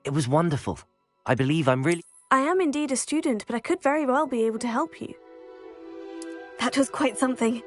It was wonderful. I believe I'm really... I am indeed a student, but I could very well be able to help you. That was quite something.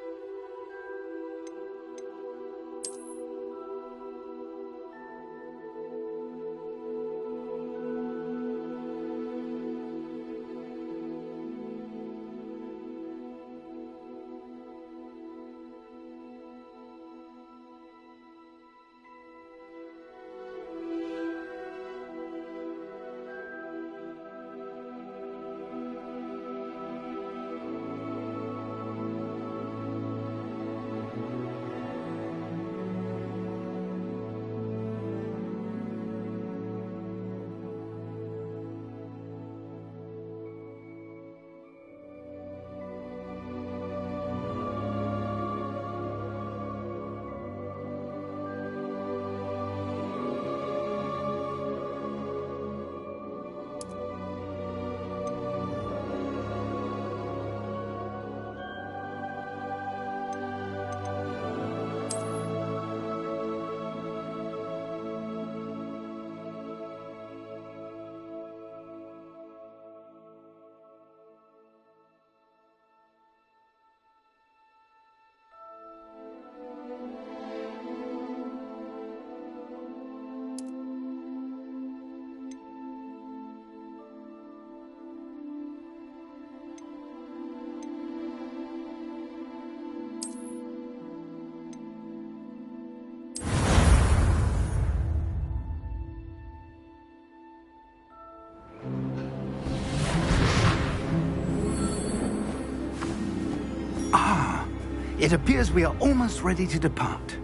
It appears we are almost ready to depart.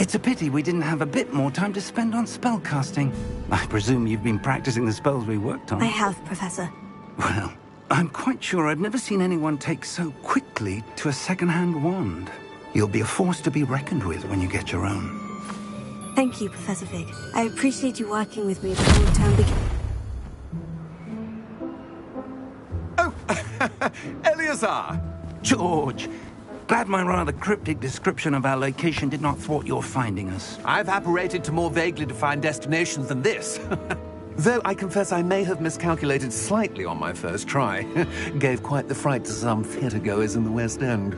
It's a pity we didn't have a bit more time to spend on spellcasting. I presume you've been practicing the spells we worked on. I have, Professor. Well, I'm quite sure I've never seen anyone take so quickly to a second-hand wand. You'll be a force to be reckoned with when you get your own. Thank you, Professor Fig. I appreciate you working with me before the term begins. Oh, Eleazar! George, glad my rather cryptic description of our location did not thwart your finding us. I've apparated to more vaguely defined destinations than this. Though I confess I may have miscalculated slightly on my first try. Gave quite the fright to some theatre-goers in the West End.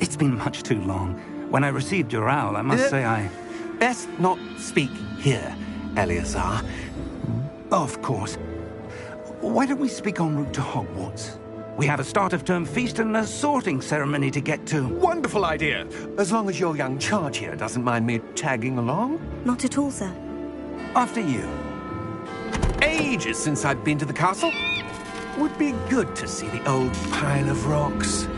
It's been much too long. When I received your owl, I must say I... Best not speak here, Eleazar. Of course. Why don't we speak en route to Hogwarts? We have a start-of-term feast and a sorting ceremony to get to. Wonderful idea! As long as your young charge here doesn't mind me tagging along. Not at all, sir. After you. Ages since I've been to the castle. Would be good to see the old pile of rocks.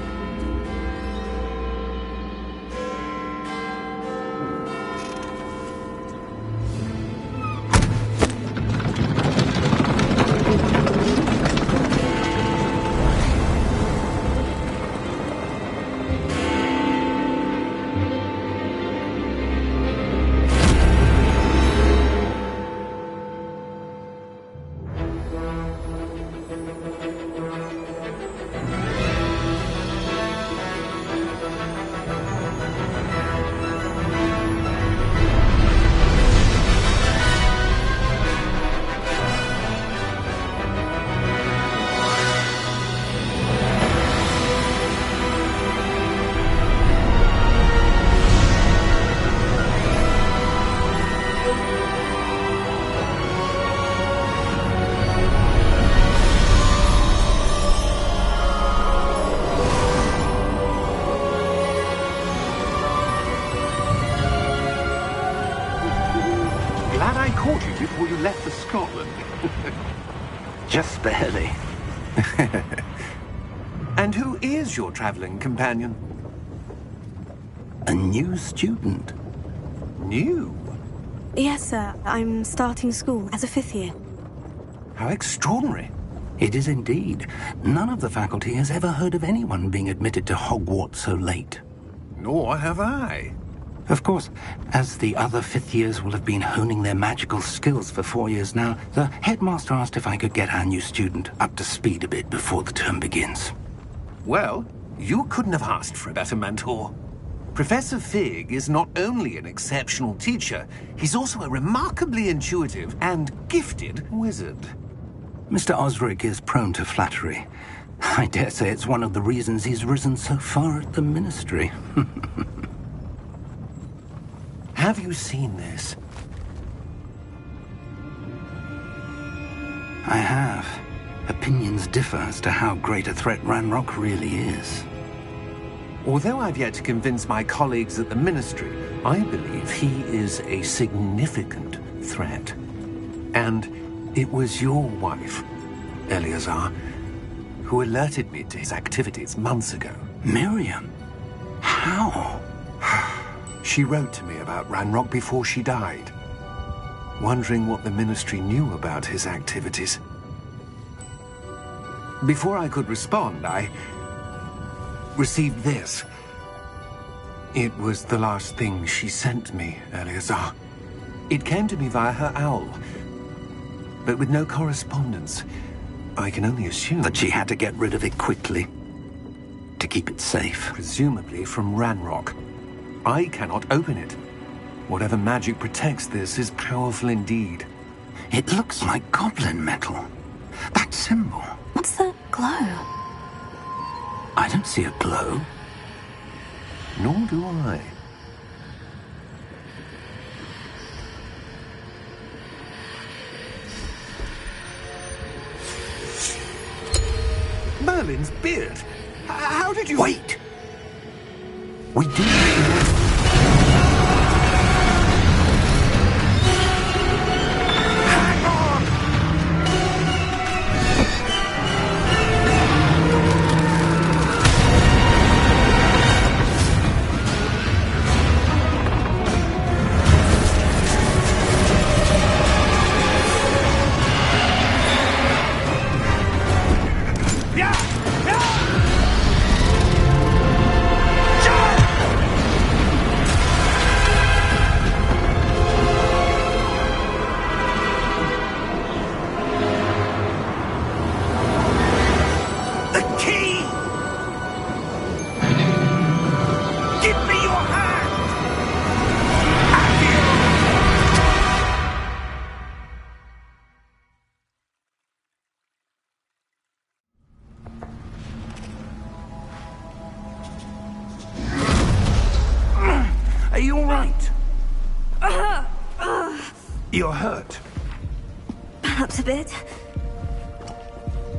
Before you left for Scotland. Just barely. And who is your traveling companion? A new student. New? Yes, sir. I'm starting school as a 5th year. How extraordinary. It is indeed. None of the faculty has ever heard of anyone being admitted to Hogwarts so late. Nor have I. Of course, as the other 5th years will have been honing their magical skills for 4 years now, the headmaster asked if I could get our new student up to speed a bit before the term begins. Well, you couldn't have asked for a better mentor. Professor Fig is not only an exceptional teacher, he's also a remarkably intuitive and gifted wizard. Mr. Osric is prone to flattery. I dare say it's one of the reasons he's risen so far at the Ministry. Have you seen this? I have. Opinions differ as to how great a threat Ranrock really is. Although I've yet to convince my colleagues at the Ministry, I believe he is a significant threat. And it was your wife, Eleazar, who alerted me to his activities months ago. Miriam? How? She wrote to me about Ranrock before she died, wondering what the Ministry knew about his activities. Before I could respond, I received this. It was the last thing she sent me, Eleazar. It came to me via her owl, but with no correspondence. I can only assume That she had to get rid of it quickly, to keep it safe. presumably from Ranrock. I cannot open it. Whatever magic protects this is powerful indeed. It looks like goblin metal. That symbol. What's that glow? I don't see a glow. Nor do I. Merlin's beard. How did you... Wait! We do... Are you all right? You're hurt. Perhaps a bit.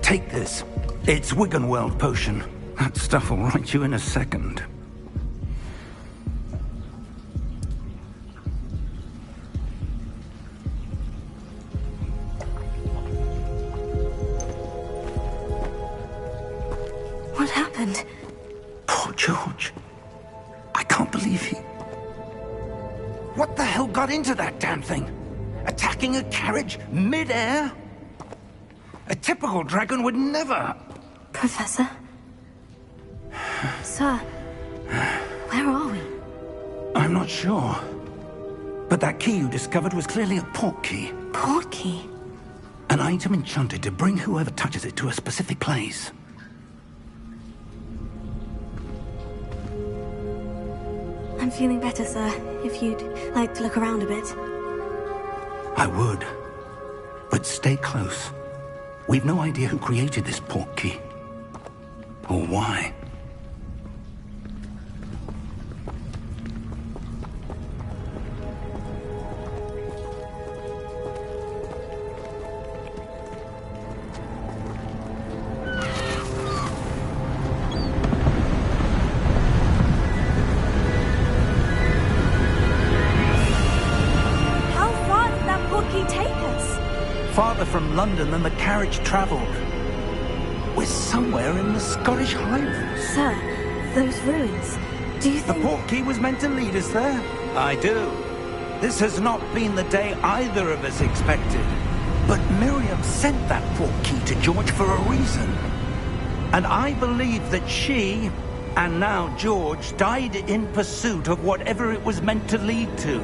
Take this. It's Wiggenweld potion. That stuff will right you in a second. What happened? Poor George. I can't believe he... What the hell got into that damn thing? Attacking a carriage mid-air? A typical dragon would never... Professor? Sir, where are we? I'm not sure. But that key you discovered was clearly a port key. Port key? An item enchanted to bring whoever touches it to a specific place. I'm feeling better, sir. If you'd like to look around a bit. I would. But stay close. We've no idea who created this port key. Or why. How far did that port key take us? Farther from London than the carriage travelled. We're somewhere in the Scottish Highlands. Sir, those ruins. Do you The think... port key was meant to lead us there? I do. This has not been the day either of us expected. But Miriam sent that port key to George for a reason. And I believe that she, and now George, died in pursuit of whatever it was meant to lead to.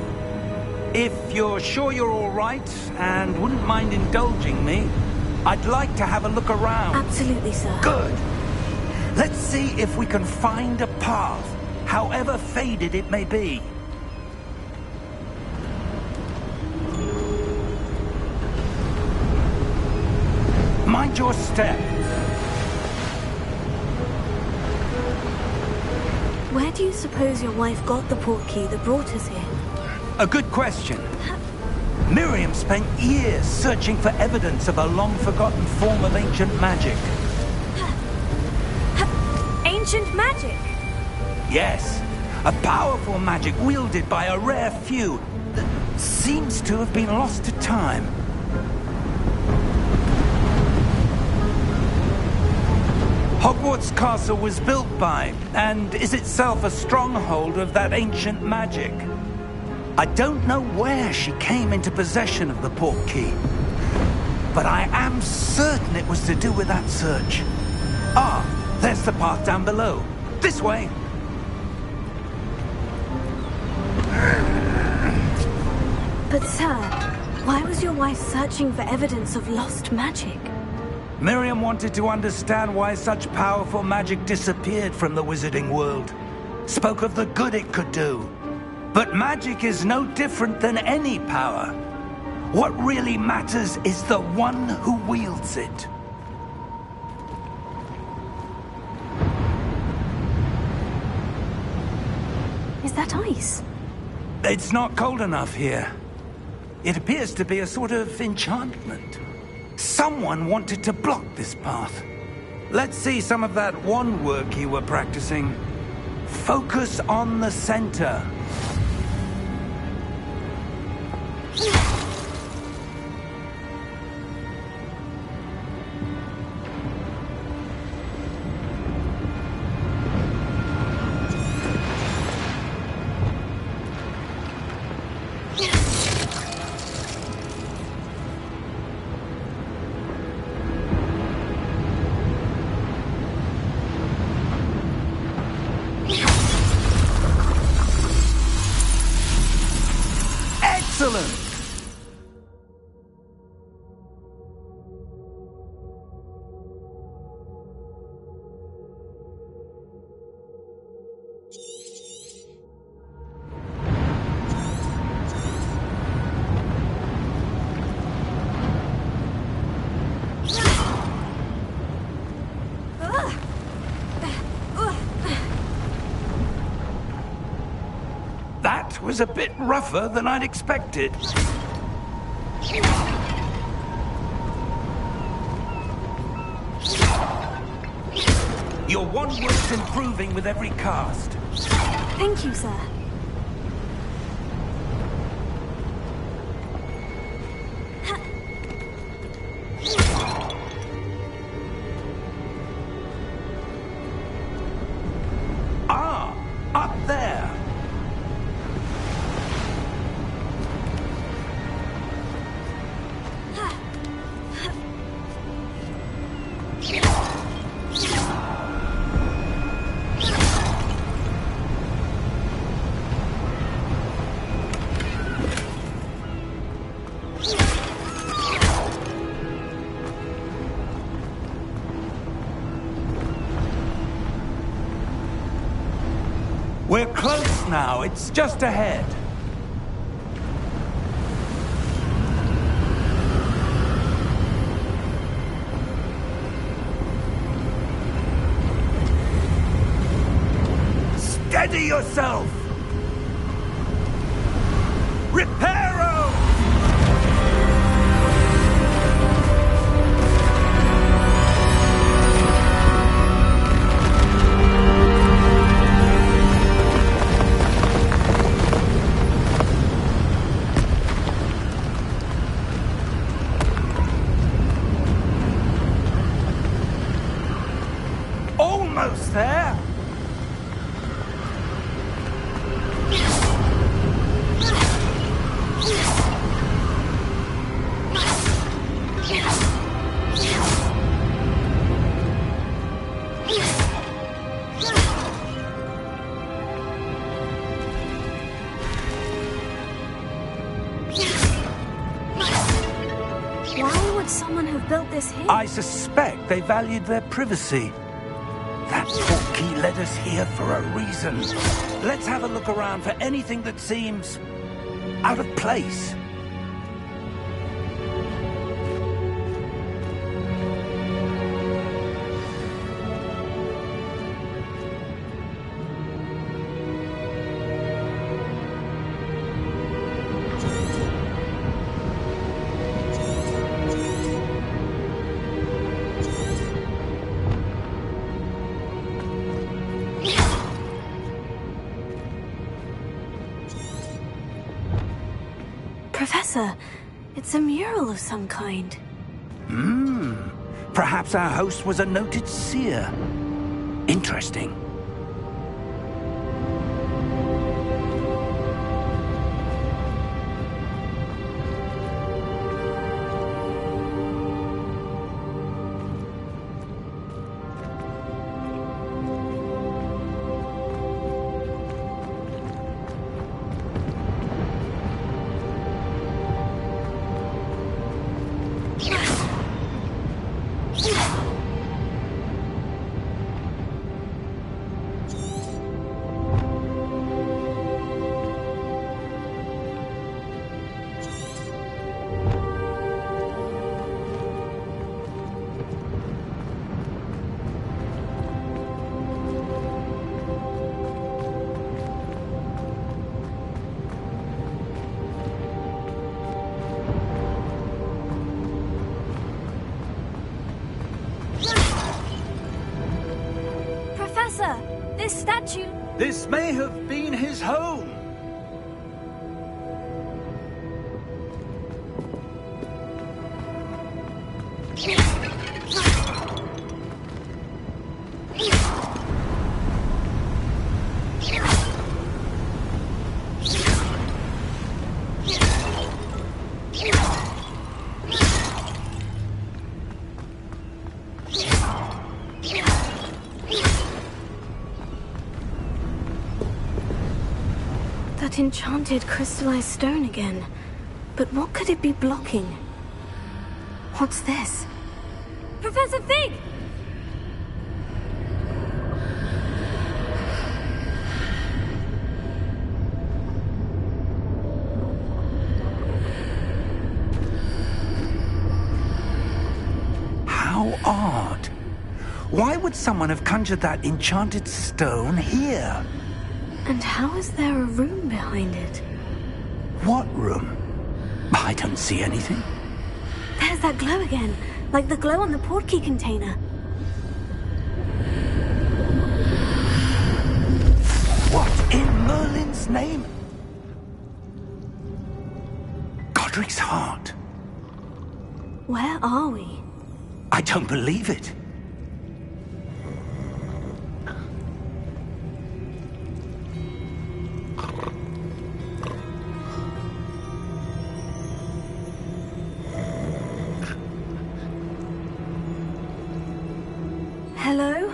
If you're sure you're all right, and wouldn't mind indulging me, I'd like to have a look around. Absolutely, sir. Good. Let's see if we can find a path however faded it may be. Mind your step. Where do you suppose your wife got the portkey that brought us here? A good question. Miriam spent years searching for evidence of a long-forgotten form of ancient magic. Ancient magic? Yes, a powerful magic wielded by a rare few that seems to have been lost to time. Hogwarts Castle was built by, and is itself a stronghold of that ancient magic. I don't know where she came into possession of the portkey, but I am certain it was to do with that search. Ah, there's the path down below. This way. But sir, why was your wife searching for evidence of lost magic? Miriam wanted to understand why such powerful magic disappeared from the wizarding world. Spoke of the good it could do. But magic is no different than any power. What really matters is the one who wields it. Is that ice? It's not cold enough here. It appears to be a sort of enchantment. Someone wanted to block this path. Let's see some of that wand work you were practicing. Focus on the center. Excellent! That was a bit rougher than I'd expected. Your wand work's improving with every cast. Thank you, sir. Ah, up there. We're close now. It's just ahead. Steady yourself! Reparo! Almost there! Why would someone have built this here? I suspect they valued their privacy. That portkey led us here for a reason. Let's have a look around for anything that seems out of place. Professor, it's a mural of some kind. Perhaps our host was a noted seer. Interesting. Professor, this statue... This may have been his home. That enchanted crystallized stone again. But what could it be blocking? What's this? Professor Fig! How odd. Why would someone have conjured that enchanted stone here? And how is there a room behind it? What room? I don't see anything. There's that glow again, like the glow on the portkey container. What in Merlin's name? Godric's heart. Where are we? I don't believe it. Hello?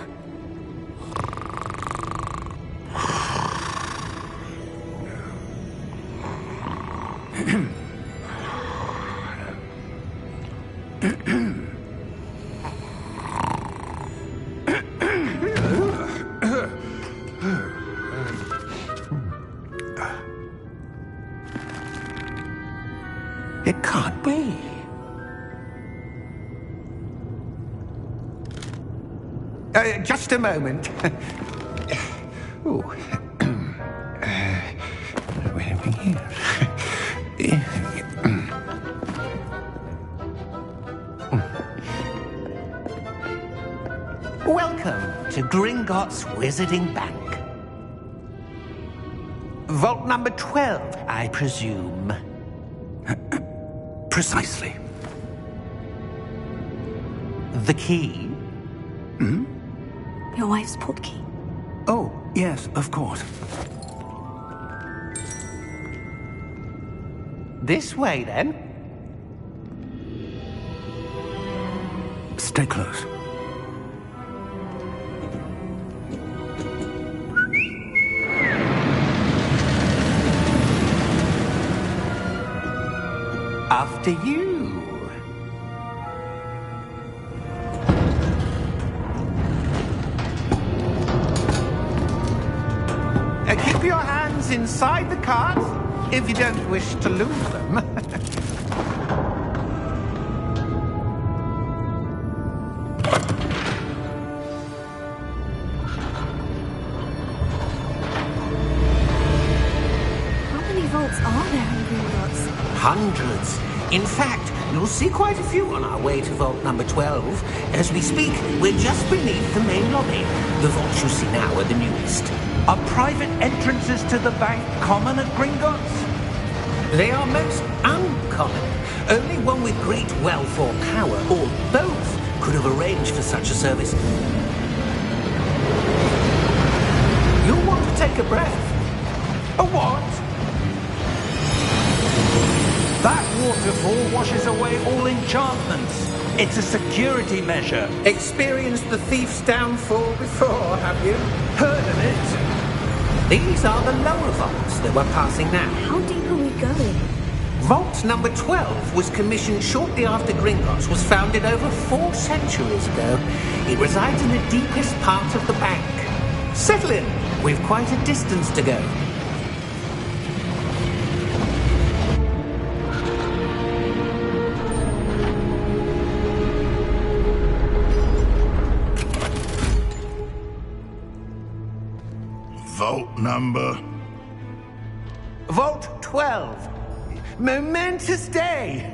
It can't be. Just a moment. Oh. Where have we here? Welcome to Gringotts Wizarding Bank. Vault number 12, I presume. Precisely. The key? Your wife's portkey. Oh, yes, of course. This way, then. Stay close. After you. Keep your hands inside the cart if you don't wish to lose them. How many vaults are there in Gringotts? Hundreds. In fact, you'll see quite a few on our way to vault number 12. As we speak, we're just beneath the main lobby. The vaults you see now are the newest. Are private entrances to the bank common at Gringotts? They are most uncommon. Only one with great wealth or power, or both, could have arranged for such a service. You'll want to take a breath. A what? That waterfall washes away all enchantments. It's a security measure. Experienced the thief's downfall before, have you? Heard of it? These are the lower vaults that we're passing now. How deep are we going? Vault number 12 was commissioned shortly after Gringotts was founded over 4 centuries ago. It resides in the deepest part of the bank. Settle in. We've quite a distance to go. Vault number? Vault 12. Momentous day.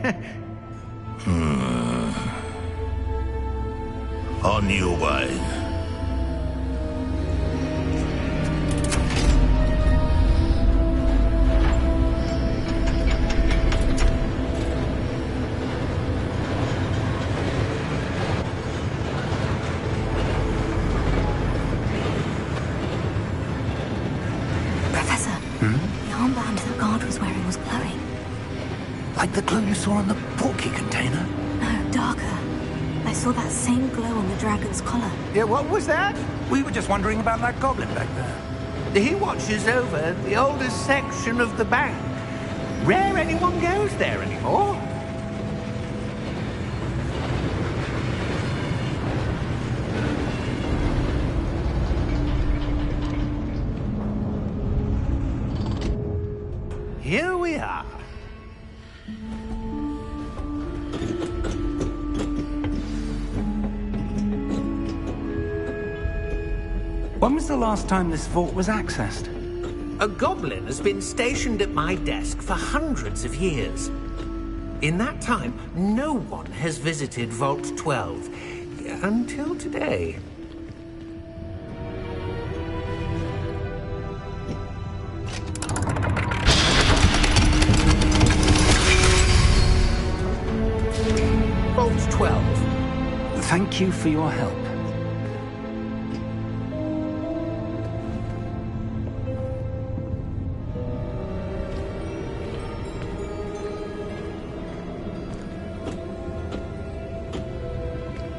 On your way. Like the glow you saw on the portkey container? No, darker. I saw that same glow on the dragon's collar. Yeah, what was that? We were just wondering about that goblin back there. He watches over the oldest section of the bank. Rare anyone goes there anymore. Here we are. When was the last time this vault was accessed? A goblin has been stationed at my desk for hundreds of years. In that time, no one has visited Vault 12 until today. Vault 12. Thank you for your help.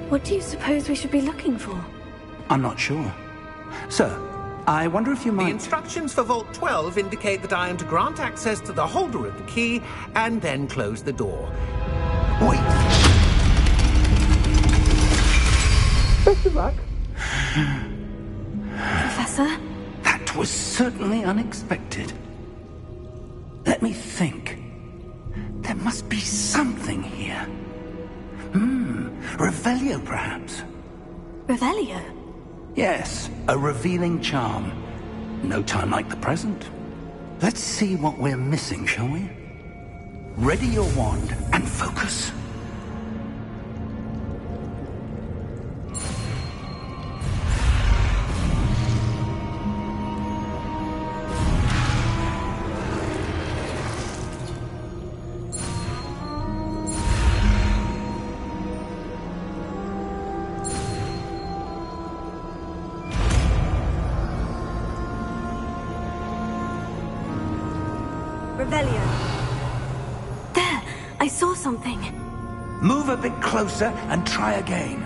What do you suppose we should be looking for? I'm not sure. Sir, I wonder if you might... The instructions for Vault 12 indicate that I am to grant access to the holder of the key and then close the door. Wait! Best of luck. Professor? That was certainly unexpected. Let me think. There must be something here. Revelio, perhaps? Revelio? Yes, a revealing charm. No time like the present. Let's see what we're missing, shall we? Ready your wand and focus. Revelio. There! I saw something. Move a bit closer and try again.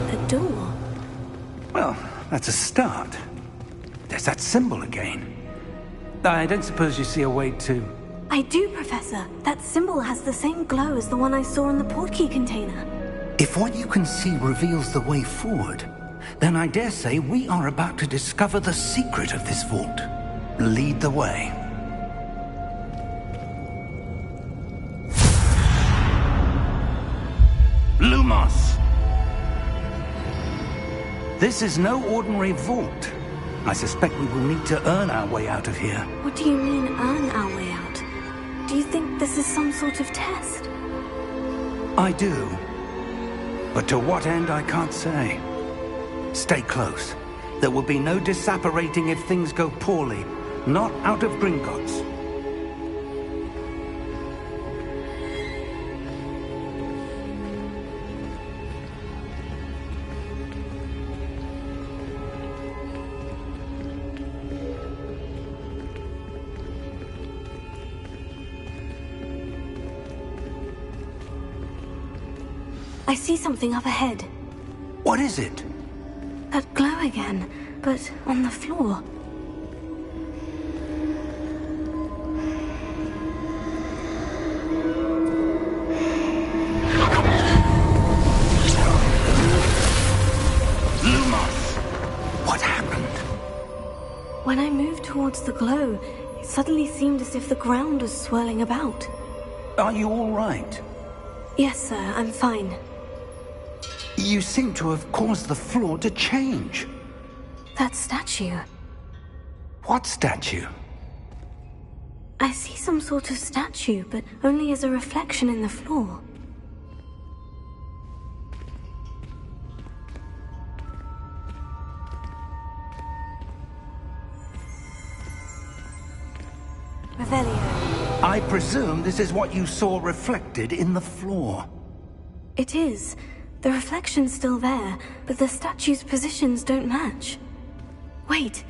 A door. Well, that's a start. There's that symbol again. I don't suppose you see a way to... I do, Professor. That symbol has the same glow as the one I saw in the portkey container. If what you can see reveals the way forward, then I dare say we are about to discover the secret of this vault. Lead the way. Lumos! This is no ordinary vault. I suspect we will need to earn our way out of here. What do you mean, earn our way out? Do you think this is some sort of test? I do. But to what end, I can't say. Stay close. There will be no disapparating if things go poorly. Not out of Gringotts. I see something up ahead. What is it? That glow again, but on the floor. Lumos! What happened? When I moved towards the glow, it suddenly seemed as if the ground was swirling about. Are you all right? Yes, sir, I'm fine. You seem to have caused the floor to change. That statue. What statue? I see some sort of statue, but only as a reflection in the floor. Revelio. I presume this is what you saw reflected in the floor. It is. The reflection's still there, but the statue's positions don't match. Wait.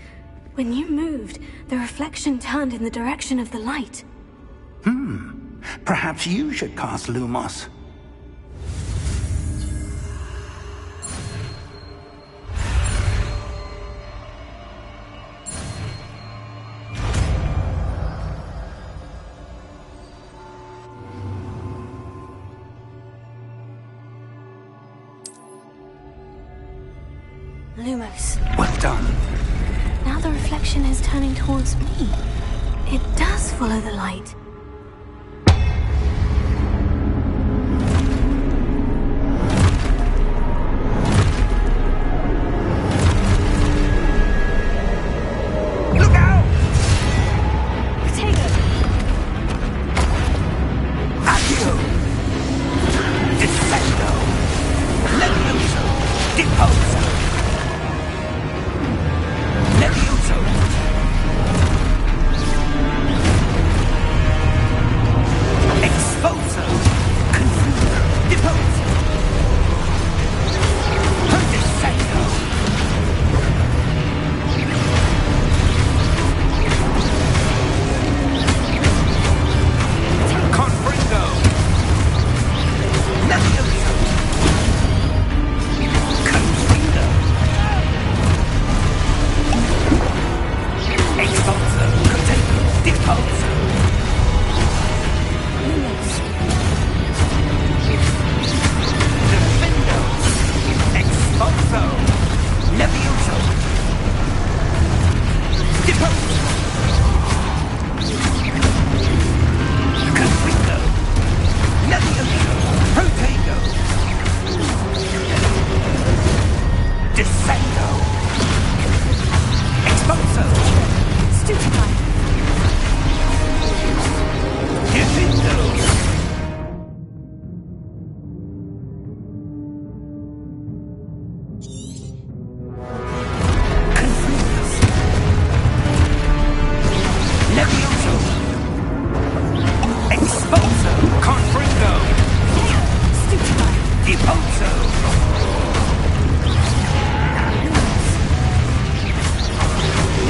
When you moved, the reflection turned in the direction of the light. Perhaps you should cast Lumos. Lumos. Well done. Now the reflection is turning towards me. It does follow the light. Look out! Potato! Accio! Descendo! Levioso! Deposo! Levioso! Exposo! Confuso! Deposo! Descendo! Confringo! Levioso! Confringo! Exposo! Potato! Deposo! Defendo! Exposo! Levioso! Deposo! Confringo! Levioso! Potato! Descendo! Exposo! Stupefy! Defendo! Levioso! Exposo! Confringo! Stupefy! Deposo!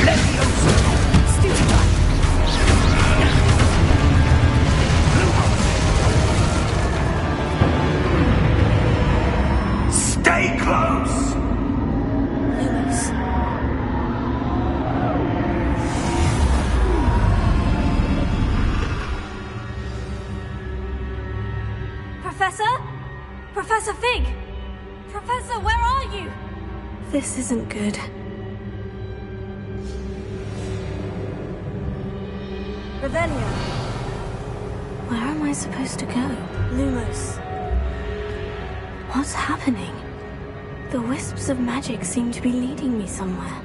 Levioso! Stupefy! Stay close! Lumos. Professor? Professor? Professor Fig! Professor, where are you? This isn't good. Revelio. Where am I supposed to go? Lumos. What's happening? The wisps of magic seem to be leading me somewhere.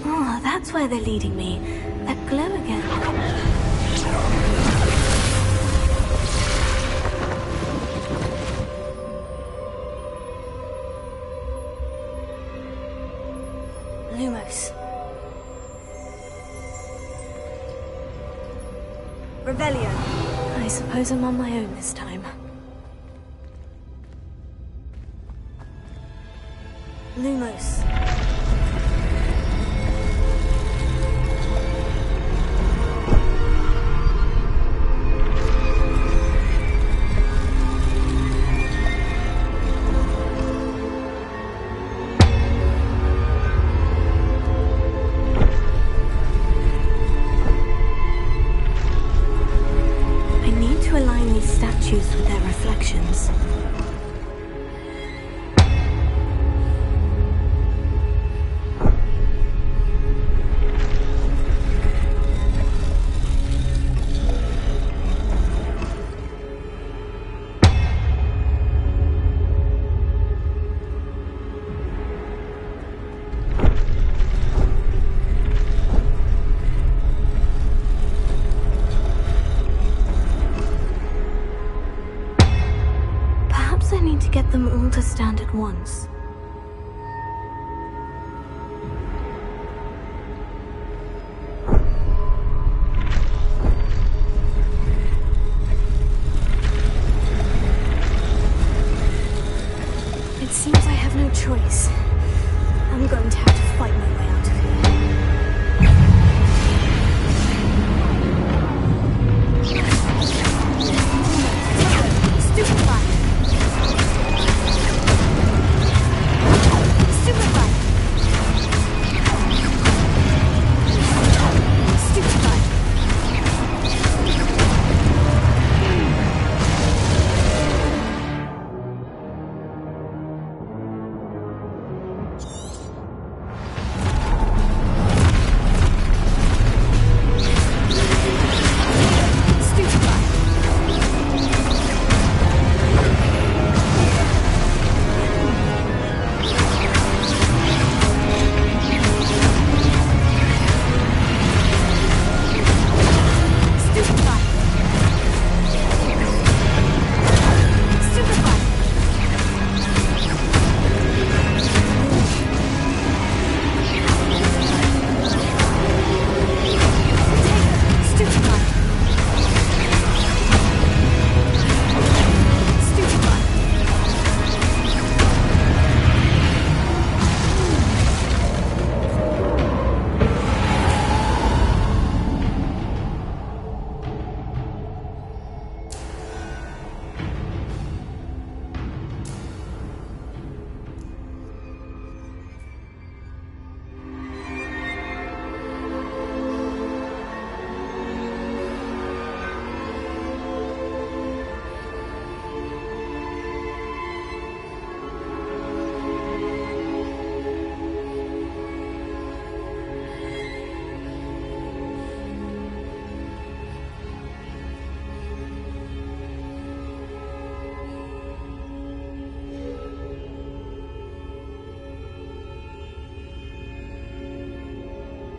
Oh, that's where they're leading me. That glow again. Lumos. Revelio. I suppose I'm on my own this time. Lumos. With their reflections. Get them all to stand at once. It seems I have no choice. I'm going to have to fight my way out of here. Stupefy!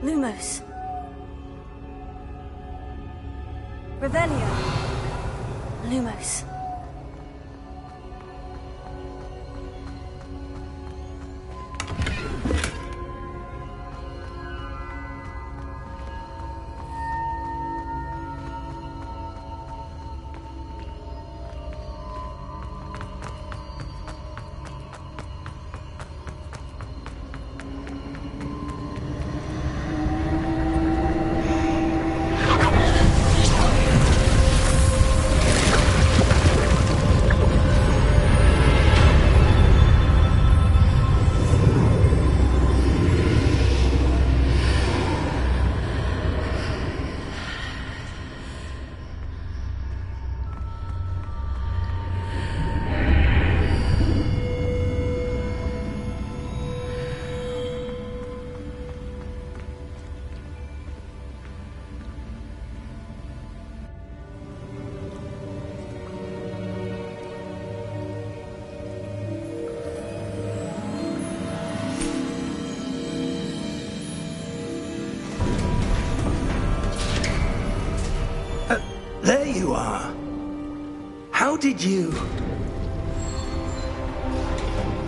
Lumos. Revelio. Lumos. did you?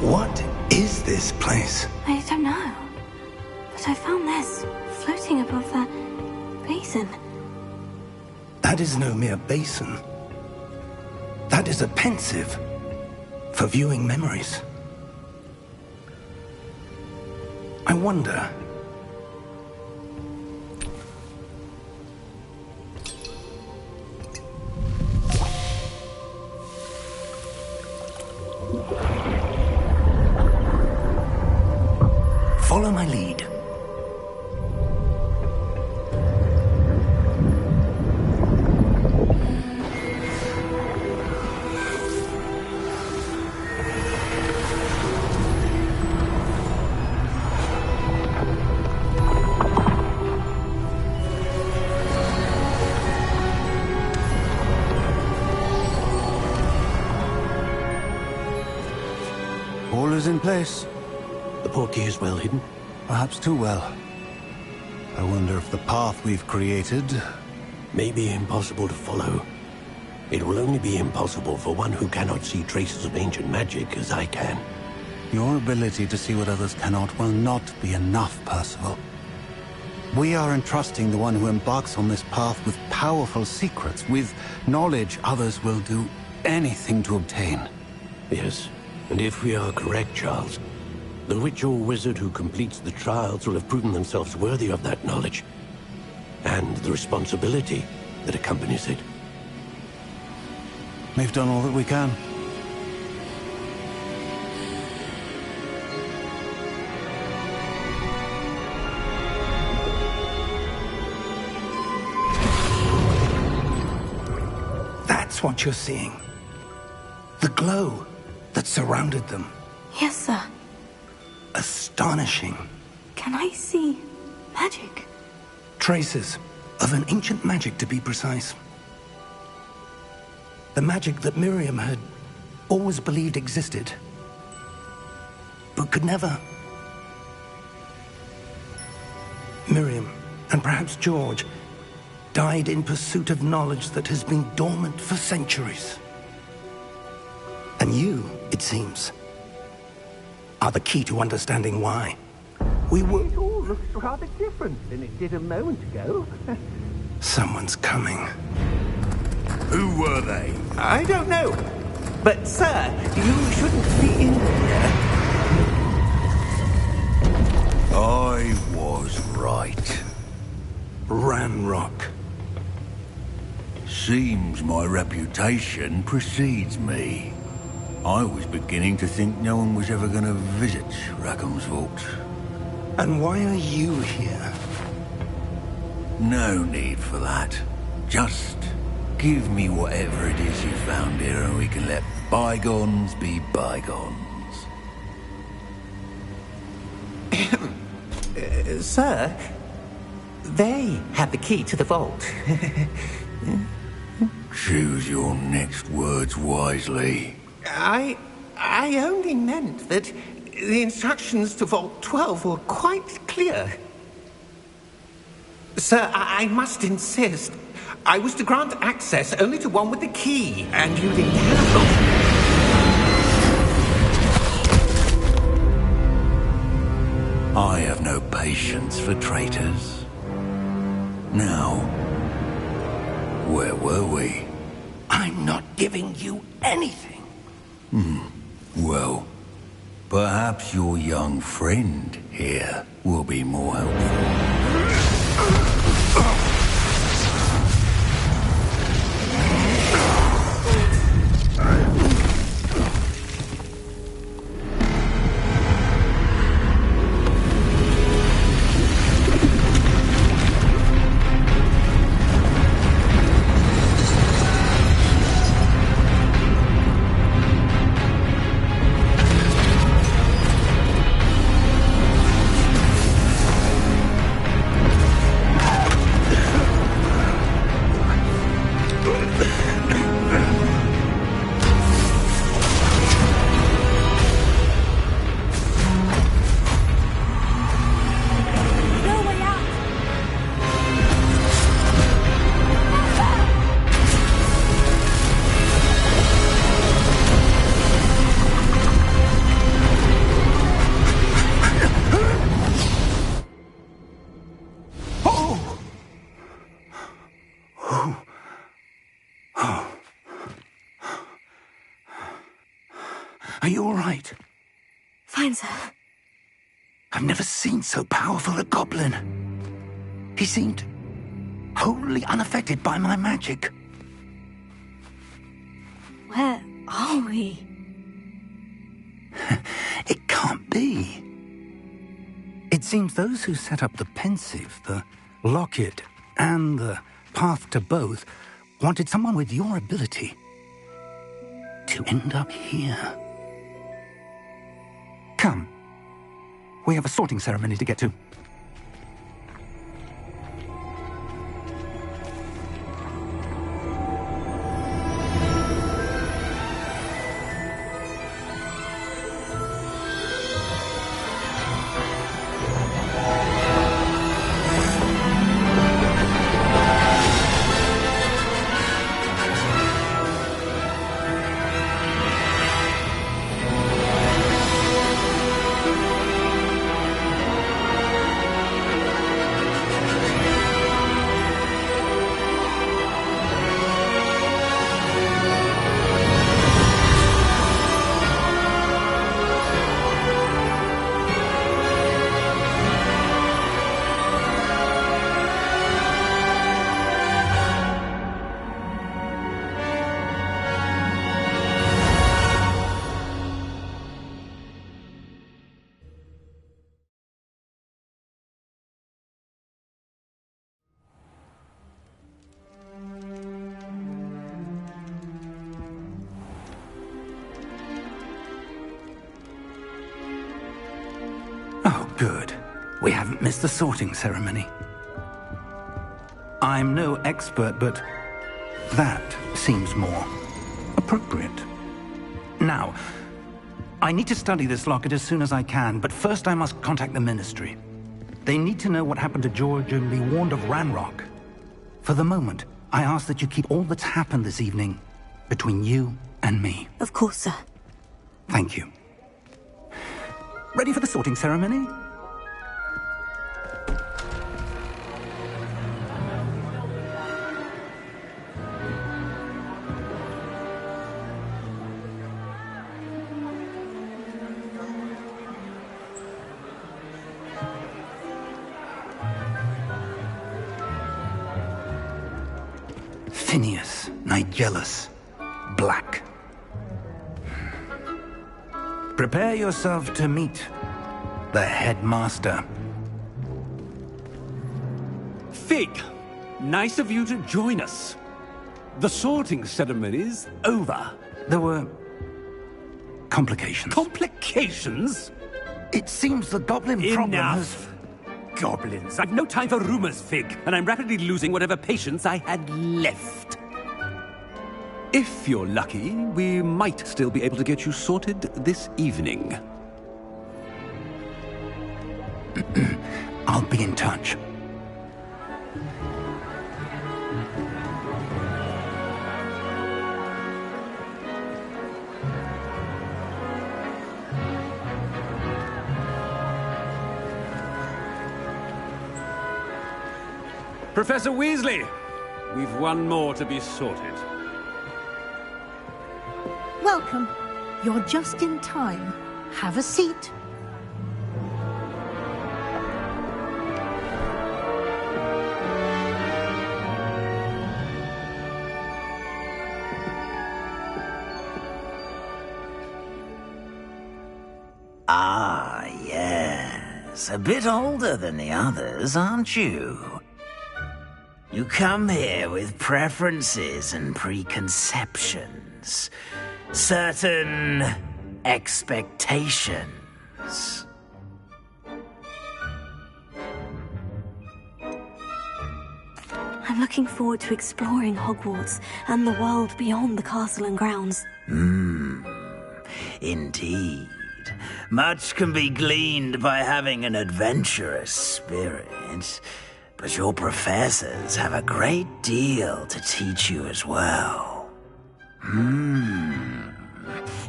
What is this place? I don't know. But I found this floating above the basin. That is no mere basin. That is a pensive for viewing memories. I wonder... Follow my lead. All is in place. The portkey is well hidden? Perhaps too well. I wonder if the path we've created... may be impossible to follow. It will only be impossible for one who cannot see traces of ancient magic as I can. Your ability to see what others cannot will not be enough, Percival. We are entrusting the one who embarks on this path with powerful secrets, with knowledge others will do anything to obtain. Yes, and if we are correct, Charles, the witch or wizard who completes the trials will have proven themselves worthy of that knowledge, and the responsibility that accompanies it. We've done all that we can. That's what you're seeing. The glow that surrounded them. Yes, sir. Astonishing. Can I see magic? Traces of an ancient magic, to be precise. The magic that Miriam had always believed existed, but could never. Miriam, and perhaps George, died in pursuit of knowledge that has been dormant for centuries. And you, it seems, are the key to understanding why. It all looks rather different than it did a moment ago. Someone's coming. Who were they? I don't know. But, sir, you shouldn't be in here. I was right. Ranrock. Seems my reputation precedes me. I was beginning to think no one was ever going to visit Rackham's vault. And why are you here? No need for that. Just give me whatever it is you found here and we can let bygones be bygones. Sir, they have the key to the vault. Choose your next words wisely. I only meant that the instructions to Vault 12 were quite clear. Sir, I must insist. I was to grant access only to one with the key, and you didn't have I have no patience for traitors. Now, where were we? I'm not giving you anything. Well, perhaps your young friend here will be more helpful. Are you all right? Fine, sir. I've never seen so powerful a goblin. He seemed wholly unaffected by my magic. Where are we? It can't be. It seems those who set up the pensive, the locket, and the path to both wanted someone with your ability to end up here. Come. We have a sorting ceremony to get to. Oh, good. We haven't missed the sorting ceremony. I'm no expert, but that seems more appropriate. Now, I need to study this locket as soon as I can, but first I must contact the Ministry. They need to know what happened to George and be warned of Ranrock. For the moment, I ask that you keep all that's happened this evening between you and me. Of course, sir. Thank you. Ready for the sorting ceremony? Phineas, Nigellus, Black. Prepare yourself to meet the headmaster. Fig, nice of you to join us. The sorting ceremony's over. There were complications. Complications? It seems the goblin problem has... Enough! Goblins. I've no time for rumors, Fig, and I'm rapidly losing whatever patience I had left. If you're lucky, we might still be able to get you sorted this evening. I'll be in touch. Professor Weasley, we've one more to be sorted. Welcome. You're just in time. Have a seat. Ah, yes. A bit older than the others, aren't you? You come here with preferences and preconceptions. Certain expectations. I'm looking forward to exploring Hogwarts and the world beyond the castle and grounds. Indeed. Much can be gleaned by having an adventurous spirit, but your professors have a great deal to teach you as well.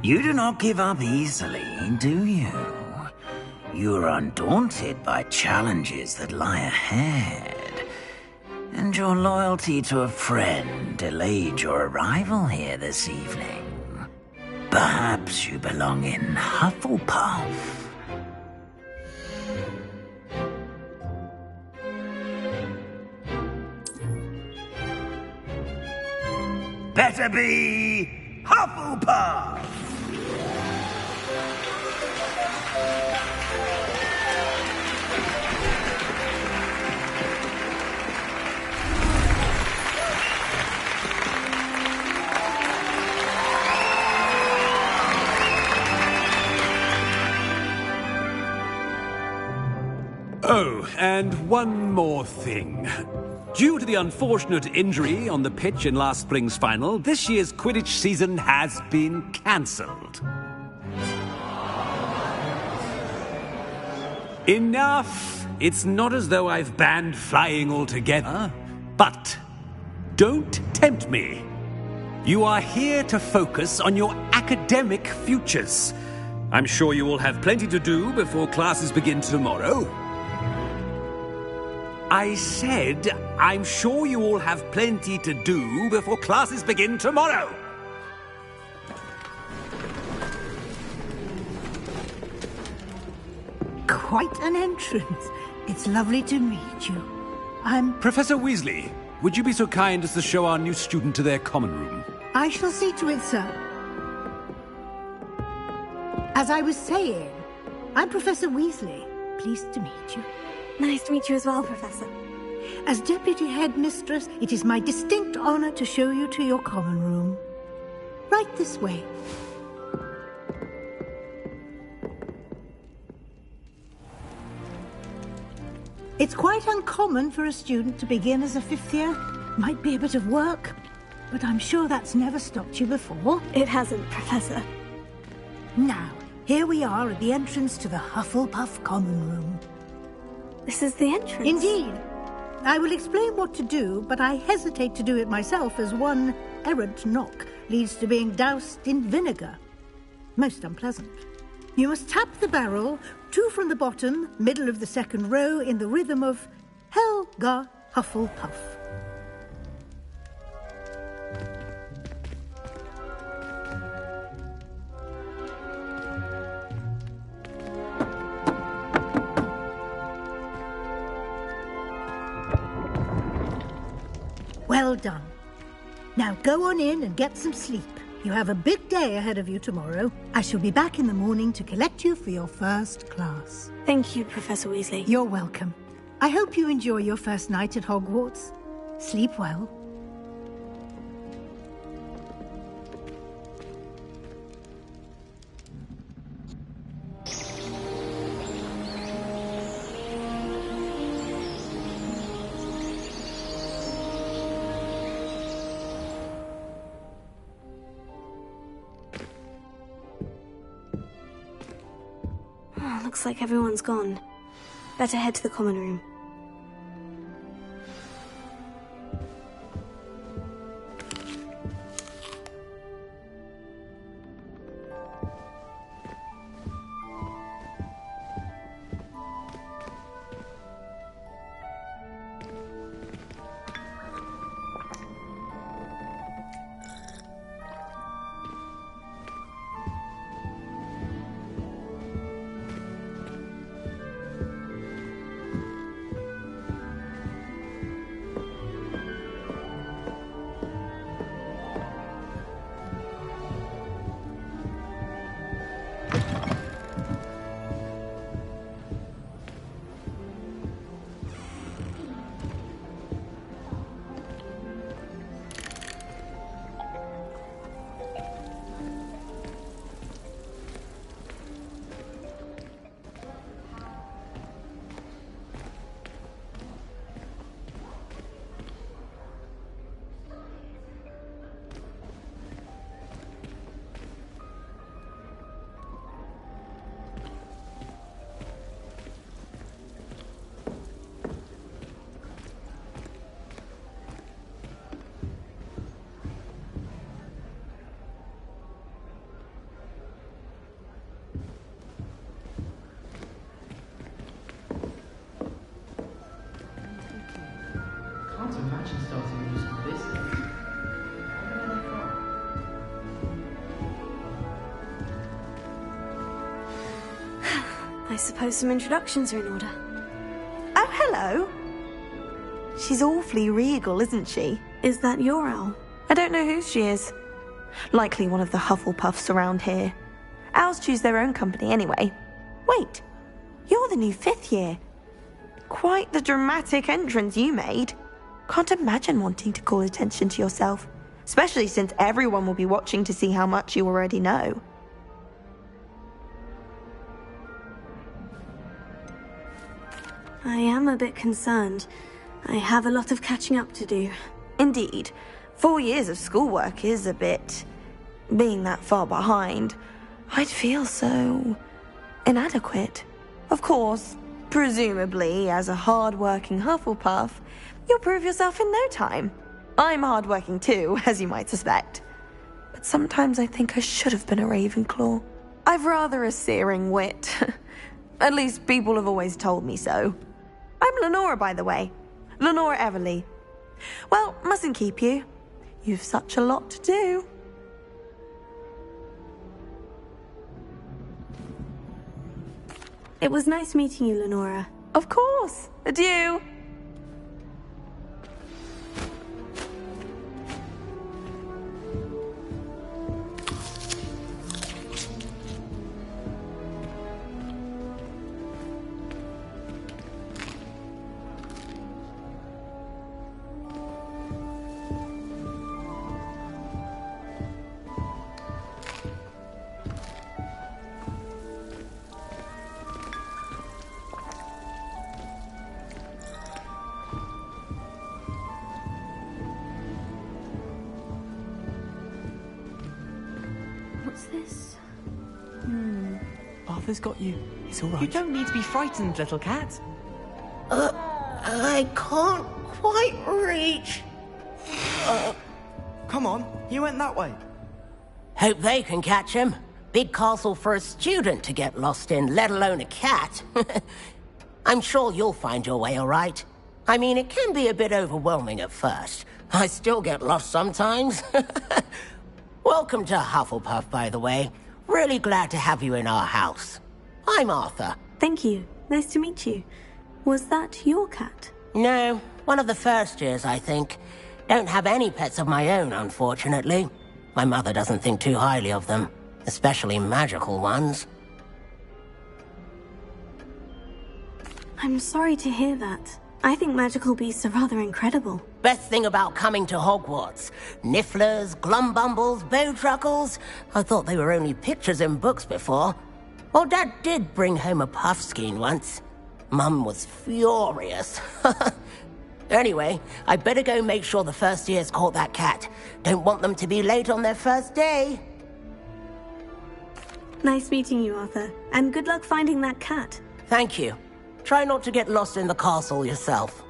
You do not give up easily, do you? You are undaunted by challenges that lie ahead. And your loyalty to a friend delayed your arrival here this evening. Perhaps you belong in Hufflepuff. Better be Hufflepuff! Oh, and one more thing. Due to the unfortunate injury on the pitch in last spring's final, this year's Quidditch season has been cancelled. Enough! It's not as though I've banned flying altogether. But don't tempt me. You are here to focus on your academic futures. I'm sure you will have plenty to do before classes begin tomorrow. I said, I'm sure you all have plenty to do before classes begin tomorrow. Quite an entrance. It's lovely to meet you. I'm... Professor Weasley, would you be so kind as to show our new student to their common room? I shall see to it, sir. As I was saying, I'm Professor Weasley. Pleased to meet you. Nice to meet you as well, Professor. As Deputy Headmistress, it is my distinct honor to show you to your common room. Right this way. It's quite uncommon for a student to begin as a fifth year. Might be a bit of work, but I'm sure that's never stopped you before. It hasn't, Professor. Now, here we are at the entrance to the Hufflepuff Common Room. This is the entrance? Indeed. I will explain what to do, but I hesitate to do it myself as one errant knock leads to being doused in vinegar. Most unpleasant. You must tap the barrel, 2 from the bottom, middle of the second row, in the rhythm of Helga Hufflepuff. Well done. Now go on in and get some sleep. You have a big day ahead of you tomorrow. I shall be back in the morning to collect you for your first class. Thank you, Professor Weasley. You're welcome. I hope you enjoy your first night at Hogwarts. Sleep well. Looks like everyone's gone. Better head to the common room. I suppose some introductions are in order. Oh, hello. She's awfully regal, isn't she? Is that your owl? I don't know who she is. Likely one of the Hufflepuffs around here. Owls choose their own company anyway. Wait, you're the new 5th year. Quite the dramatic entrance you made. Can't imagine wanting to call attention to yourself, especially since everyone will be watching to see how much you already know. I am a bit concerned. I have a lot of catching up to do. Indeed. 4 years of schoolwork is a bit... being that far behind. I'd feel so... inadequate. Of course, presumably, as a hard-working Hufflepuff, you'll prove yourself in no time. I'm hard-working too, as you might suspect. But sometimes I think I should have been a Ravenclaw. I've rather a searing wit. At least people have always told me so. I'm Lenora, by the way. Lenora Everly. Well, mustn't keep you. You've such a lot to do. It was nice meeting you, Lenora. Of course. Adieu. What's this? Arthur's got you. It's all right. You don't need to be frightened, little cat. I can't quite reach. Come on, he went that way. Hope they can catch him. Big castle for a student to get lost in, let alone a cat. I'm sure you'll find your way all right. I mean, it can be a bit overwhelming at first. I still get lost sometimes. Welcome to Hufflepuff, by the way. Really glad to have you in our house. I'm Arthur. Thank you. Nice to meet you. Was that your cat? No, one of the first years, I think. Don't have any pets of my own, unfortunately. My mother doesn't think too highly of them, especially magical ones. I'm sorry to hear that. I think magical beasts are rather incredible. Best thing about coming to Hogwarts. Nifflers, Glumbumbles, Bowtruckles. I thought they were only pictures in books before. Well, Dad did bring home a Puffskein once. Mum was furious. Anyway, I better go make sure the first years caught that cat. Don't want them to be late on their first day. Nice meeting you, Arthur. And good luck finding that cat. Thank you. Try not to get lost in the castle yourself.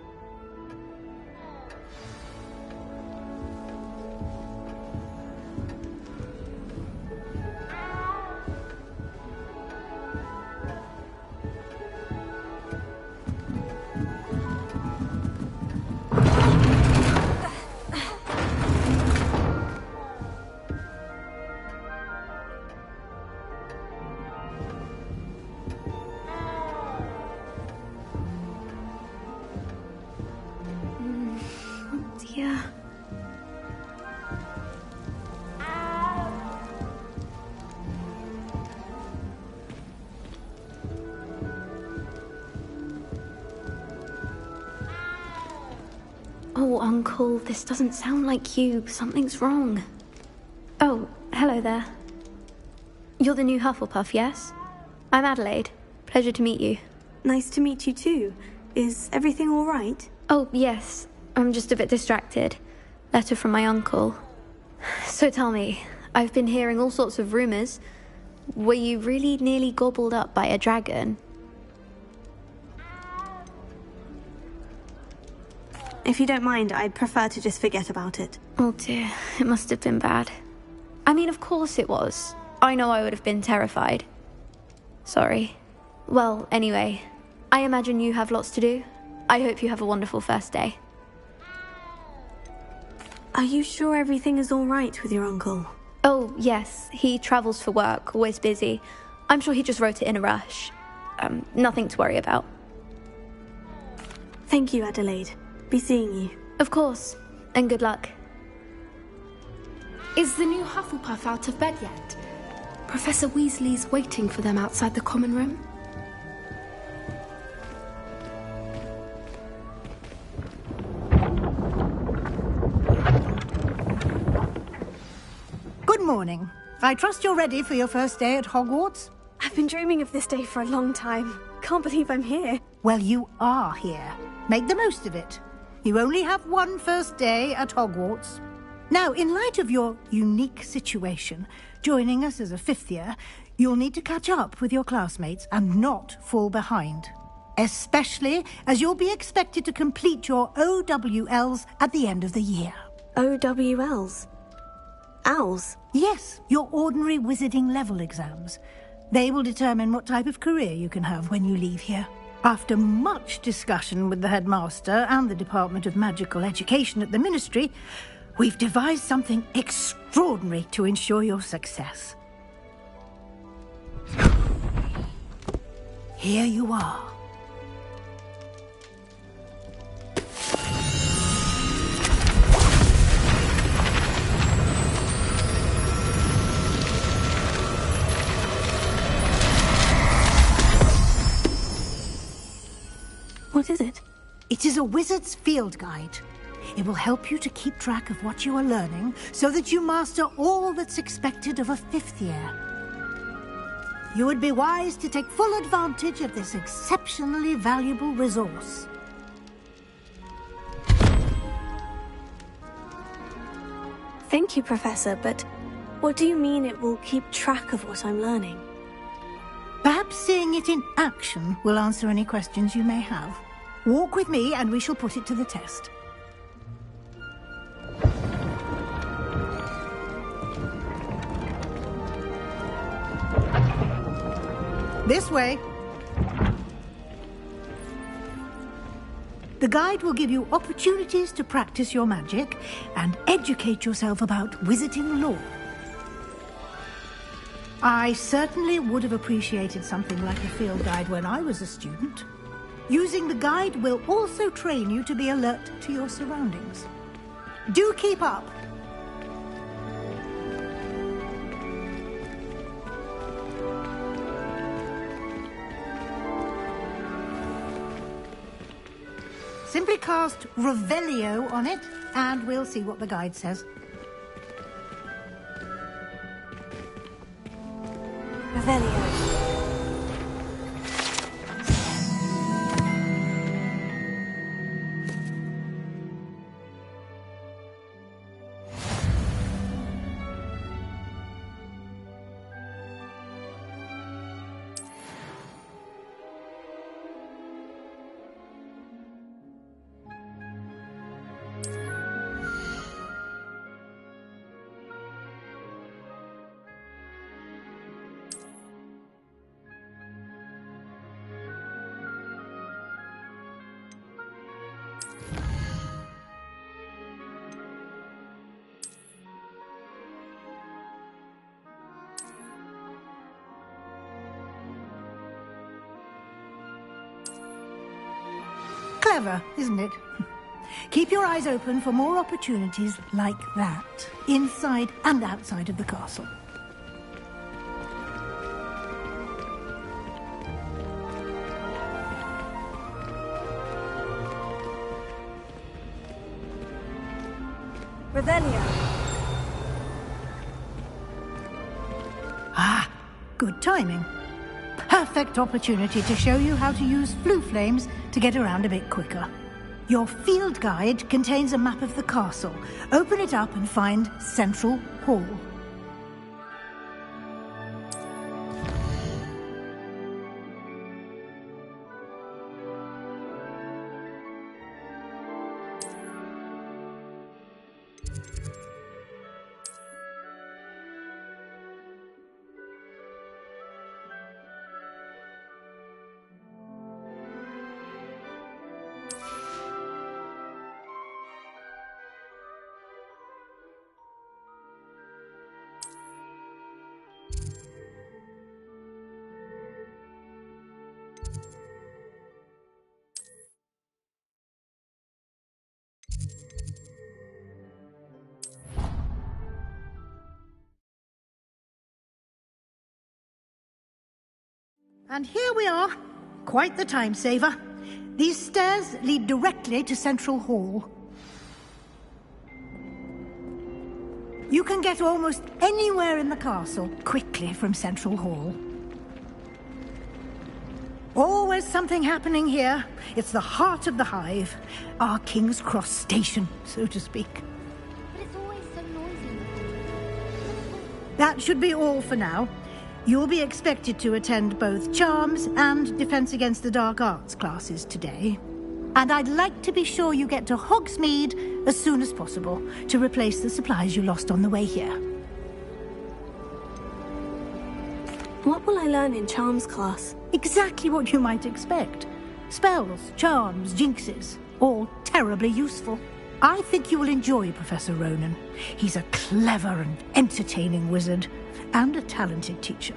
Yeah. Oh, Uncle, this doesn't sound like you. Something's wrong. Oh, hello there. You're the new Hufflepuff, yes? I'm Adelaide. Pleasure to meet you. Nice to meet you too. Is everything all right? Oh, yes. I'm just a bit distracted. Letter from my uncle. So tell me, I've been hearing all sorts of rumors. Were you really nearly gobbled up by a dragon? If you don't mind, I'd prefer to just forget about it. Oh dear, it must have been bad. I mean, of course it was. I know I would have been terrified. Sorry. Well, anyway, I imagine you have lots to do. I hope you have a wonderful first day. Are you sure everything is all right with your uncle? Oh, yes. He travels for work, always busy. I'm sure he just wrote it in a rush. Nothing to worry about. Thank you, Adelaide. Be seeing you. Of course, and good luck. Is the new Hufflepuff out of bed yet? Professor Weasley's waiting for them outside the common room. Good morning. I trust you're ready for your first day at Hogwarts? I've been dreaming of this day for a long time. Can't believe I'm here. Well, you are here. Make the most of it. You only have one first day at Hogwarts. Now, in light of your unique situation, joining us as a fifth year, you'll need to catch up with your classmates and not fall behind. Especially as you'll be expected to complete your OWLs at the end of the year. OWLs? Owls? Yes, your ordinary wizarding level exams. They will determine what type of career you can have when you leave here. After much discussion with the headmaster and the Department of Magical Education at the Ministry, we've devised something extraordinary to ensure your success. Here you are. What is it? It is a wizard's field guide. It will help you to keep track of what you are learning so that you master all that's expected of a fifth year. You would be wise to take full advantage of this exceptionally valuable resource. Thank you, Professor, but what do you mean it will keep track of what I'm learning? Perhaps seeing it in action will answer any questions you may have. Walk with me and we shall put it to the test. This way. The guide will give you opportunities to practice your magic and educate yourself about wizarding lore. I certainly would have appreciated something like a field guide when I was a student. Using the guide will also train you to be alert to your surroundings. Do keep up! Simply cast Revelio on it, and we'll see what the guide says. Revelio. Clever, isn't it? Keep your eyes open for more opportunities like that, inside and outside of the castle. Revelio. Ah, good timing. Perfect opportunity to show you how to use flue flames to get around a bit quicker. Your field guide contains a map of the castle. Open it up and find Central Hall. And here we are. Quite the time saver. These stairs lead directly to Central Hall. You can get almost anywhere in the castle quickly from Central Hall. Always something happening here. It's the heart of the Hive. Our King's Cross station, so to speak. But it's always so noisy. That should be all for now. You'll be expected to attend both Charms and Defense Against the Dark Arts classes today. And I'd like to be sure you get to Hogsmeade as soon as possible to replace the supplies you lost on the way here. What will I learn in Charms class? Exactly what you might expect. Spells, charms, jinxes, all terribly useful. I think you will enjoy Professor Ronan. He's a clever and entertaining wizard, and a talented teacher.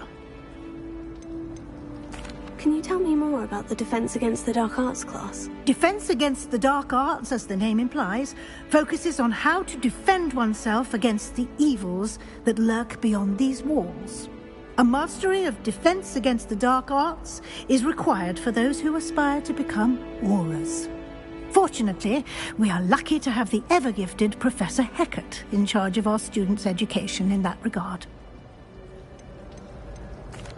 Can you tell me more about the Defense Against the Dark Arts class? Defense Against the Dark Arts, as the name implies, focuses on how to defend oneself against the evils that lurk beyond these walls. A mastery of Defense Against the Dark Arts is required for those who aspire to become Auras. Fortunately, we are lucky to have the ever-gifted Professor Hecat in charge of our students' education in that regard.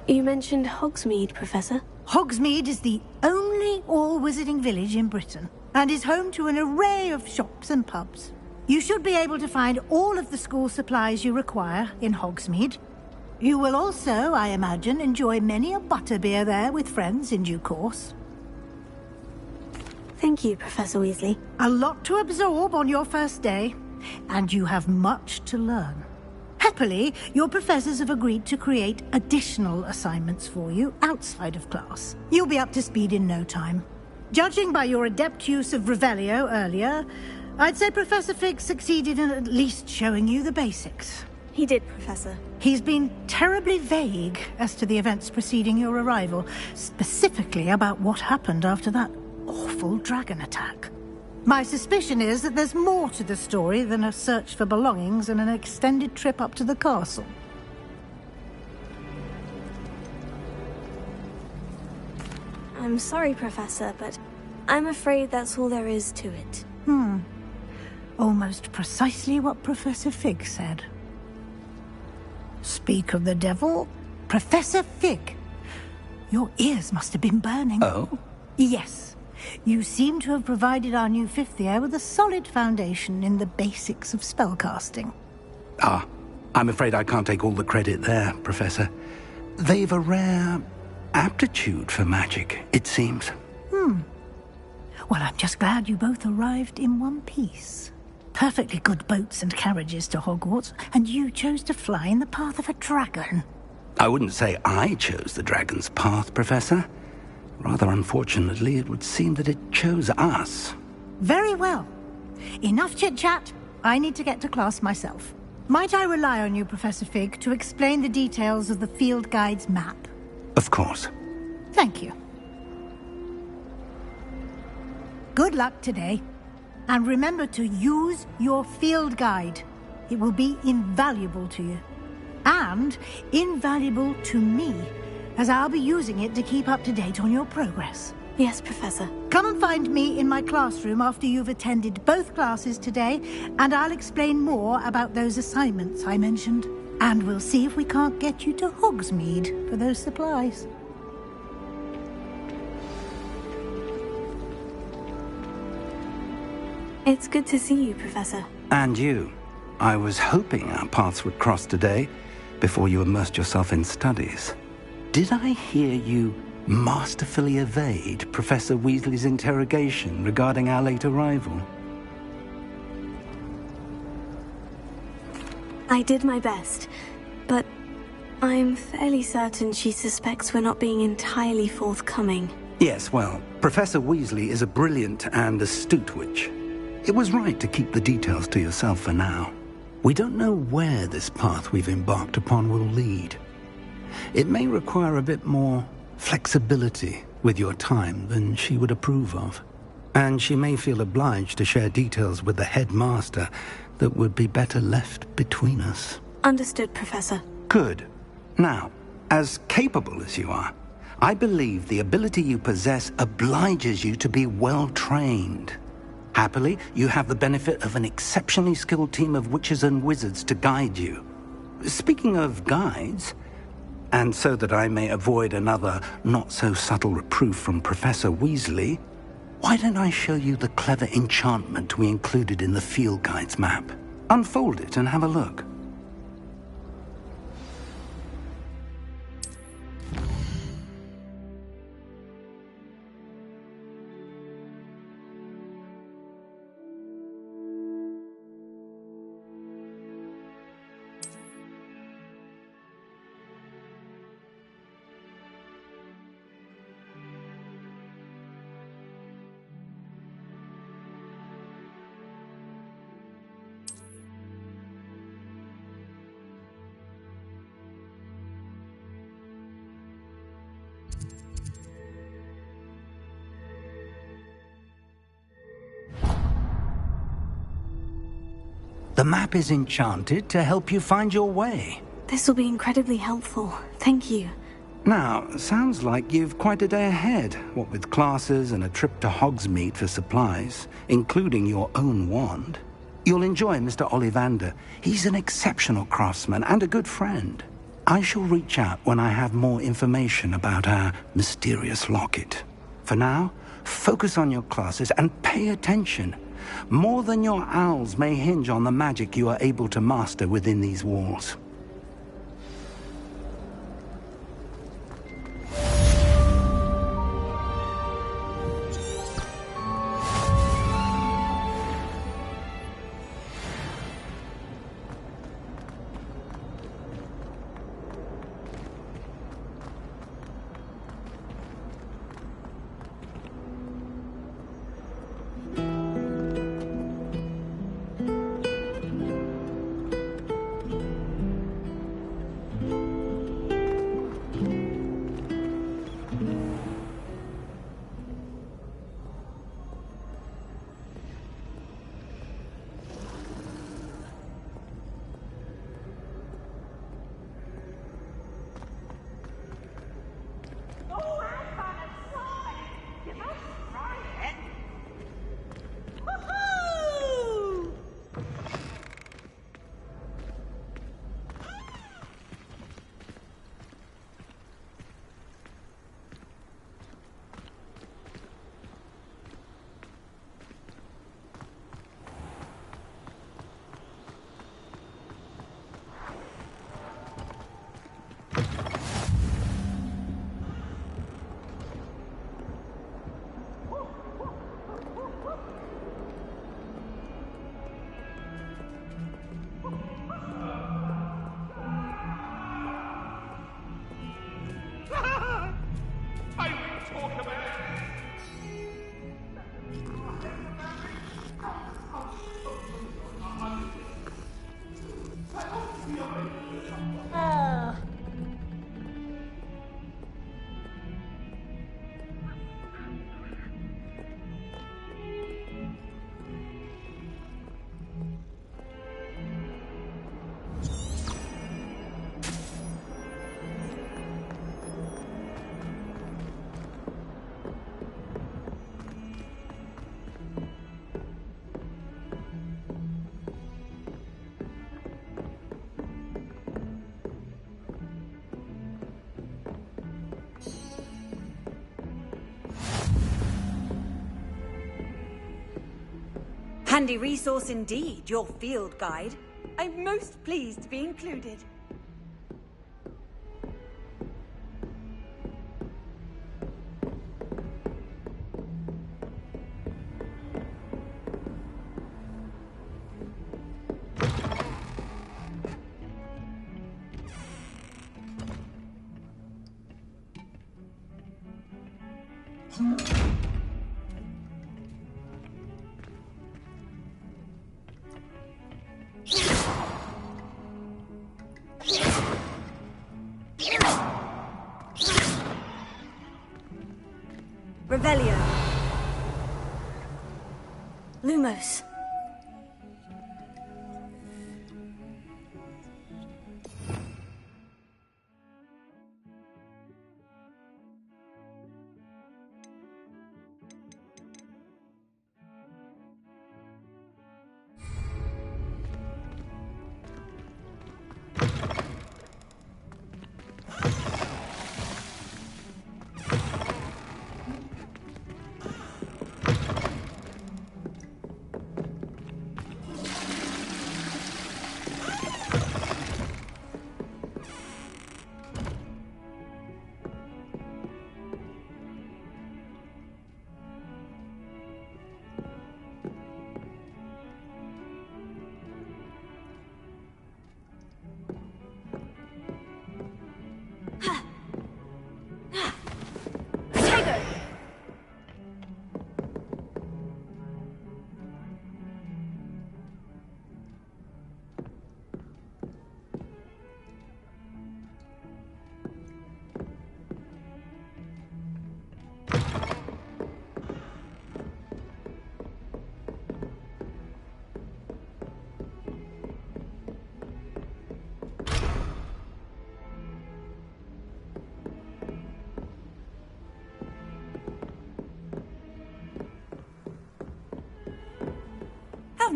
You mentioned Hogsmeade, Professor. Hogsmeade is the only all-wizarding village in Britain, and is home to an array of shops and pubs. You should be able to find all of the school supplies you require in Hogsmeade. You will also, I imagine, enjoy many a butterbeer there with friends in due course. Thank you, Professor Weasley. A lot to absorb on your first day, and you have much to learn. Happily, your professors have agreed to create additional assignments for you outside of class. You'll be up to speed in no time. Judging by your adept use of Revelio earlier, I'd say Professor Fig succeeded in at least showing you the basics. He did, Professor. He's been terribly vague as to the events preceding your arrival, specifically about what happened after that awful dragon attack. My suspicion is that there's more to the story than a search for belongings and an extended trip up to the castle. I'm sorry, Professor, but I'm afraid that's all there is to it. Almost precisely what Professor Fig said. Speak of the devil, Professor Fig. Your ears must have been burning. Oh? Yes. You seem to have provided our new fifth year with a solid foundation in the basics of spellcasting. Ah, I'm afraid I can't take all the credit there, Professor. They've a rare aptitude for magic, it seems. Well, I'm just glad you both arrived in one piece. Perfectly good boats and carriages to Hogwarts, and you chose to fly in the path of a dragon. I wouldn't say I chose the dragon's path, Professor. Rather unfortunately, it would seem that it chose us. Very well. Enough chit-chat. I need to get to class myself. Might I rely on you, Professor Fig, to explain the details of the field guide's map? Of course. Thank you. Good luck today. And remember to use your field guide. It will be invaluable to you. And invaluable to me, as I'll be using it to keep up to date on your progress. Yes, Professor. Come and find me in my classroom after you've attended both classes today, and I'll explain more about those assignments I mentioned. And we'll see if we can't get you to Hogsmeade for those supplies. It's good to see you, Professor. And you. I was hoping our paths would cross today, before you immersed yourself in studies. Did I hear you masterfully evade Professor Weasley's interrogation regarding our late arrival? I did my best, but I'm fairly certain she suspects we're not being entirely forthcoming. Yes, well, Professor Weasley is a brilliant and astute witch. It was right to keep the details to yourself for now. We don't know where this path we've embarked upon will lead. It may require a bit more flexibility with your time than she would approve of. And she may feel obliged to share details with the headmaster that would be better left between us. Understood, Professor. Good. Now, as capable as you are, I believe the ability you possess obliges you to be well-trained. Happily, you have the benefit of an exceptionally skilled team of witches and wizards to guide you. Speaking of guides, and so that I may avoid another not-so-subtle reproof from Professor Weasley, why don't I show you the clever enchantment we included in the field guide's map? Unfold it and have a look. The map is enchanted to help you find your way. This will be incredibly helpful. Thank you. Now, sounds like you've quite a day ahead, what with classes and a trip to Hogsmeade for supplies, including your own wand. You'll enjoy Mr. Ollivander. He's an exceptional craftsman and a good friend. I shall reach out when I have more information about our mysterious locket. For now, focus on your classes and pay attention. More than your owls may hinge on the magic you are able to master within these walls. Handy resource indeed, your field guide. I'm most pleased to be included. Revelio. Lumos.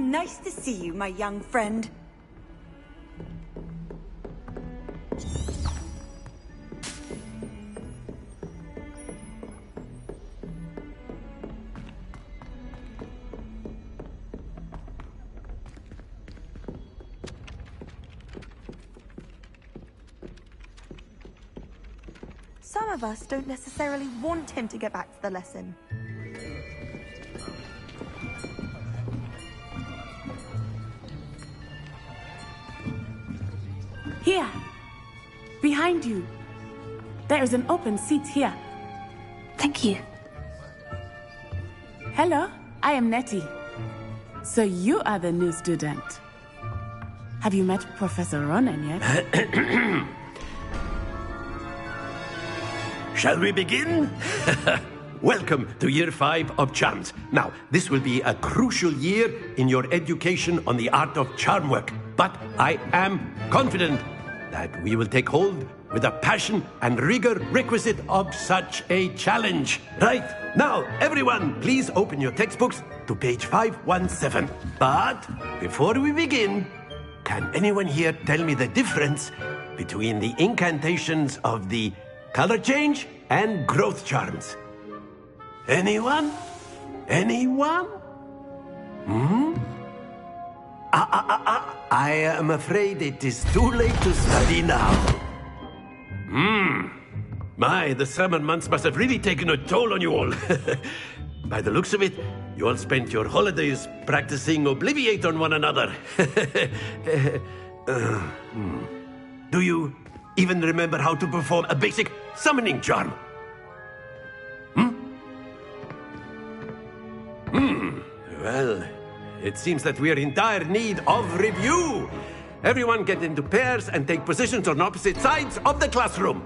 nice to see you, my young friend. Some of us don't necessarily want him to get back to the lesson. Here. Behind you. There is an open seat here. Thank you. Hello, I am Nettie. So you are the new student. Have you met Professor Ronan yet? Shall we begin? Welcome to Year 5 of Charms. Now, this will be a crucial year in your education on the art of charm work. But I am confident that we will take hold with the passion and rigor requisite of such a challenge. Right, now, everyone, please open your textbooks to page 517. But before we begin, can anyone here tell me the difference between the incantations of the color change and growth charms? Anyone? Anyone? I am afraid it is too late to study now. My, the summer months must have really taken a toll on you all. By the looks of it, you all spent your holidays practicing Obliviate on one another. Do you even remember how to perform a basic summoning charm? Well, it seems that we are in dire need of review. Everyone get into pairs and take positions on opposite sides of the classroom.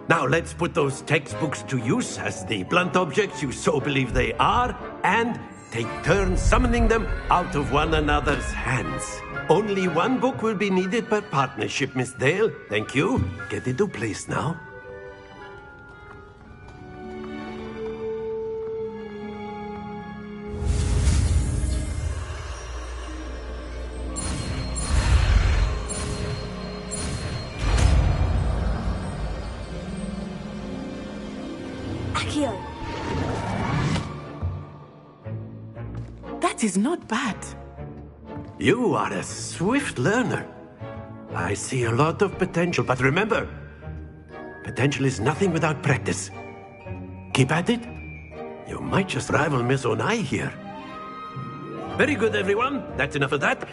Now let's put those textbooks to use as the blunt objects you so believe they are, and take turns summoning them out of one another's hands. Only one book will be needed per partnership, Miss Dale. Thank you. Get into place now. That is not bad. You are a swift learner. I see a lot of potential, but remember, potential is nothing without practice. Keep at it. You might just rival Miss Onai here. Very good, everyone. That's enough of that.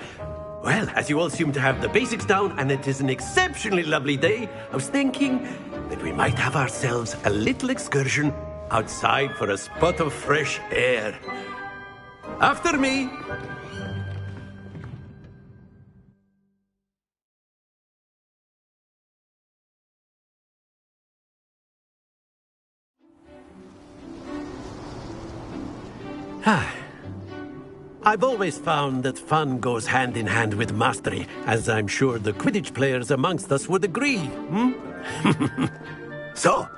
Well, as you all seem to have the basics down, and it is an exceptionally lovely day, I was thinking that we might have ourselves a little excursion outside for a spot of fresh air. After me. I've always found that fun goes hand in hand with mastery, as I'm sure the Quidditch players amongst us would agree. So,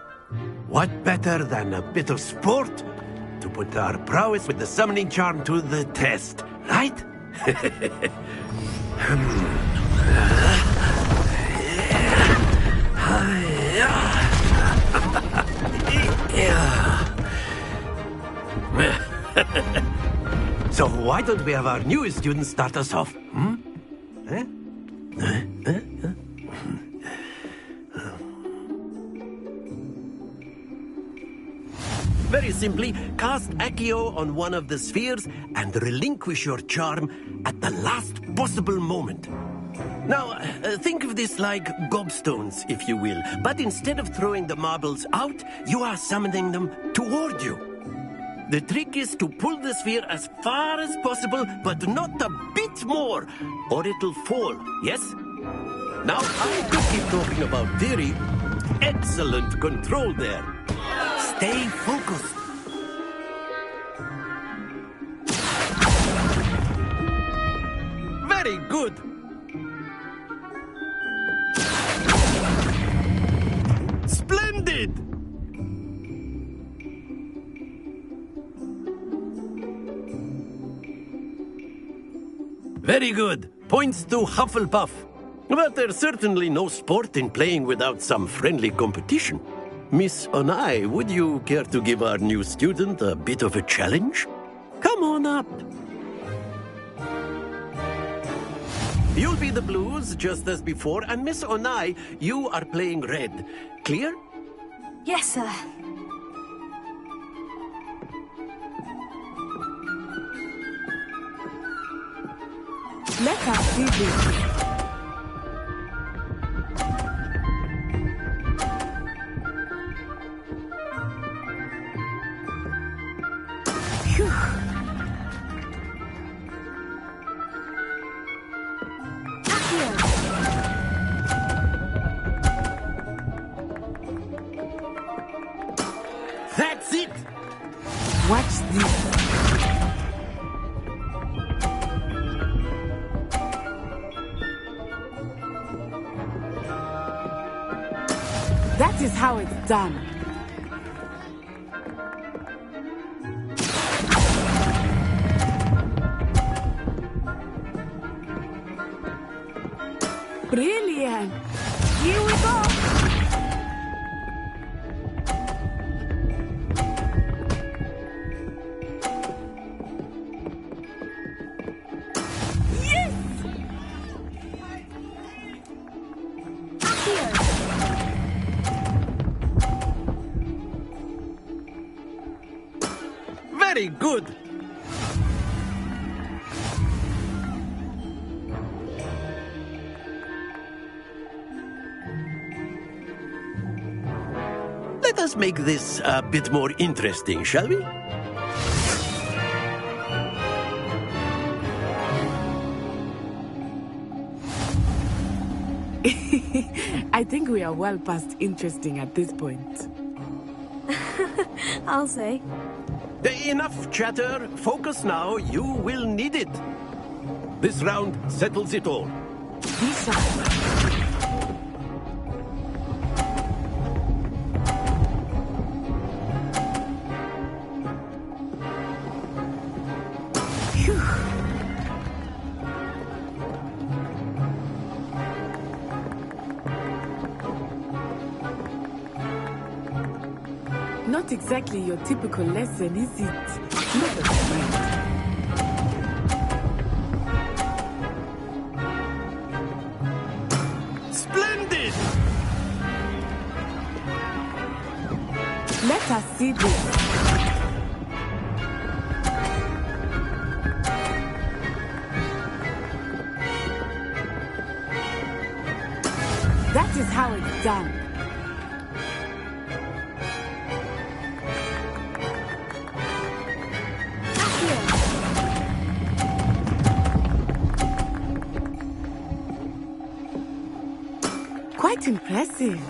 what better than a bit of sport to put our prowess with the summoning charm to the test, right? So why don't we have our newest student start us off? Very simply, cast Accio on one of the spheres and relinquish your charm at the last possible moment. Now, think of this like gobstones, if you will, but instead of throwing the marbles out, you are summoning them toward you. The trick is to pull the sphere as far as possible, but not a bit more, or it'll fall, yes? Now, I could keep talking about very excellent control there. Stay focused. Very good. Splendid! Very good. Points to Hufflepuff. But there's certainly no sport in playing without some friendly competition. Miss Onai, would you care to give our new student a bit of a challenge? Come on up. You'll be the blues, just as before, and Miss Onai, you are playing red. Clear? Yes, sir. Let us see this. Phew. That's it! Watch this. That is how it's done. Brilliant. Here we go. Yes! Very good. Let us make this a bit more interesting, shall we? I think we are well past interesting at this point. I'll say. Enough chatter. Focus now. You will need it. This round settles it all. Be sharp. Not exactly your typical lesson, is it? Never mind. Splendid! Let us see this. That is how it's done. Quite impressive.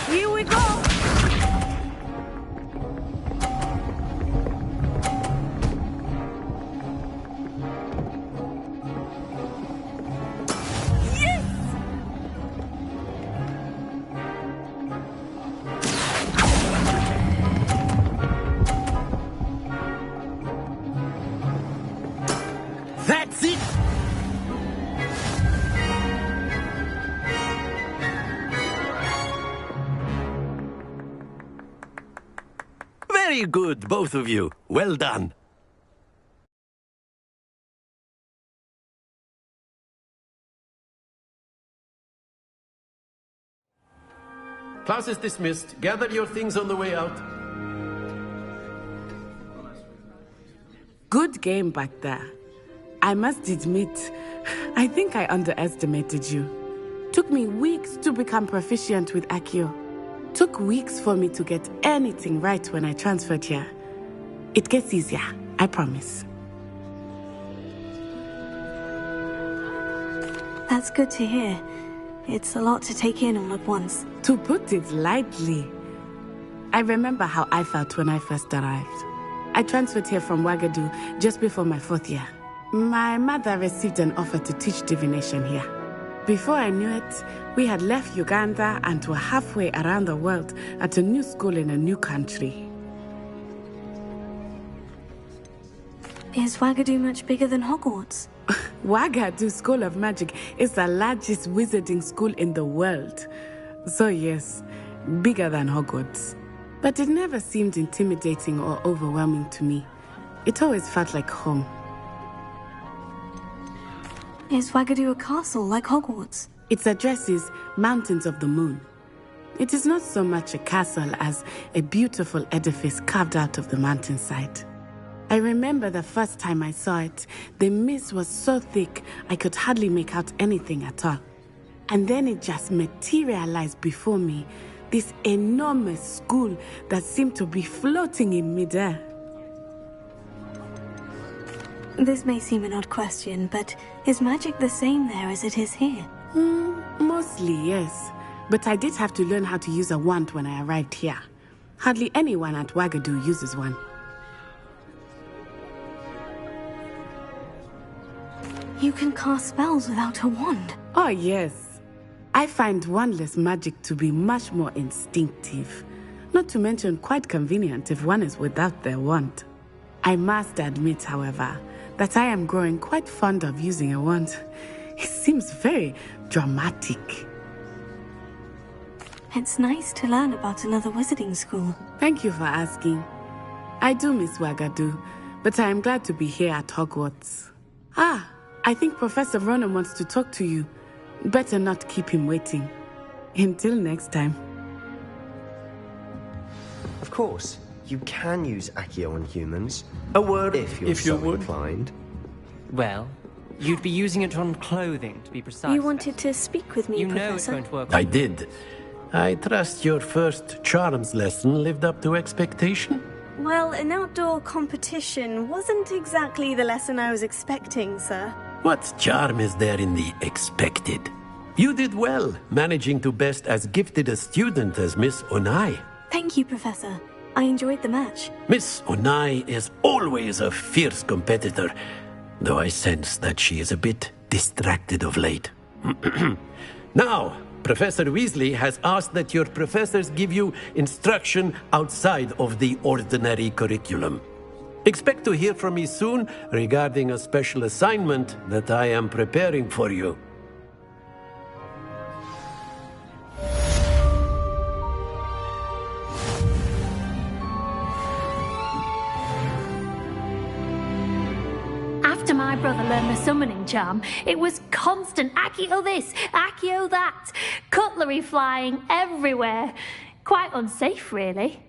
Here we go. Yes! That's it! Very good, both of you. Well done. Class is dismissed. Gather your things on the way out. Good game back there. I must admit, I think I underestimated you. Took me weeks to become proficient with Accio. Took weeks for me to get anything right when I transferred here. It gets easier, I promise. That's good to hear. It's a lot to take in all at once. To put it lightly, I remember how I felt when I first arrived. I transferred here from Ouagadougou just before my 4th year. My mother received an offer to teach divination here. Before I knew it, we had left Uganda and were halfway around the world at a new school in a new country. Is Wagadu much bigger than Hogwarts? Wagadu School of Magic is the largest wizarding school in the world. So yes, bigger than Hogwarts. But it never seemed intimidating or overwhelming to me. It always felt like home. Is Wagadu a castle like Hogwarts? Its address is Mountains of the Moon. It is not so much a castle as a beautiful edifice carved out of the mountainside. I remember the first time I saw it, the mist was so thick I could hardly make out anything at all. And then it just materialized before me, this enormous school that seemed to be floating in midair. This may seem an odd question, but is magic the same there as it is here? Mostly, yes. But I did have to learn how to use a wand when I arrived here. Hardly anyone at Wagadu uses one. You can cast spells without a wand? Oh, yes. I find wandless magic to be much more instinctive. Not to mention quite convenient if one is without their wand. I must admit, however, that I am growing quite fond of using a wand. It seems very dramatic. It's nice to learn about another wizarding school. Thank you for asking. I do miss Wagadu, but I am glad to be here at Hogwarts. I think Professor Ronan wants to talk to you. Better not keep him waiting. Until next time. Of course, you can use Accio on humans. A word if you're so inclined. Well, you'd be using it on clothing, to be precise. You wanted to speak with me, You Professor? know it's going to work. I did. I trust your first charms lesson lived up to expectation? Well, an outdoor competition wasn't exactly the lesson I was expecting, sir. What charm is there in the expected? You did well, managing to best as gifted a student as Miss Onai. Thank you, Professor. I enjoyed the match. Miss Onai is always a fierce competitor, though I sense that she is a bit distracted of late. Now, Professor Weasley has asked that your professors give you instruction outside of the ordinary curriculum. Expect to hear from me soon regarding a special assignment that I am preparing for you. After my brother learned the summoning charm, it was constant Accio this, Accio that, cutlery flying everywhere. Quite unsafe, really.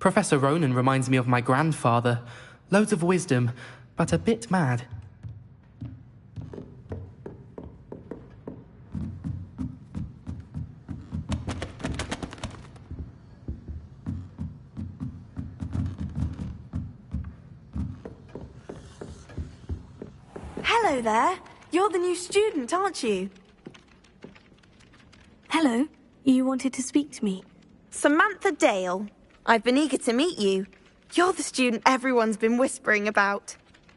Professor Ronan reminds me of my grandfather. Loads of wisdom, but a bit mad. Hello there. You're the new student, aren't you? Hello. You wanted to speak to me? Samantha Dale. I've been eager to meet you. You're the student everyone's been whispering about.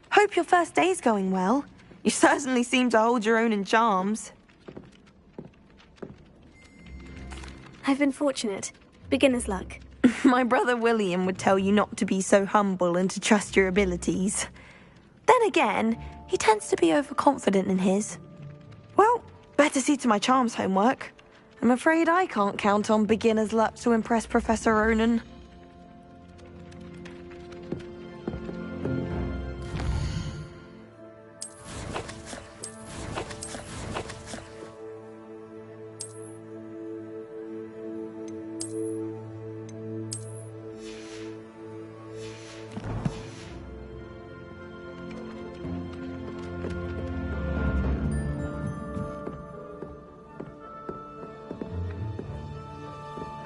Hope your first day's going well. You certainly seem to hold your own in charms. I've been fortunate. Beginner's luck. My brother William would tell you not to be so humble and to trust your abilities. Then again, he tends to be overconfident in his. Well, better see to my charms homework. I'm afraid I can't count on beginner's luck to impress Professor Ronan.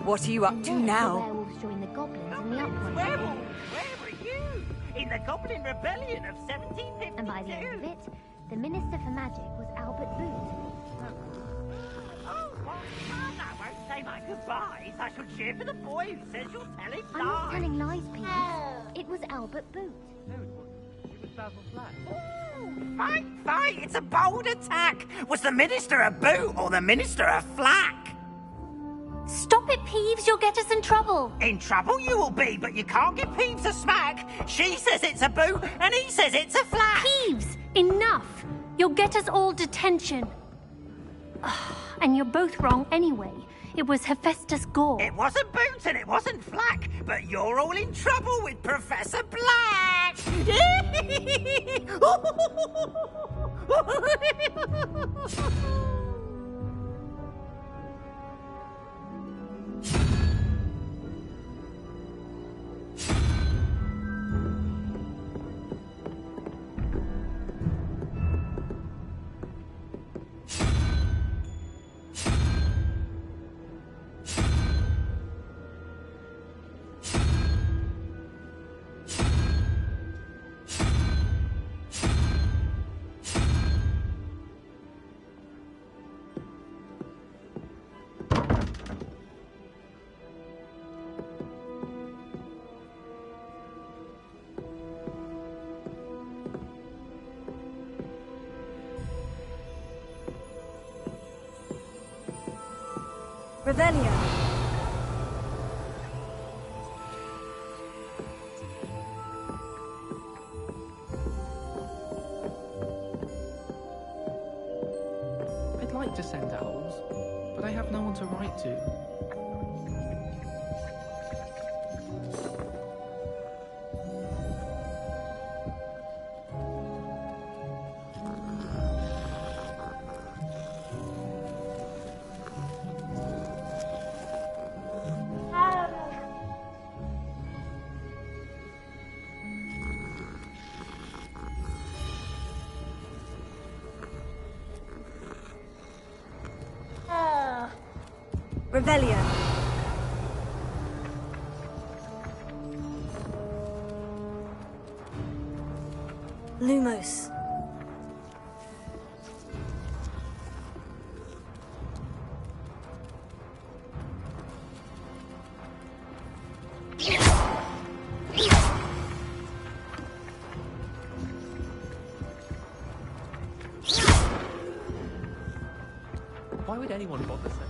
What are you up to now? Werewolves join the goblins in the uprising. Werewolves? Where were you? In the Goblin Rebellion of 1752. And by the end of it, the Minister for Magic was Albert Boot. Oh, well, I won't say my goodbyes. I shall cheer for the boy who says you're telling lies. I'm not telling lies, Peeves. It was Albert Boot. It was Basil Flack. Oh, fight! It's a bold attack. Was the Minister a boot or the Minister a flack? Stop it, Peeves. You'll get us in trouble. In trouble you will be, but you can't give Peeves a smack. She says it's a boot, and he says it's a flack. Peeves, enough. You'll get us all detention. And you're both wrong anyway. It was Hephaestus Gore. It wasn't boot and it wasn't flack, but you're all in trouble with Professor Black. Revelio. I'd like to send owls, but I have no one to write to. Revelio. Lumos. Why would anyone bother saying?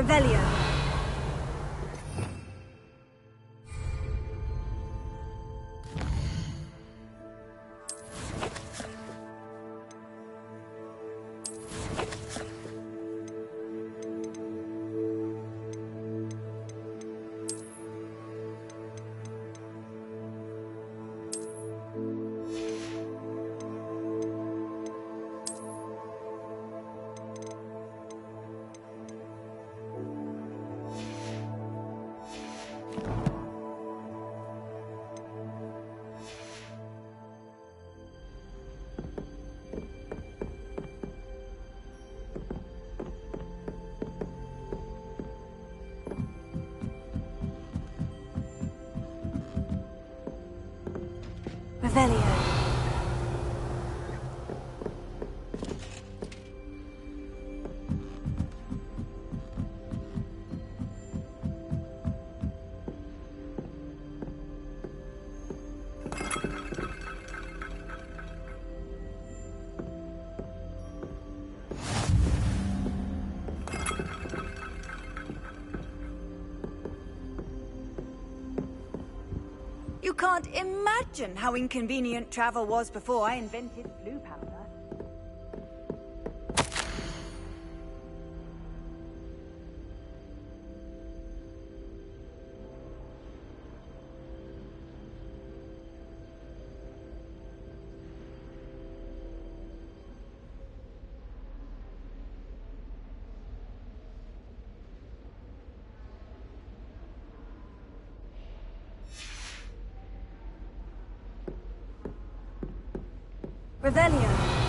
Revelio. Revelio. You can't imagine how inconvenient travel was before I invented blue powder. Revelio.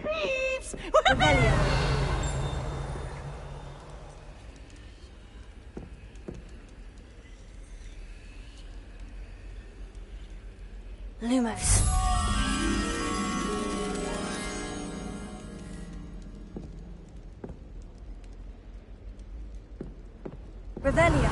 Thieves! Revelio. Lumos. Revelio.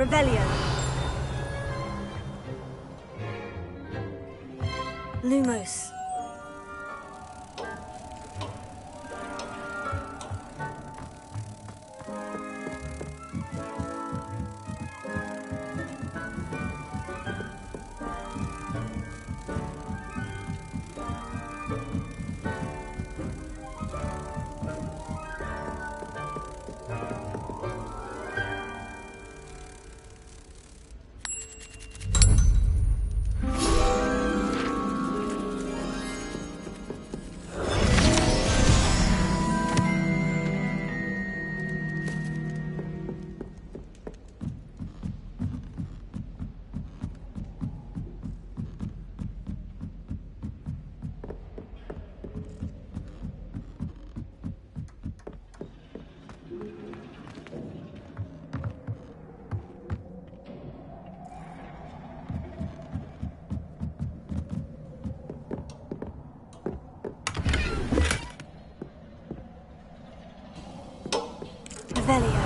Revelio. Lumos. Revelio.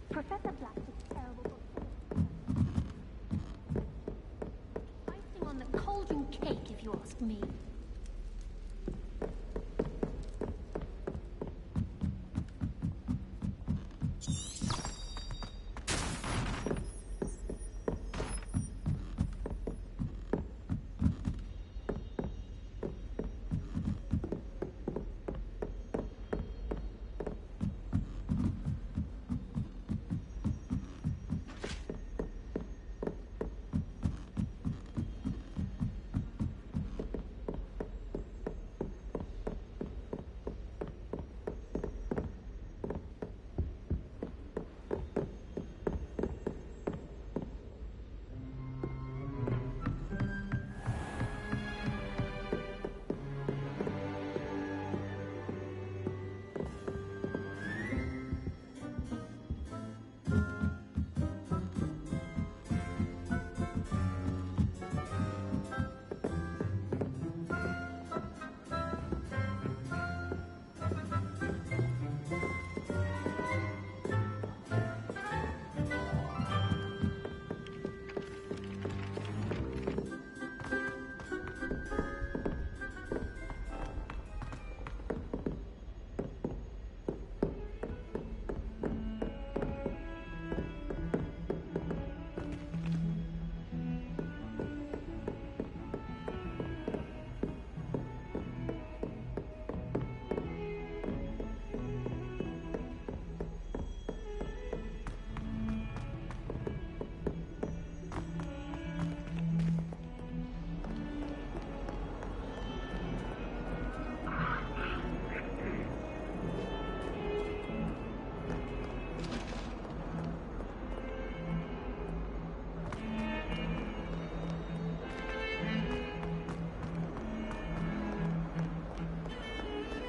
Professor Black is a terrible book. Icing on the cauldron cake, if you ask me.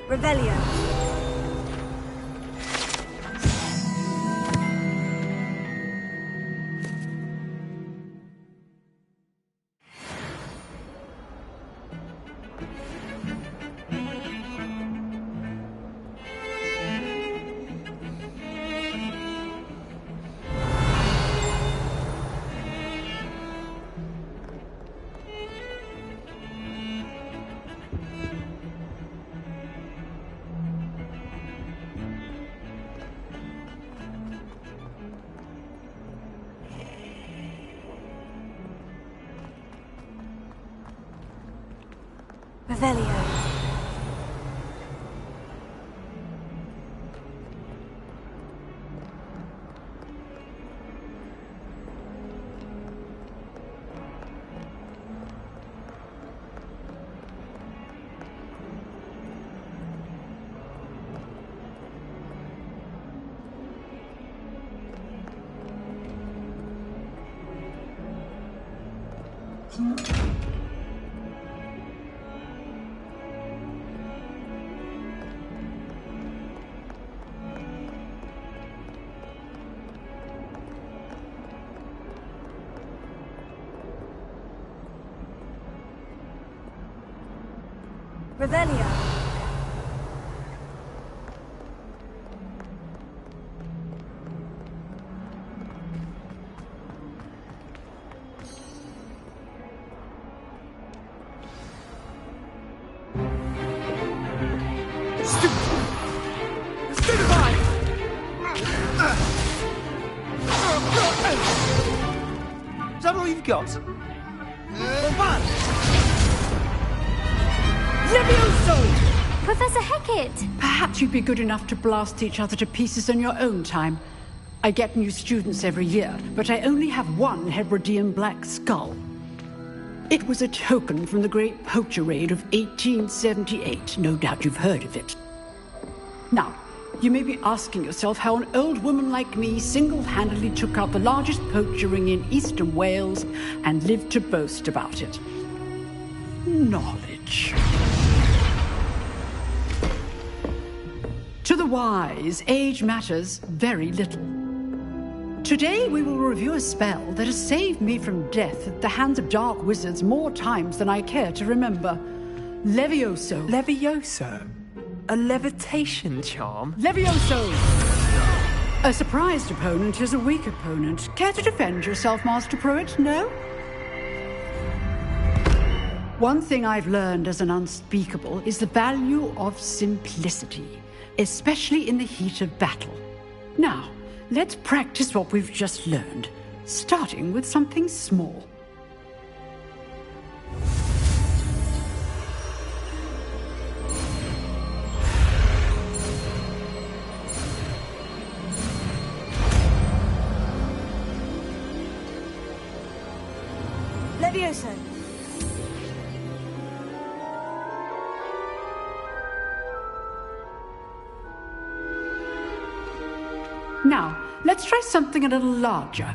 Revelio. Revelio. Revelio. Is that all you've got? Levioso! Professor Hecat! Perhaps you'd be good enough to blast each other to pieces in your own time. I get new students every year, but I only have one Hebridean black skull. It was a token from the Great Poacher Raid of 1878. No doubt you've heard of it. Now, you may be asking yourself how an old woman like me single-handedly took out the largest poacher ring in eastern Wales and lived to boast about it. Knowledge. To the wise, age matters very little. Today we will review a spell that has saved me from death at the hands of dark wizards more times than I care to remember. Levioso. Levioso? A levitation charm? Levioso! A surprised opponent is a weak opponent. Care to defend yourself, Master Pruitt? No? One thing I've learned as an unspeakable is the value of simplicity, especially in the heat of battle. Now, let's practice what we've just learned, starting with something small. Levioso. Now, let's try something a little larger.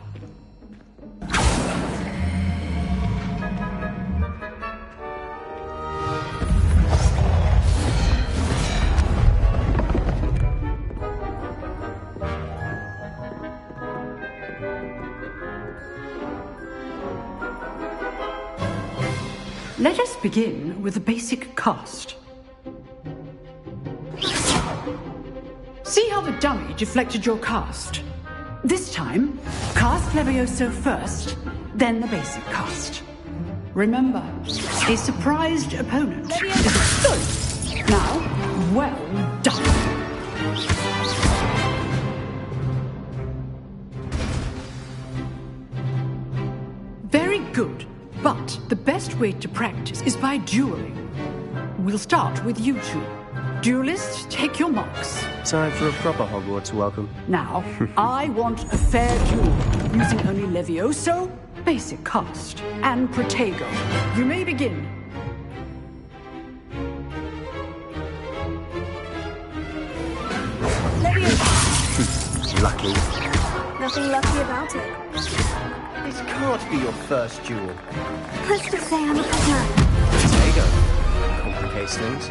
Let us begin with the basic cast. See how the dummy deflected your cast? This time, cast Levioso first, then the basic cast. Remember, a surprised opponent is a good. Now, well done. Very good, but the best way to practice is by dueling. We'll start with you two. Duelists, take your marks. Time for a proper Hogwarts welcome. Now, I want a fair duel, using only Levioso, basic cast, and Protego. You may begin. Levioso. Lucky. Nothing lucky about it. This can't be your first duel. Let's just say I'm a plan. Protego. Complicates things.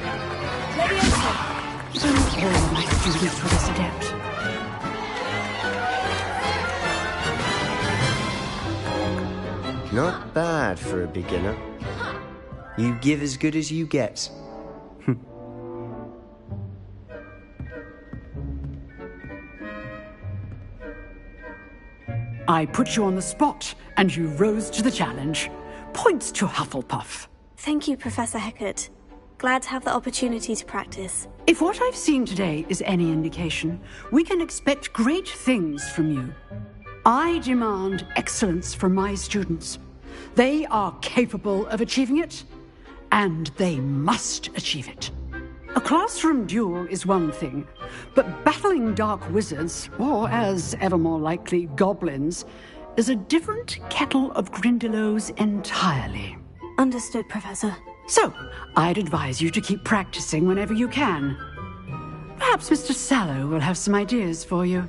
Levioso. All my students were this adept. Not bad for a beginner. You give as good as you get. I put you on the spot, and you rose to the challenge. Points to Hufflepuff. Thank you, Professor Hecat. Glad to have the opportunity to practice. If what I've seen today is any indication, we can expect great things from you. I demand excellence from my students. They are capable of achieving it, and they must achieve it. A classroom duel is one thing, but battling dark wizards, or as ever more likely, goblins, is a different kettle of Grindylows entirely. Understood, Professor. So, I'd advise you to keep practicing whenever you can. Perhaps Mr. Sallow will have some ideas for you.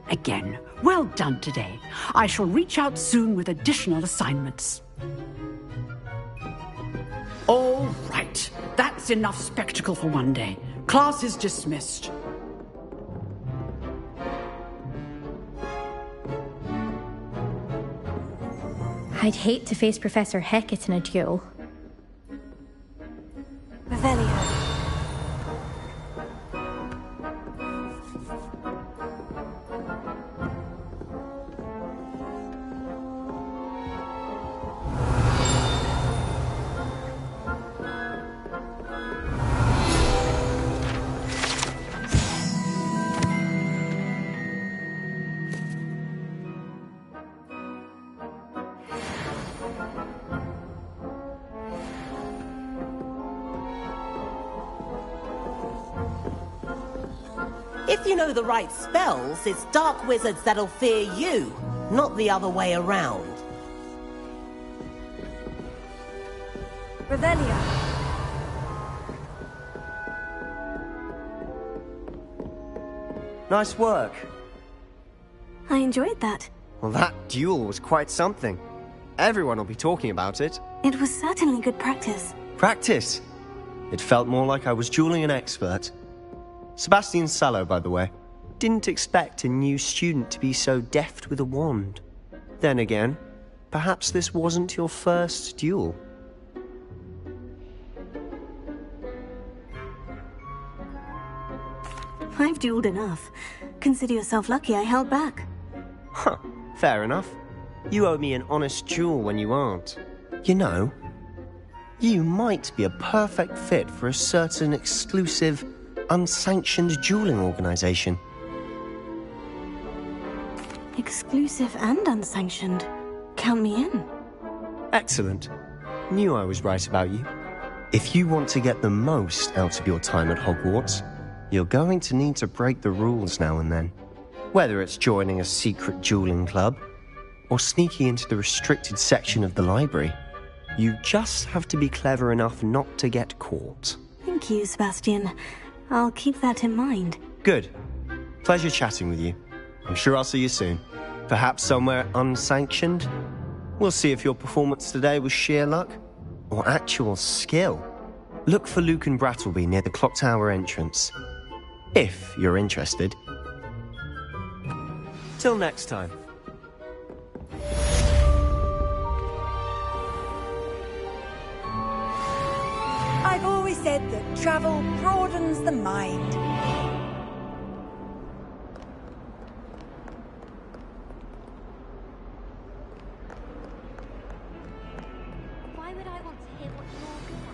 Again, well done today. I shall reach out soon with additional assignments. All right. That's enough spectacle for one day. Class is dismissed. I'd hate to face Professor Hecat in a duel. Revelio. If you know the right spells, it's dark wizards that'll fear you, not the other way around. Revelio. Nice work. I enjoyed that. Well, that duel was quite something. Everyone will be talking about it. It was certainly good practice. Practice? It felt more like I was dueling an expert. Sebastian Sallow, by the way. Didn't expect a new student to be so deft with a wand. Then again, perhaps this wasn't your first duel. I've dueled enough. Consider yourself lucky I held back. Huh, fair enough. You owe me an honest duel when you aren't. You know, you might be a perfect fit for a certain exclusive, unsanctioned dueling organization. Exclusive and unsanctioned. Count me in. Excellent. Knew I was right about you. If you want to get the most out of your time at Hogwarts, you're going to need to break the rules now and then. Whether it's joining a secret dueling club, or sneaking into the restricted section of the library, you just have to be clever enough not to get caught. Thank you, Sebastian. I'll keep that in mind. Good. Pleasure chatting with you. I'm sure I'll see you soon. Perhaps somewhere unsanctioned? We'll see if your performance today was sheer luck or actual skill. Look for Luke and Brattleby near the clock tower entrance. If you're interested. Till next time. I've always said that travel broadens the mind. Why would I want to hear what you're good at?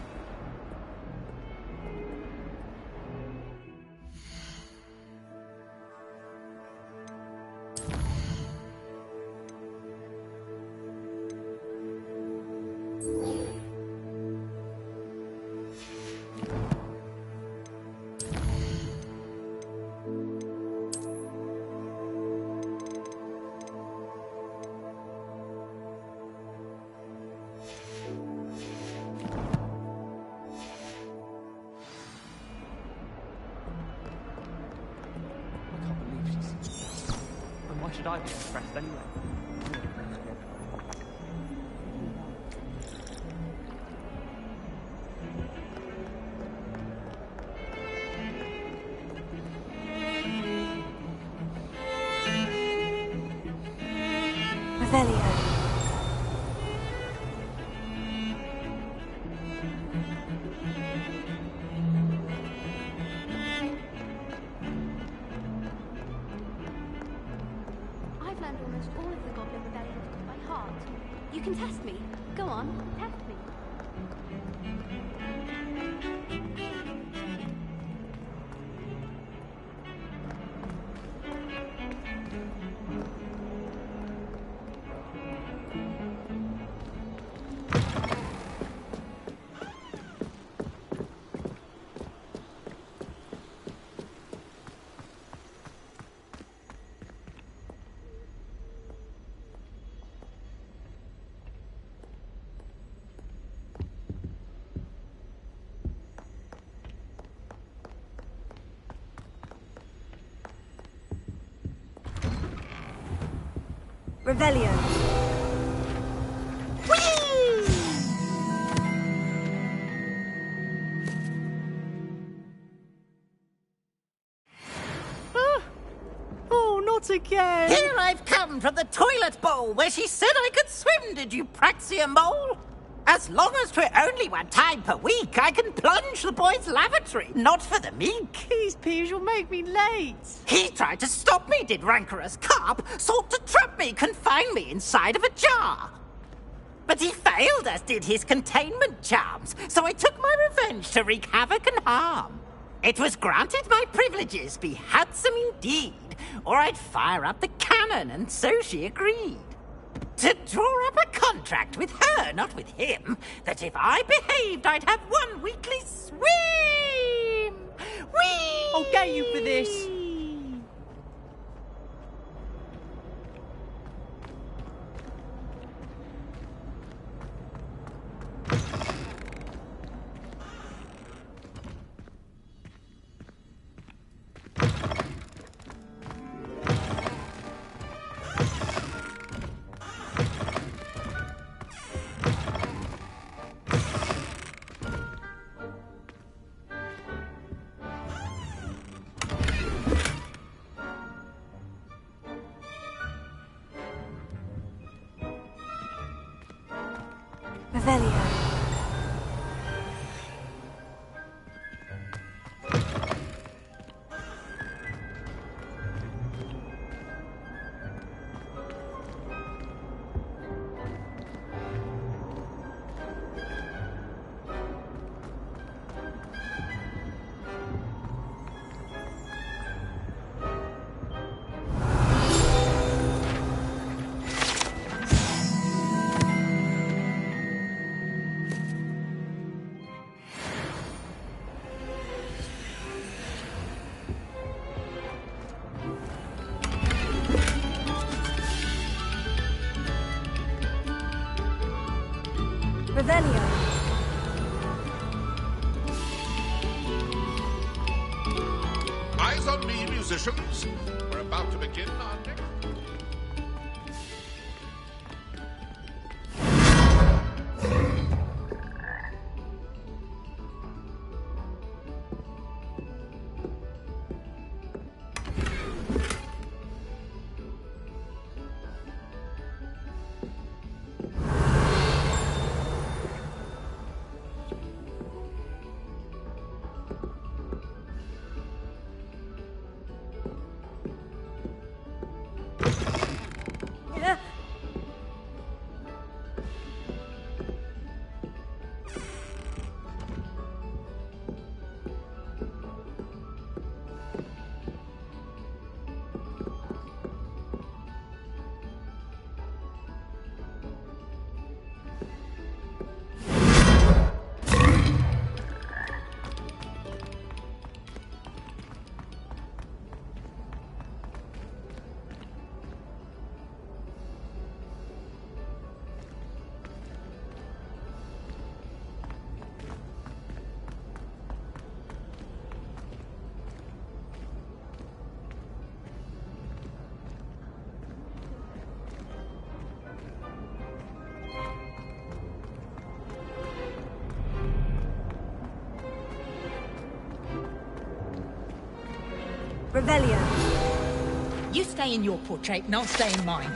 Why should I be impressed anyway? Revelio. I've learned almost all of the Goblin Rebellion by heart. You can test me. Go on, test me. Revelio. Whee! What again? Here I've come from the toilet bowl where she said I could swim, did you praxia mole? As long as 'twere only one time per week, I can plunge the boy's lavatory, not for the meek. These peas will make me late. He tried to stop me, did rancorous carp, sought to trap me, confine me inside of a jar. But he failed, as did his containment charms, so I took my revenge to wreak havoc and harm. It was granted my privileges be handsome indeed, or I'd fire up the cannon, and so she agreed. To draw up a contract with her, not with him, that if I behaved, I'd have one weekly swim! Whee! I'll get you for this. Revelio. Revelio. Eyes on me, musicians. We're about to begin our next... Revelio. You stay in your portrait and I'll stay in mine.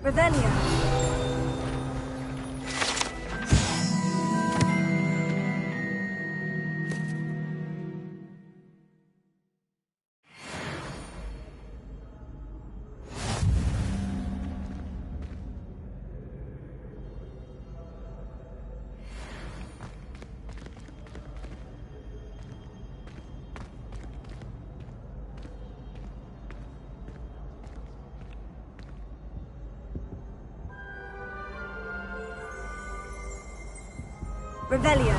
Revelio. Revelio.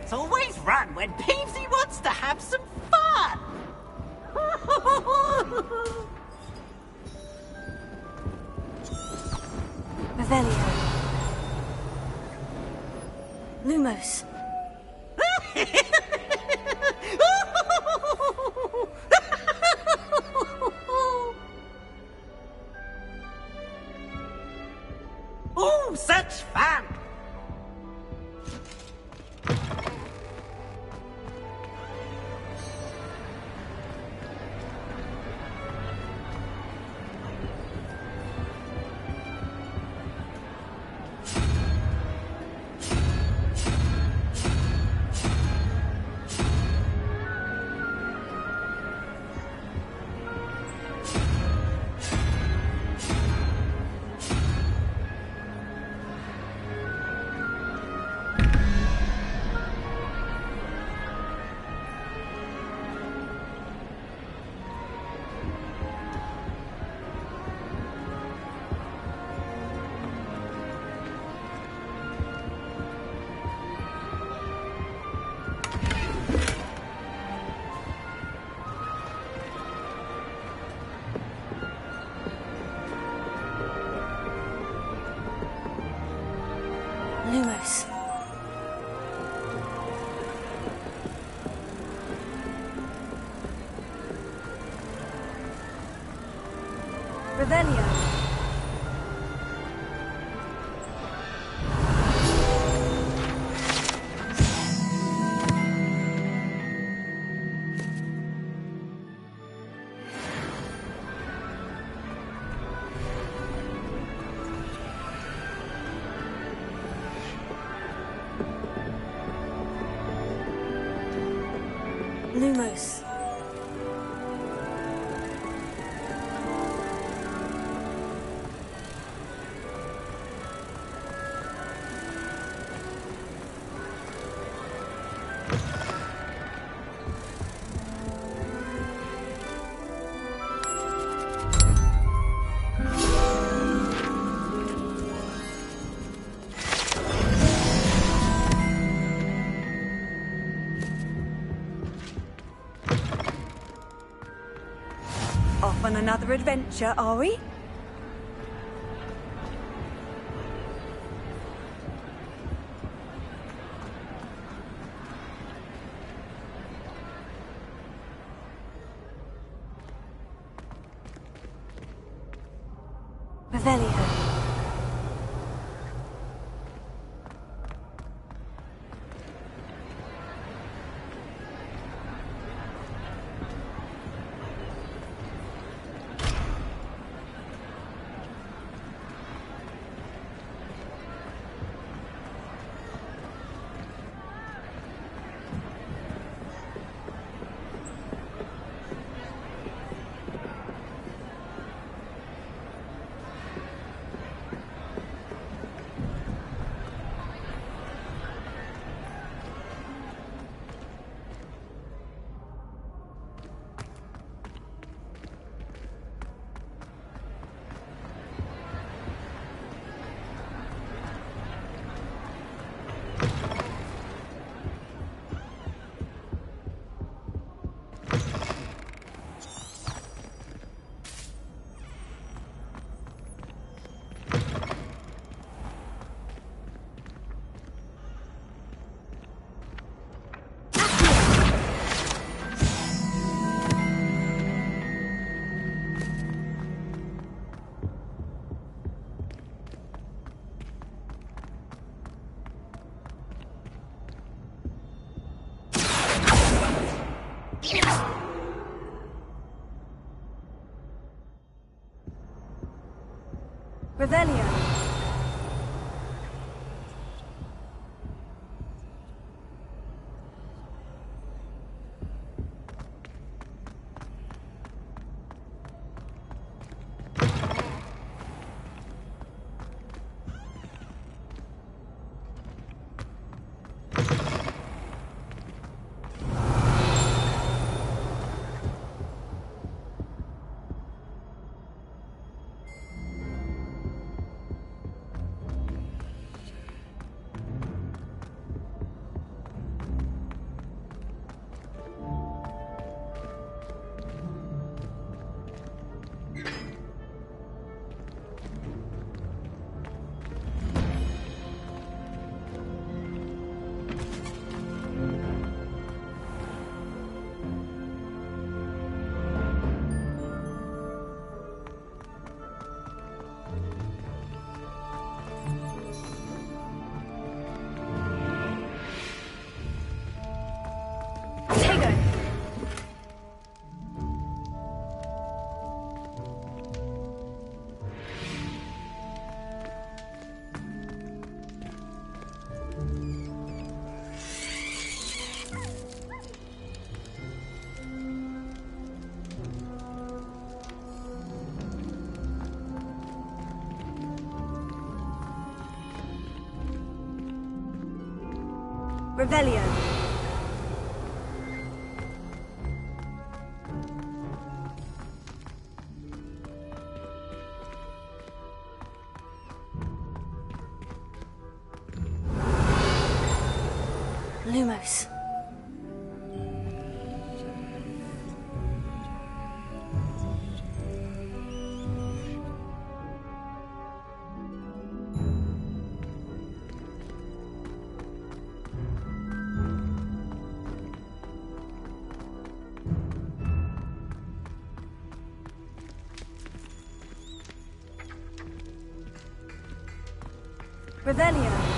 It's always run when Peevesy wants to have some fun! Revelio. Lumos. Oh, such fun! Lumos. Revelio. Lumos. Off on another adventure, are we? Revelio. Revelio. Revelio. Lumos. Revelio.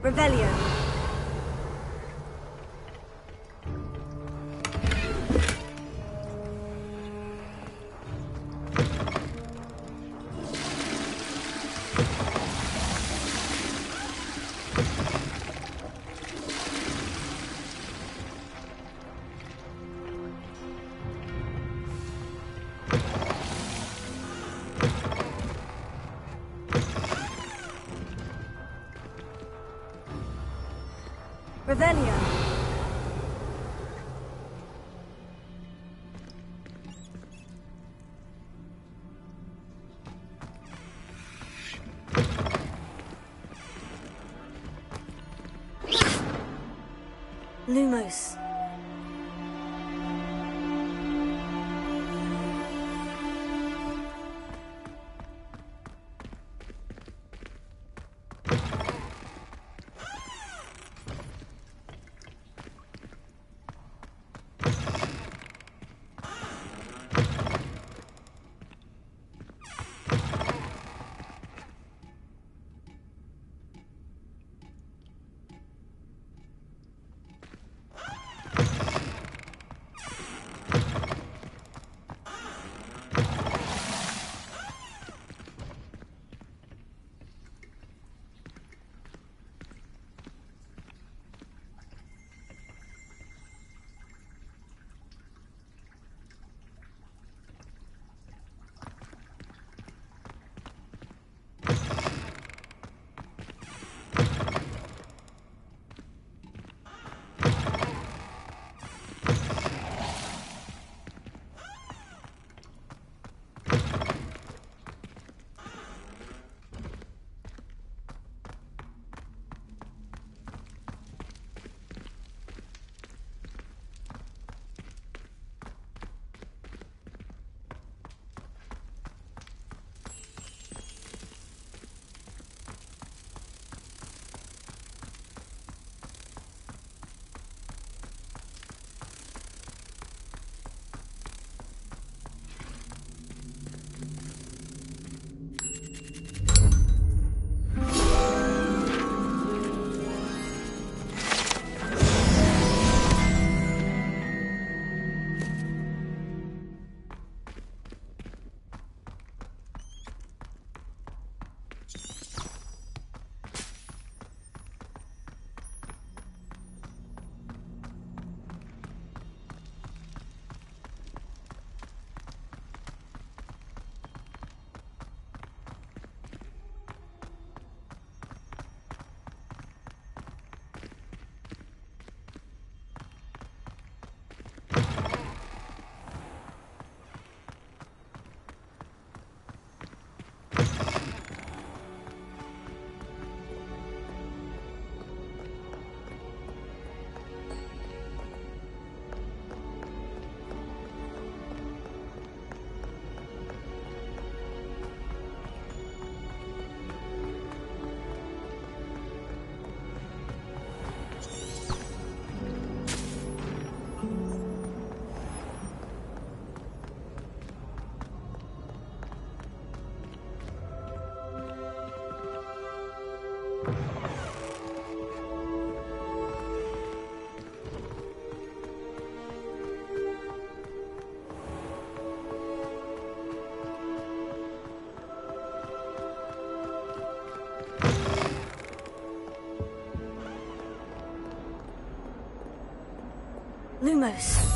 Revelio. Revelio. Lumos. Lumos.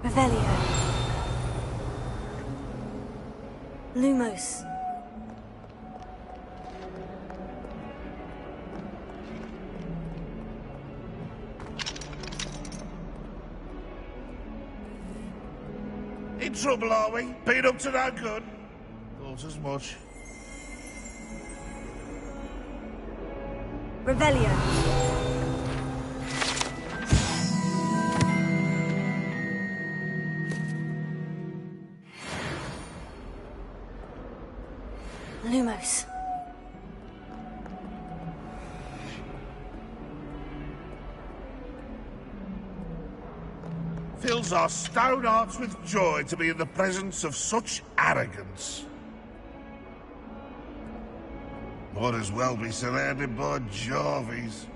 Revelio. Lumos. In trouble, are we? Been up to no good? Thought as much. Revelio. Lumos. Fills our stone hearts with joy to be in the presence of such arrogance. Might as well be surrounded by Jarvies.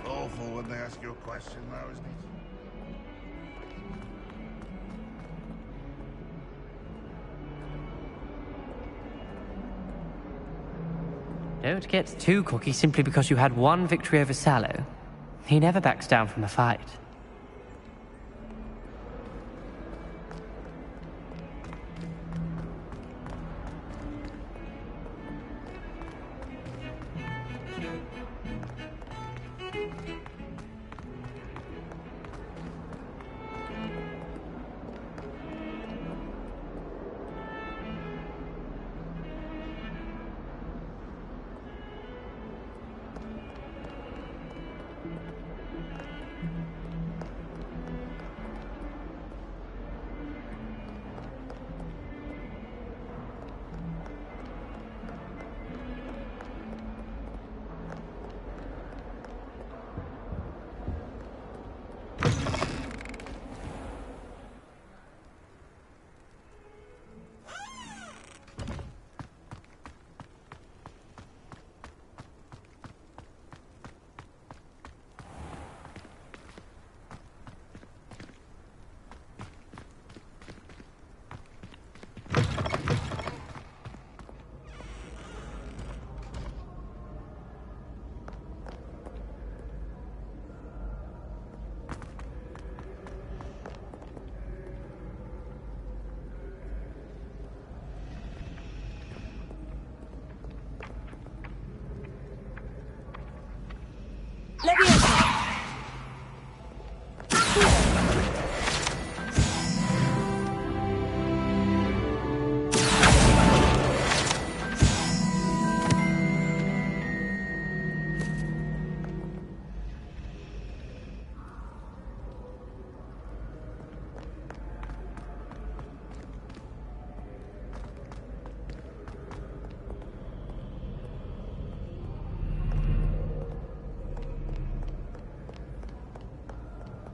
Awful when they ask you a question, though, isn't it? Don't get too cocky simply because you had one victory over Sallow. He never backs down from a fight.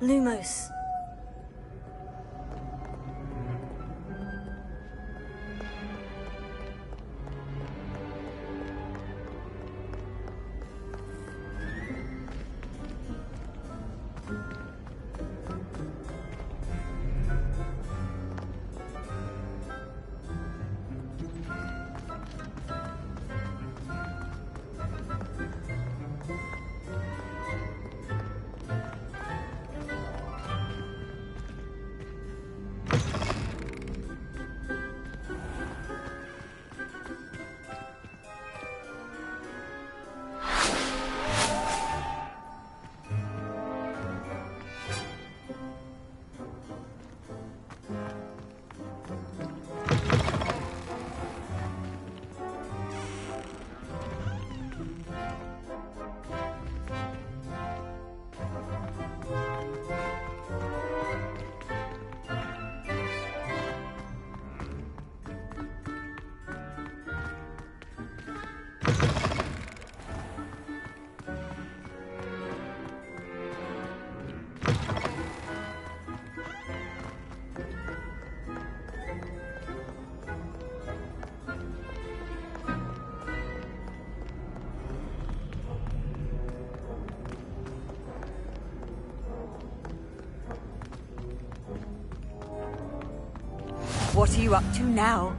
Lumos. What are you up to now?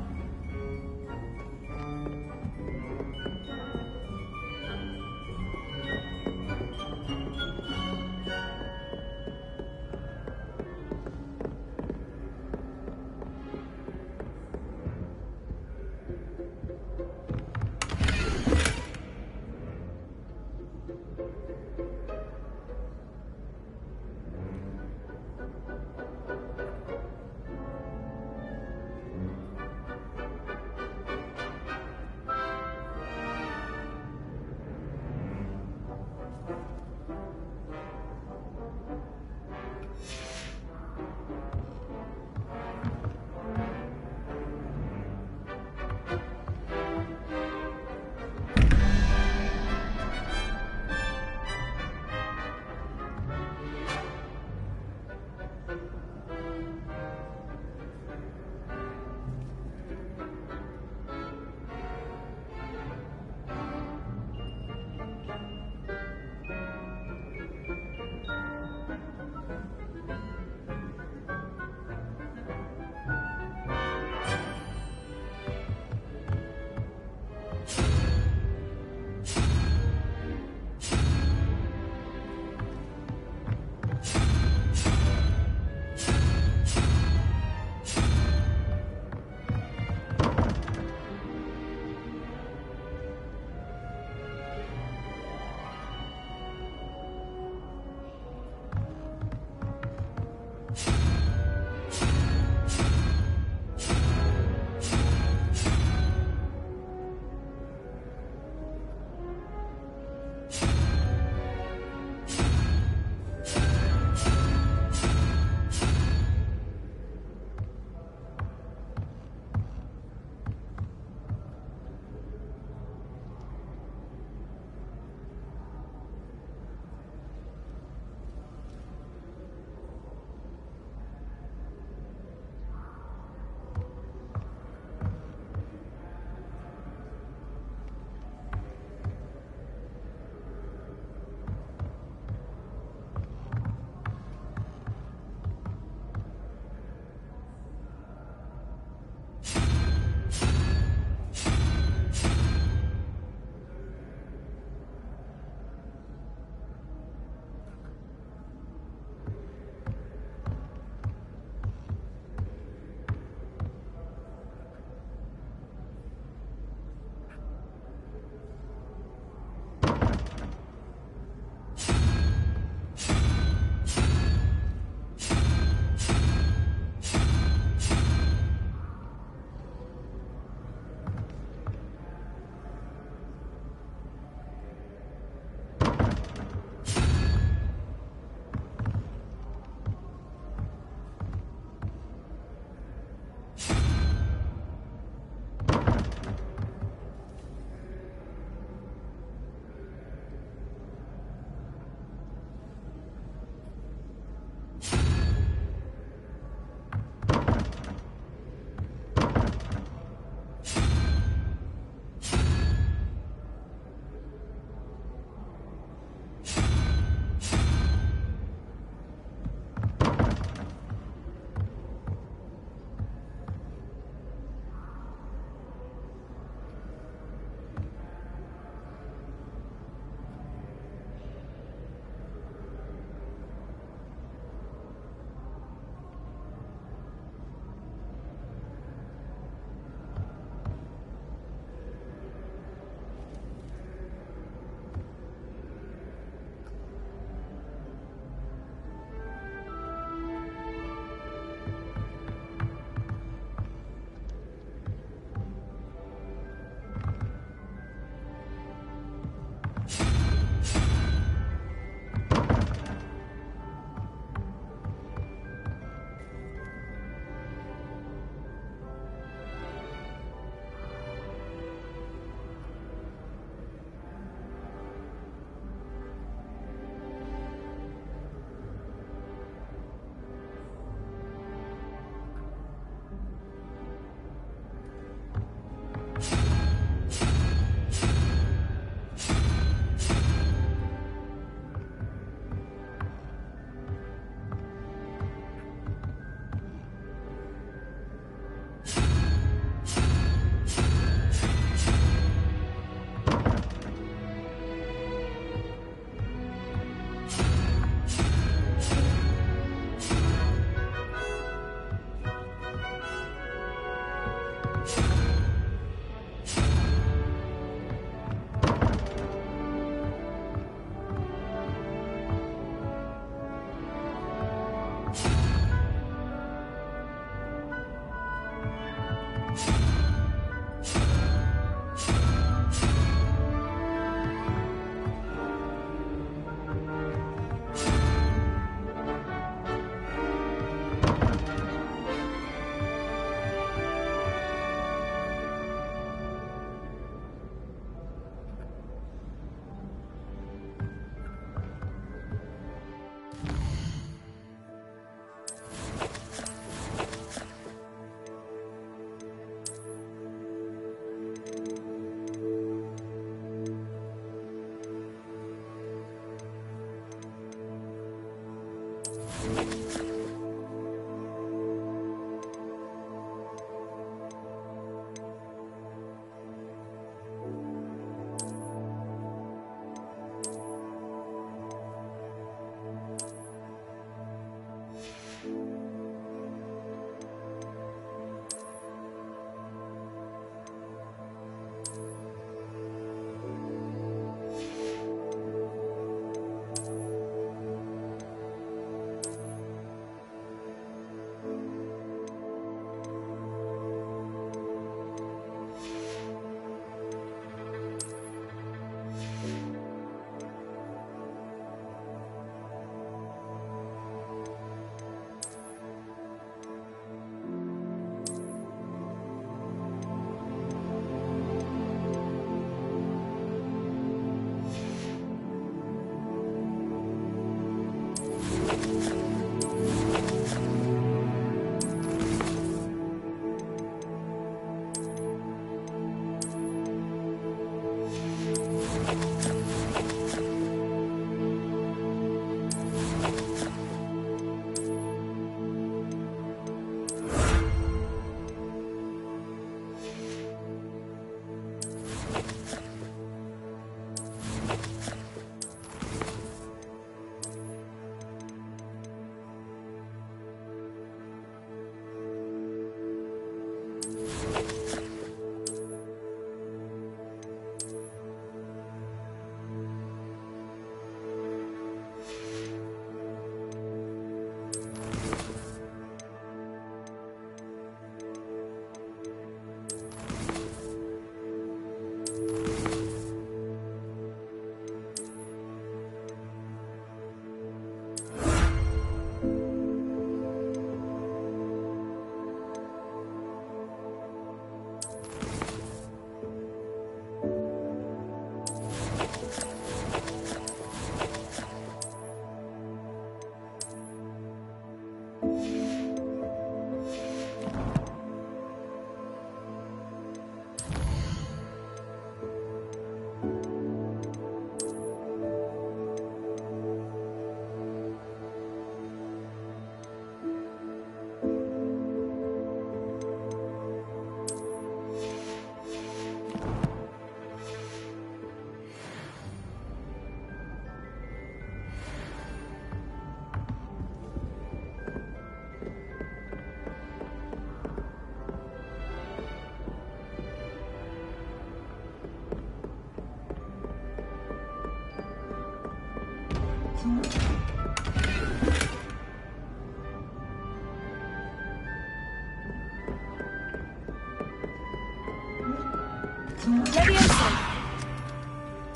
Leviosa!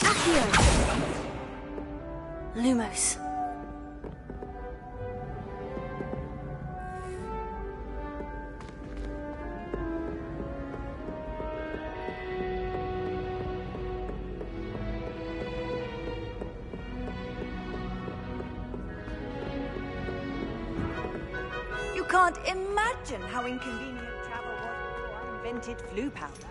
Accio! Lumos. You can't imagine how inconvenient travel was before I invented flu powder.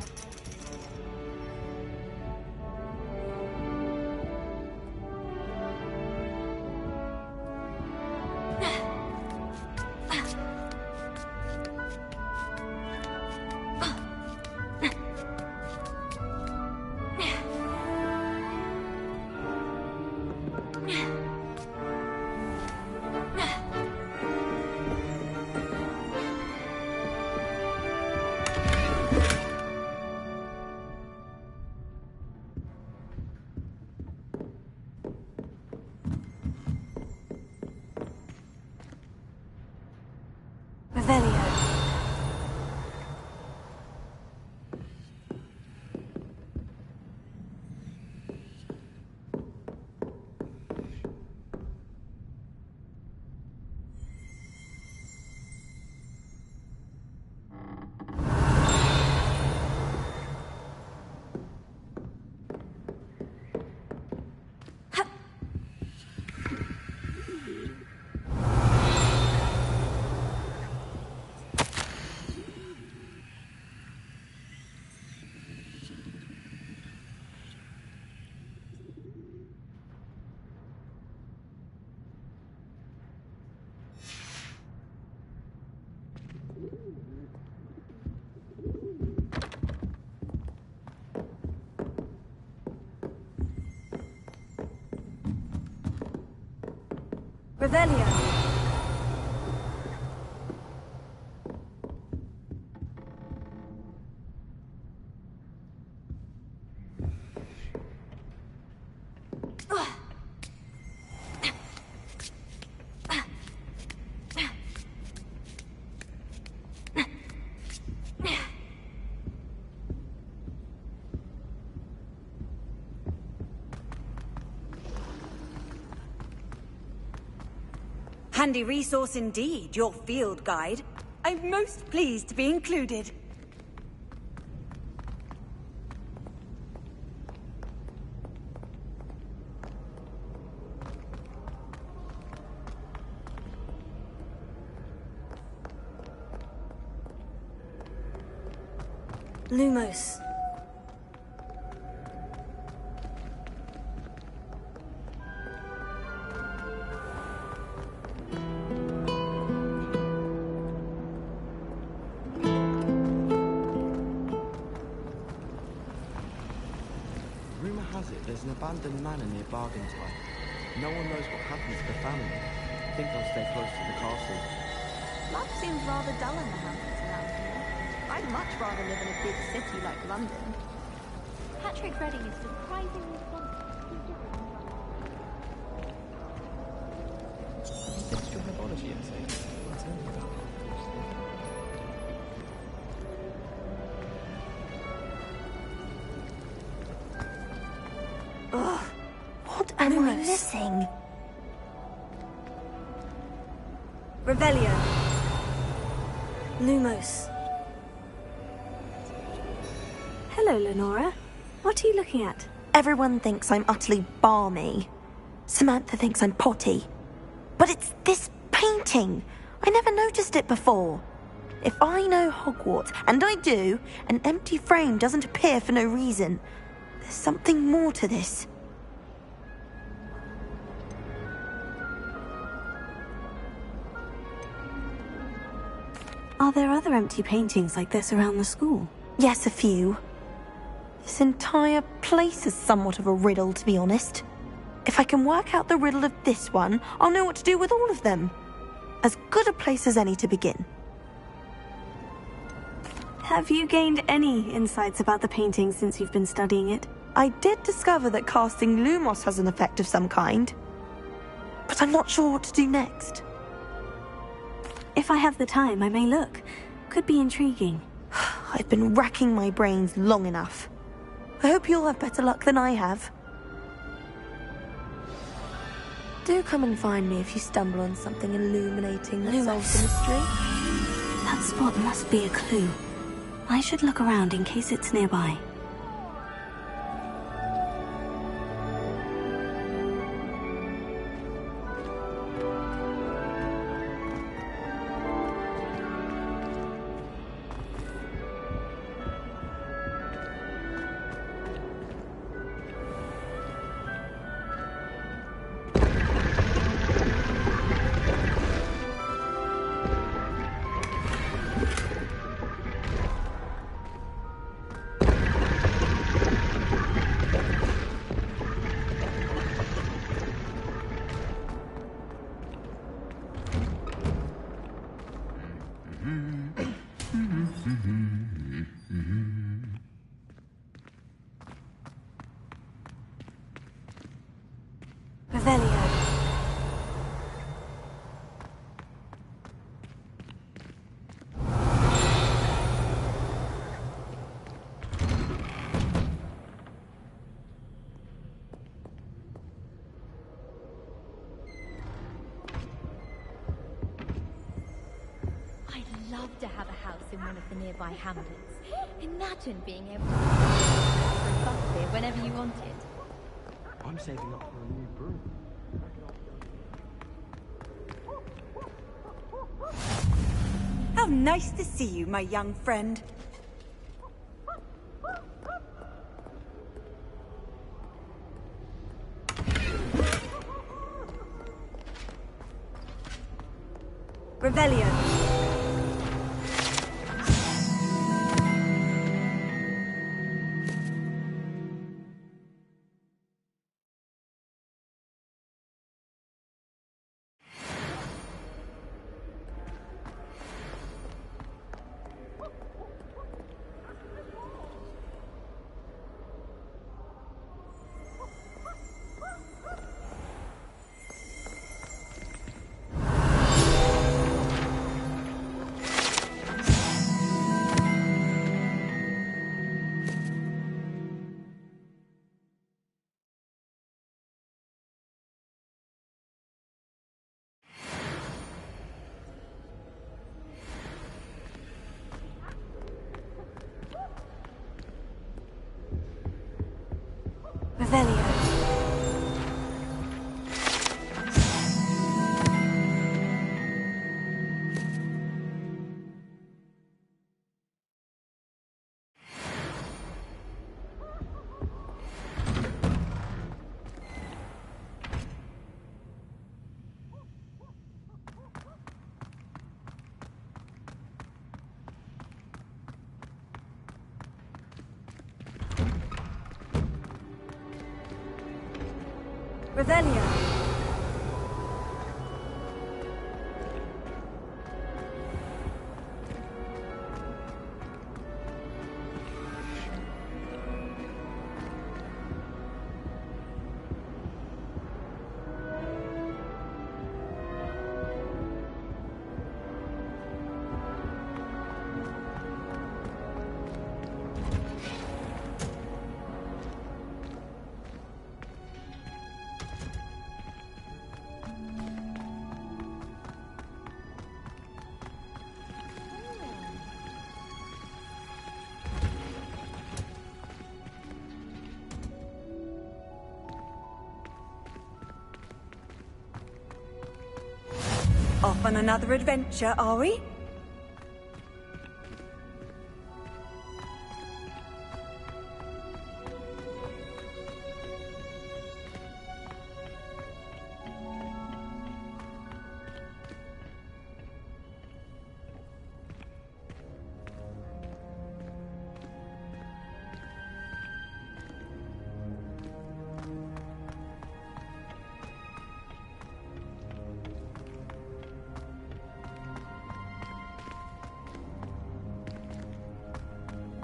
Revelio. Revelio. Handy resource indeed, your field guide. I'm most pleased to be included. Lumos. Rumour has it there's an abandoned manor near Bargentine. No one knows what happened to the family. I think I'll stay close to the castle. Life seems rather dull in the hamlets around here. I'd much rather live in a big city like London. Patrick Redding is surprisingly responsive. You did your herbology essay. Tell me about it. Ugh, what am I missing? Revelio. Lumos. Hello, Lenora. What are you looking at? Everyone thinks I'm utterly balmy. Samantha thinks I'm potty. But it's this painting. I never noticed it before. If I know Hogwarts, and I do, an empty frame doesn't appear for no reason. There's something more to this. Are there other empty paintings like this around the school? Yes, a few. This entire place is somewhat of a riddle, to be honest. If I can work out the riddle of this one, I'll know what to do with all of them. As good a place as any to begin. Have you gained any insights about the painting since you've been studying it? I did discover that casting Lumos has an effect of some kind. But I'm not sure what to do next. If I have the time, I may look. Could be intriguing. I've been racking my brains long enough. I hope you'll have better luck than I have. Do come and find me if you stumble on something illuminating that solves the mystery. That spot must be a clue. I should look around in case it's nearby. I'd love to have a house in one of the nearby hamlets. Imagine being able to for a buffet whenever you wanted. I'm saving up for a new broom. How nice to see you, my young friend. Revelio. Revelio. Off on another adventure, are we?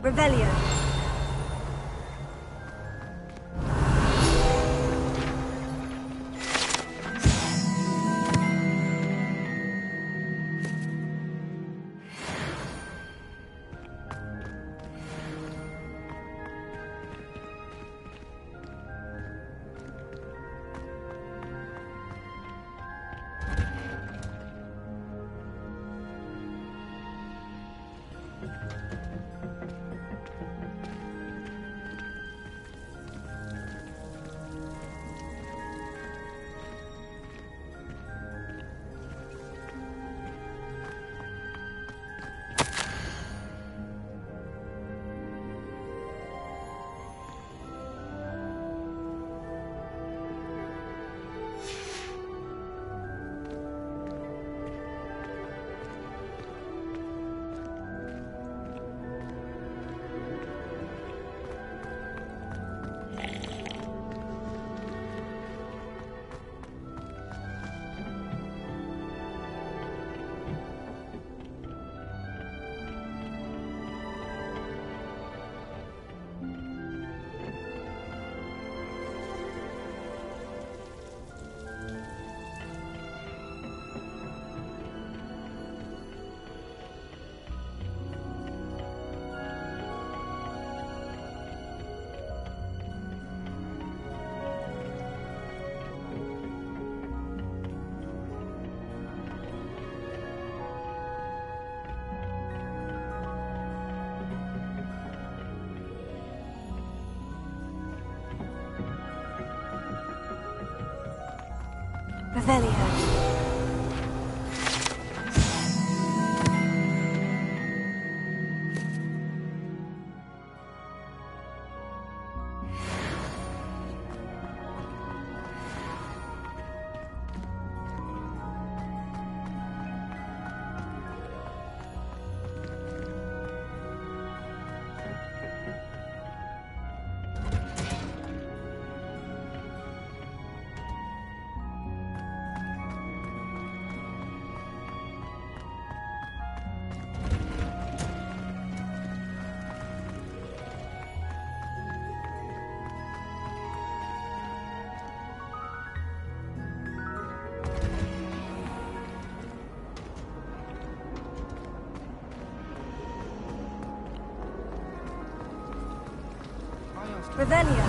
Revelio. Revelio. Revelio.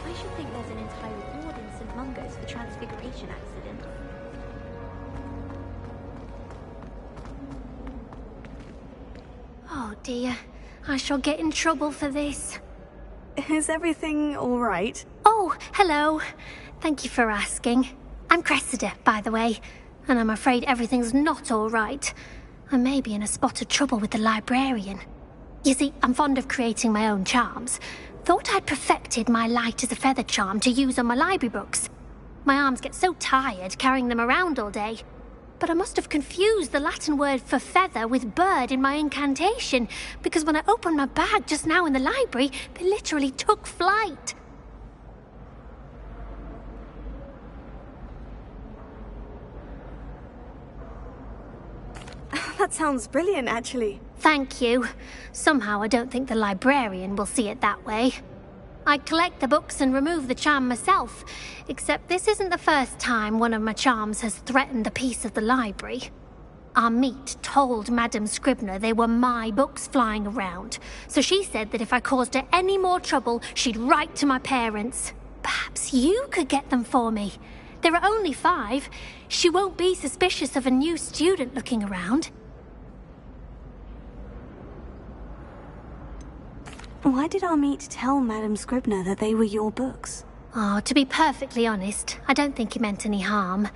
I should think there's an entire ward in St. Mungo's for transfiguration accident. Oh dear, I shall get in trouble for this. Is everything all right? Oh, hello. Thank you for asking. I'm Cressida, by the way, and I'm afraid everything's not all right. I may be in a spot of trouble with the librarian. You see, I'm fond of creating my own charms. thought I'd perfected my light as a feather charm to use on my library books. My arms get so tired carrying them around all day. But I must have confused the Latin word for feather with bird in my incantation, because when I opened my bag just now in the library, they literally took flight. That sounds brilliant, actually. Thank you. Somehow I don't think the librarian will see it that way. I'd collect the books and remove the charm myself, except this isn't the first time one of my charms has threatened the peace of the library. Our meet told Madame Scribner they were my books flying around, so she said that if I caused her any more trouble, she'd write to my parents. Perhaps you could get them for me. There are only 5. She won't be suspicious of a new student looking around. Why did Amit tell Madame Scribner that they were your books? Oh, to be perfectly honest, I don't think he meant any harm.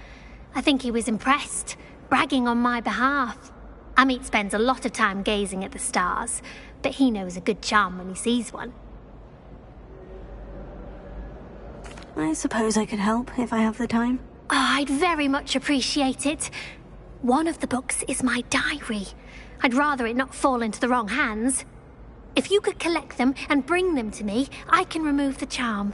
I think he was impressed, bragging on my behalf. Amit spends a lot of time gazing at the stars, but he knows a good charm when he sees one. I suppose I could help if I have the time. Oh, I'd very much appreciate it. One of the books is my diary. I'd rather it not fall into the wrong hands. If you could collect them and bring them to me, I can remove the charm.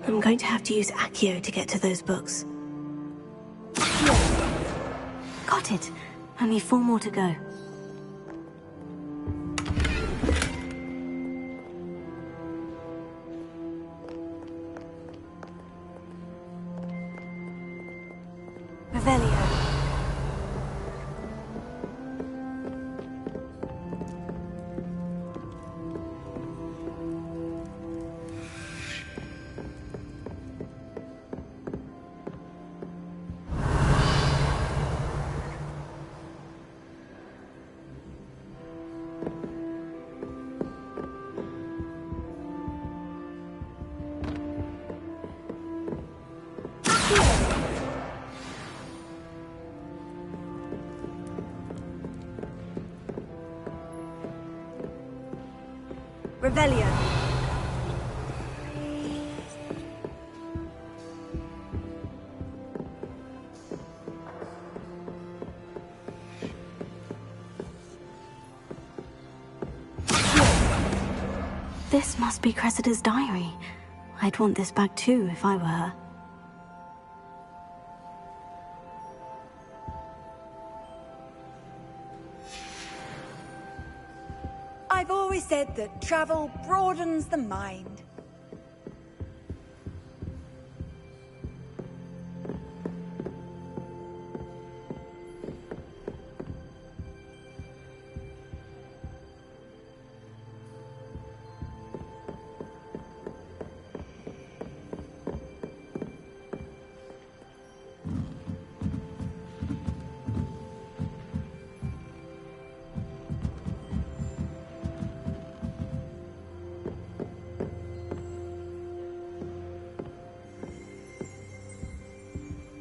I'm going to have to use Accio to get to those books. Got it. Only 4 more to go. Revelio. Revelio. This must be Cressida's diary. I'd want this back too if I were her. I've always said that travel broadens the mind.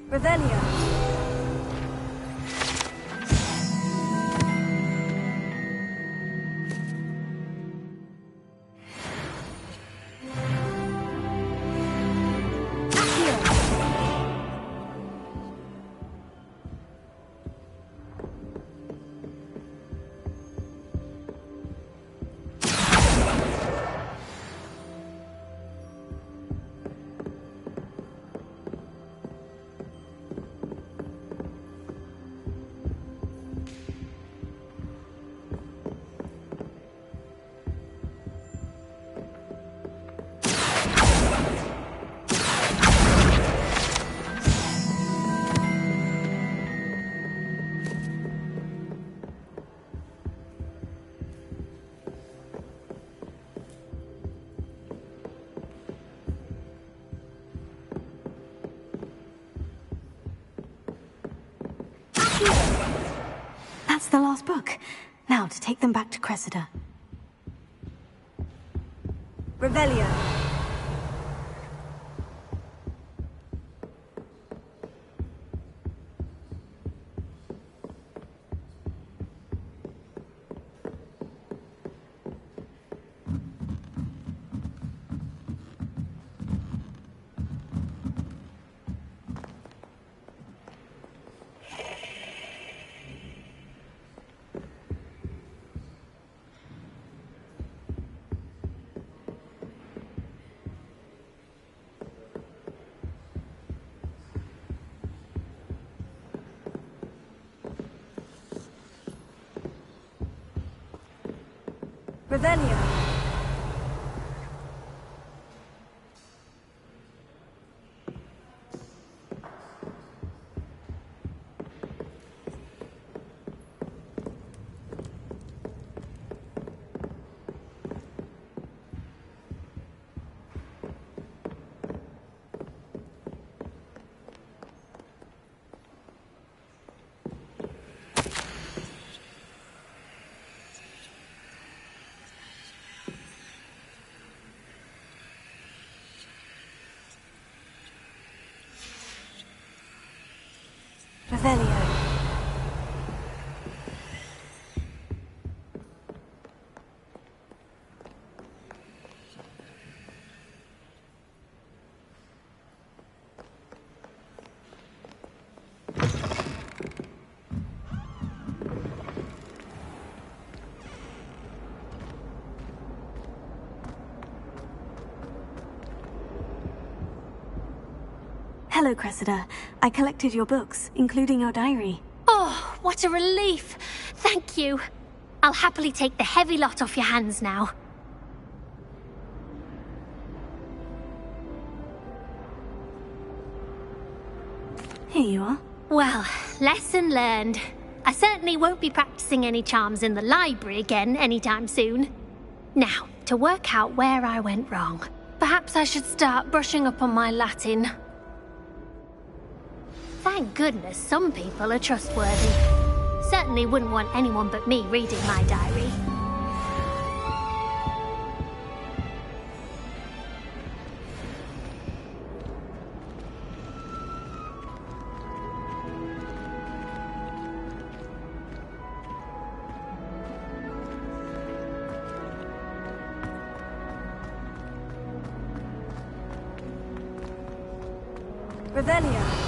Revelio. That's the last book. Now to take them back to Cressida. Revelio. Revelio. Revelio. Hello, Cressida. I collected your books, including your diary. Oh, what a relief. Thank you. I'll happily take the heavy lot off your hands now. Here you are. Well, lesson learned. I certainly won't be practicing any charms in the library again anytime soon. Now, to work out where I went wrong. Perhaps I should start brushing up on my Latin. Thank goodness some people are trustworthy. Certainly wouldn't want anyone but me reading my diary. Revelio.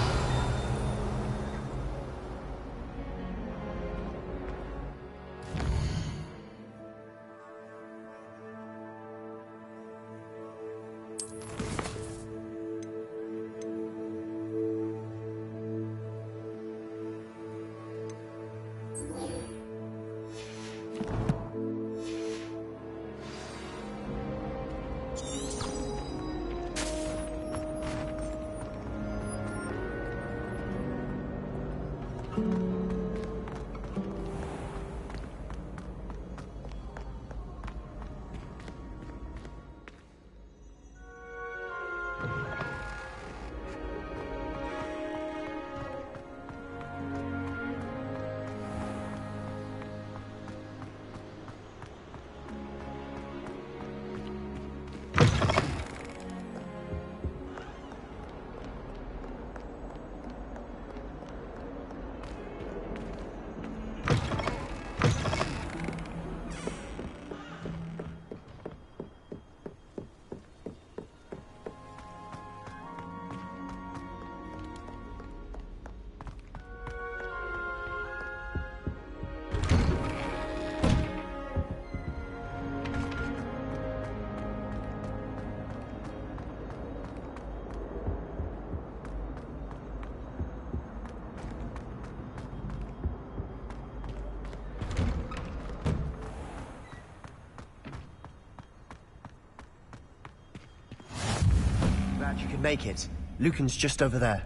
Glad you could make it. Lucan's just over there.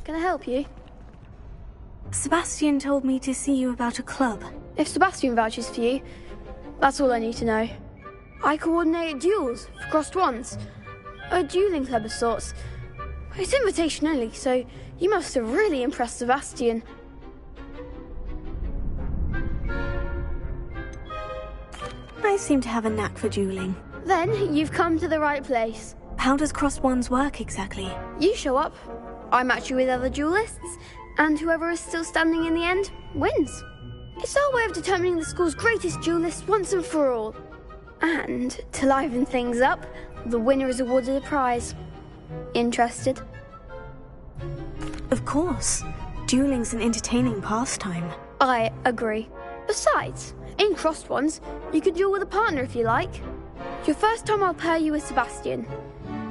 Can I help you? Sebastian told me to see you about a club. If Sebastian vouches for you, that's all I need to know. I coordinate duels for crossed wands. A dueling club of sorts. It's invitation only, so you must have really impressed Sebastian. I seem to have a knack for dueling. Then you've come to the right place. How does crossed wands work exactly? You show up, I match you with other duelists, and whoever is still standing in the end wins. It's our way of determining the school's greatest duelist once and for all. And to liven things up, the winner is awarded a prize. Interested? Of course. Dueling's an entertaining pastime. I agree. Besides, in crossed ones, you could duel with a partner if you like. Your first time I'll pair you with Sebastian.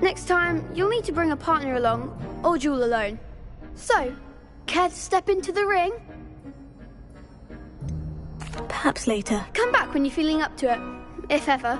Next time, you'll need to bring a partner along, or duel alone. So, care to step into the ring? Perhaps later. Come back when you're feeling up to it, if ever.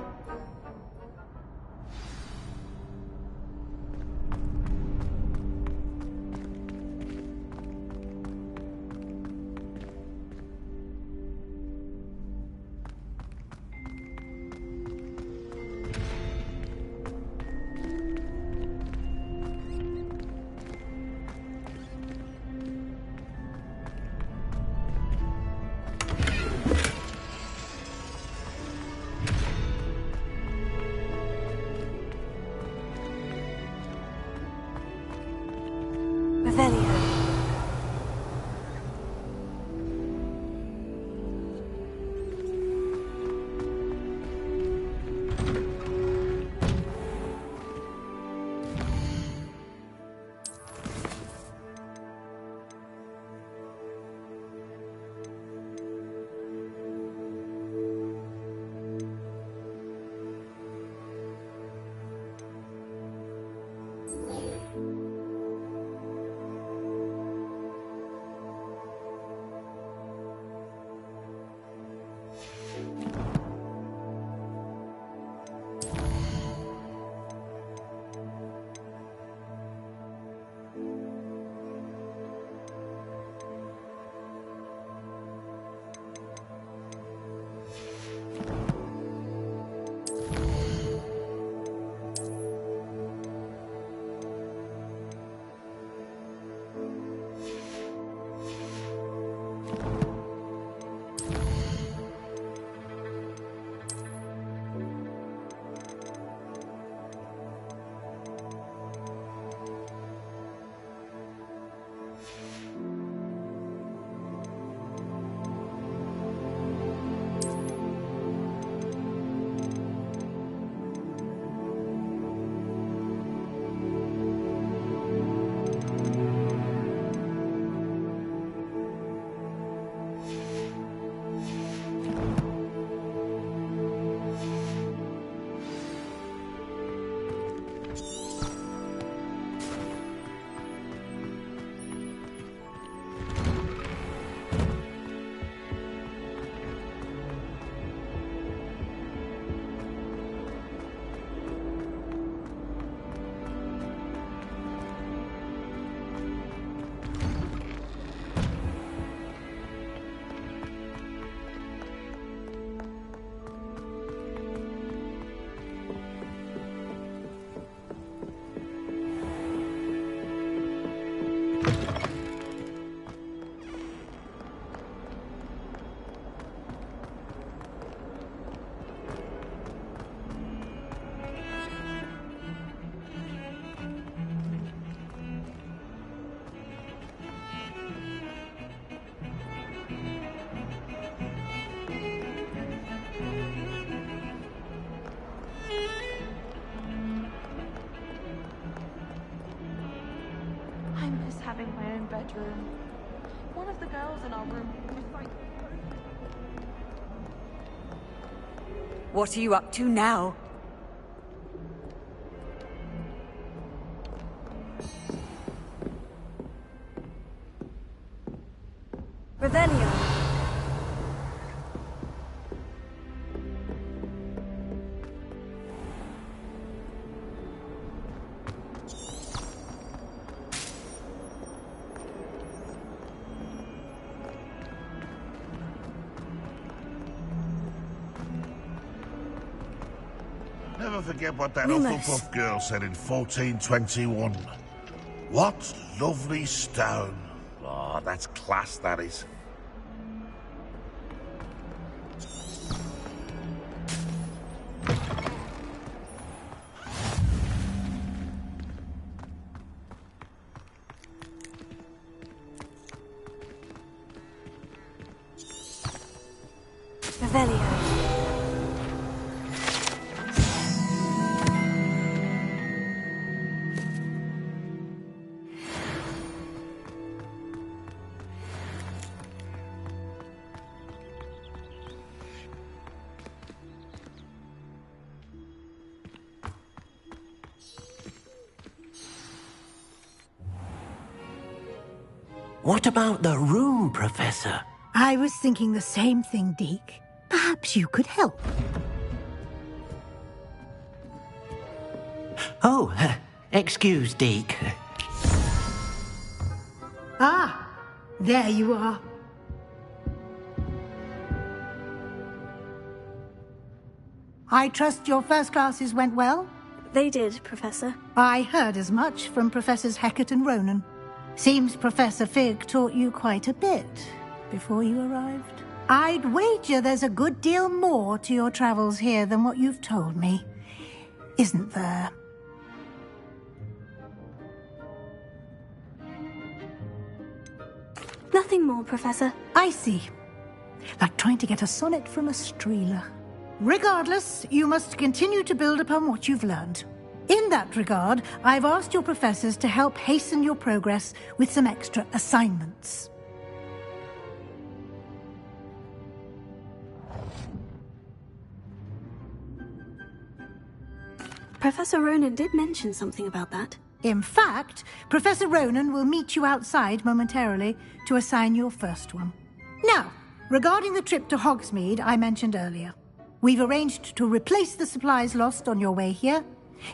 I miss having my own bedroom. One of the girls in our room was like... What are you up to now? Revelio. Never forget what that Remus. Hufflepuff girl said in 1421. What lovely stone. Oh, that's class, that is. Revelio. What about the room, Professor? I was thinking the same thing, Deke. Perhaps you could help. Oh, excuse, Deke. Ah, there you are. I trust your first classes went well? They did, Professor. I heard as much from Professors Hecat and Ronan. Seems Professor Fig taught you quite a bit before you arrived. I'd wager there's a good deal more to your travels here than what you've told me. Isn't there? Nothing more, Professor. I see. Like trying to get a sonnet from a streeler. Regardless, you must continue to build upon what you've learned. In that regard, I've asked your professors to help hasten your progress with some extra assignments. Professor Ronan did mention something about that. In fact, Professor Ronan will meet you outside momentarily to assign your first one. Now, regarding the trip to Hogsmeade I mentioned earlier, we've arranged to replace the supplies lost on your way here,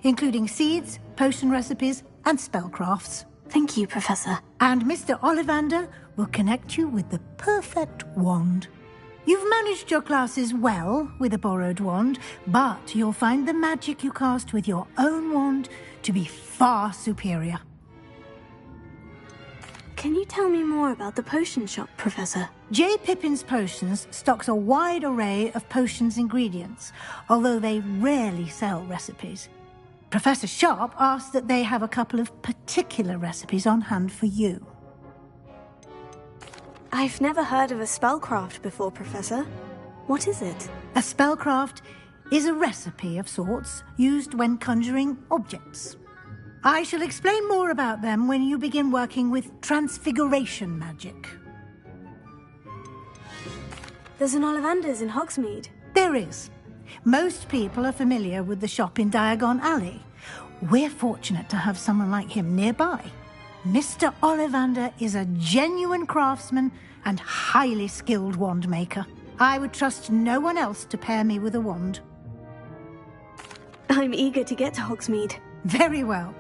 including seeds, potion recipes, and spellcrafts. Thank you, Professor. And Mr. Ollivander will connect you with the perfect wand. You've managed your classes well with a borrowed wand, but you'll find the magic you cast with your own wand to be far superior. Can you tell me more about the potion shop, Professor? J. Pippin's Potions stocks a wide array of potions ingredients, although they rarely sell recipes. Professor Sharp asked that they have a couple of particular recipes on hand for you. I've never heard of a spellcraft before, Professor. What is it? A spellcraft is a recipe of sorts used when conjuring objects. I shall explain more about them when you begin working with transfiguration magic. There's an Ollivander's in Hogsmeade. There is. Most people are familiar with the shop in Diagon Alley. We're fortunate to have someone like him nearby. Mr. Ollivander is a genuine craftsman and highly skilled wand maker. I would trust no one else to pair me with a wand. I'm eager to get to Hogsmeade. Very well.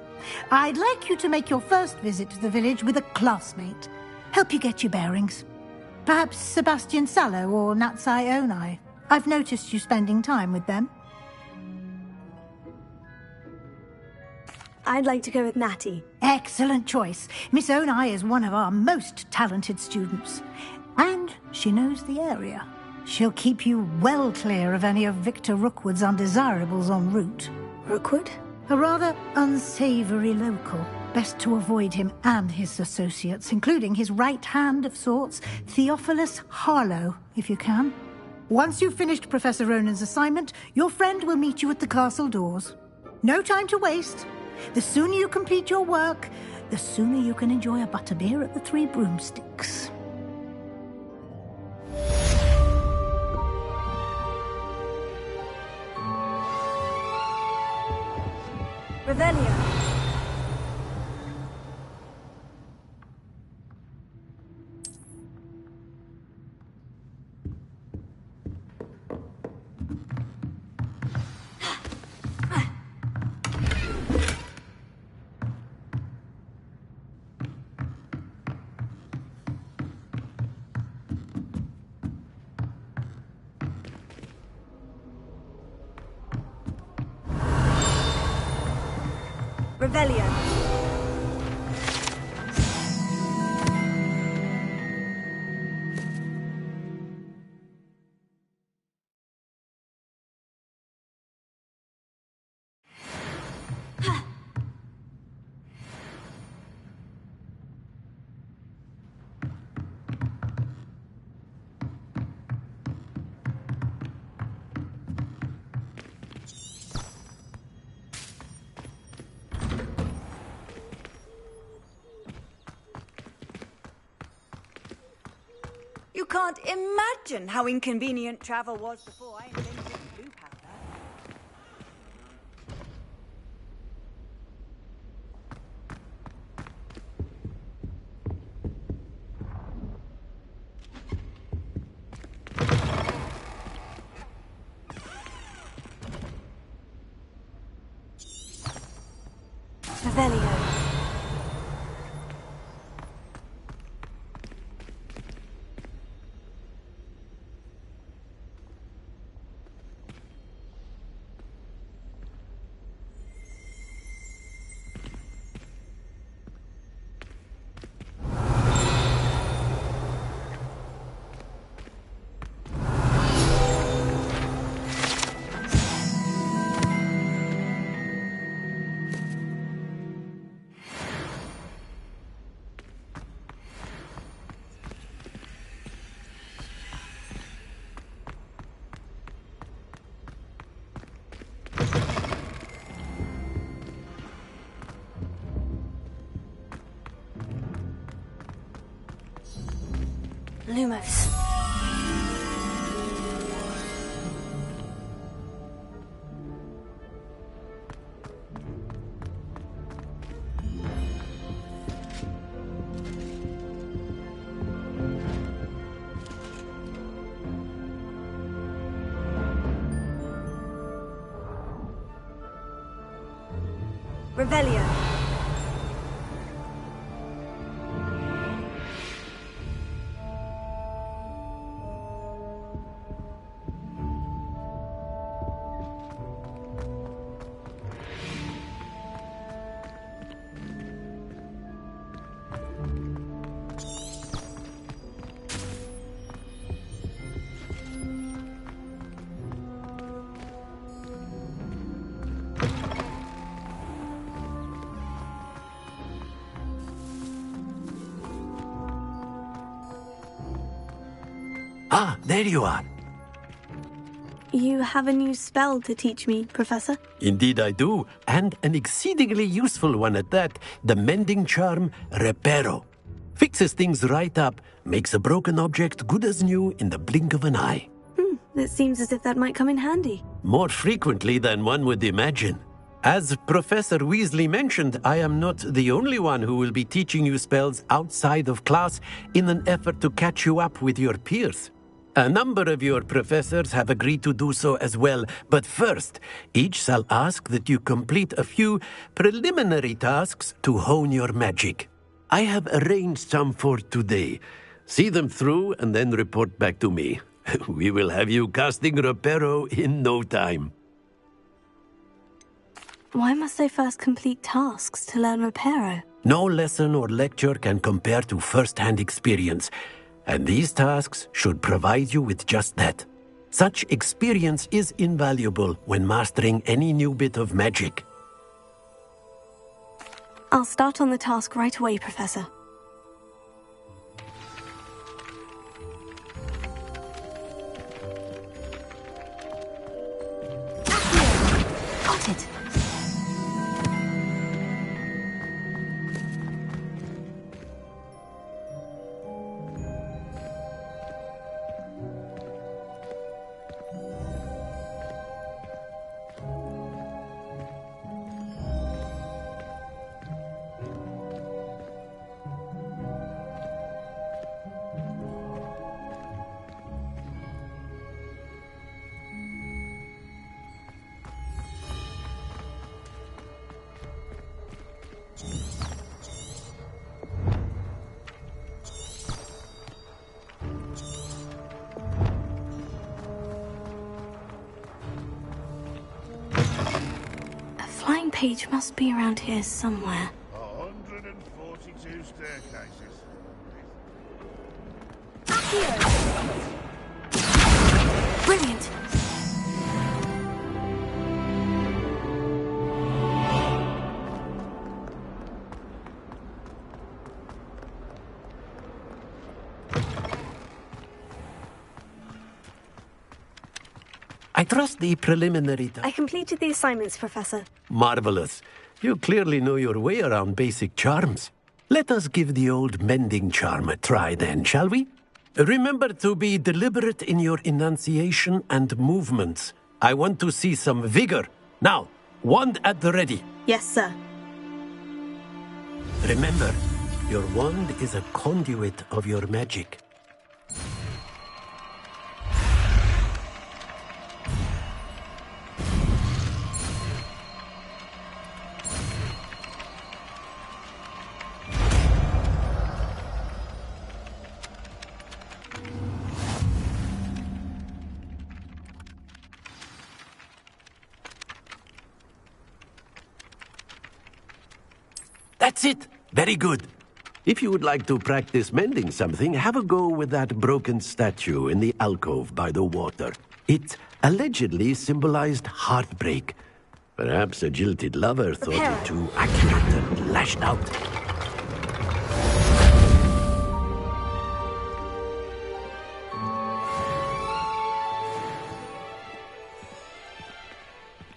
I'd like you to make your first visit to the village with a classmate. Help you get your bearings. Perhaps Sebastian Sallow or Natsai Onai. I've noticed you spending time with them. I'd like to go with Natty. Excellent choice. Miss Onai is one of our most talented students. And she knows the area. She'll keep you well clear of any of Victor Rookwood's undesirables en route. Rookwood? A rather unsavoury local. Best to avoid him and his associates, including his right hand of sorts, Theophilus Harlow, if you can. Once you've finished Professor Ronan's assignment, your friend will meet you at the castle doors. No time to waste. The sooner you complete your work, the sooner you can enjoy a butterbeer at the Three Broomsticks. Revelio. Revelio. You can't imagine how inconvenient travel was before I invented blue powder. Revelio. Lumos. Revelio. Ah, there you are. You have a new spell to teach me, Professor? Indeed I do, and an exceedingly useful one at that. The mending charm, Reparo. Fixes things right up, makes a broken object good as new in the blink of an eye. It seems as if that might come in handy. More frequently than one would imagine. As Professor Weasley mentioned, I am not the only one who will be teaching you spells outside of class in an effort to catch you up with your peers. A number of your professors have agreed to do so as well, but first, each shall ask that you complete a few preliminary tasks to hone your magic. I have arranged some for today. See them through and then report back to me. We will have you casting Reparo in no time. Why must I first complete tasks to learn Reparo? No lesson or lecture can compare to first-hand experience, and these tasks should provide you with just that. Such experience is invaluable when mastering any new bit of magic. I'll start on the task right away, Professor. Got it. page must be around here somewhere. 142 staircases. Brilliant! I trust the preliminary... I completed the assignments, Professor. Marvelous. You clearly know your way around basic charms. Let us give the old mending charm a try then, shall we? Remember to be deliberate in your enunciation and movements. I want to see some vigor. Now, wand at the ready. Yes, sir. Remember, your wand is a conduit of your magic. That's it. Very good. If you would like to practice mending something, have a go with that broken statue in the alcove by the water. It allegedly symbolized heartbreak. Perhaps a jilted lover thought it too accurate and lashed out.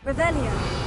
Revelio.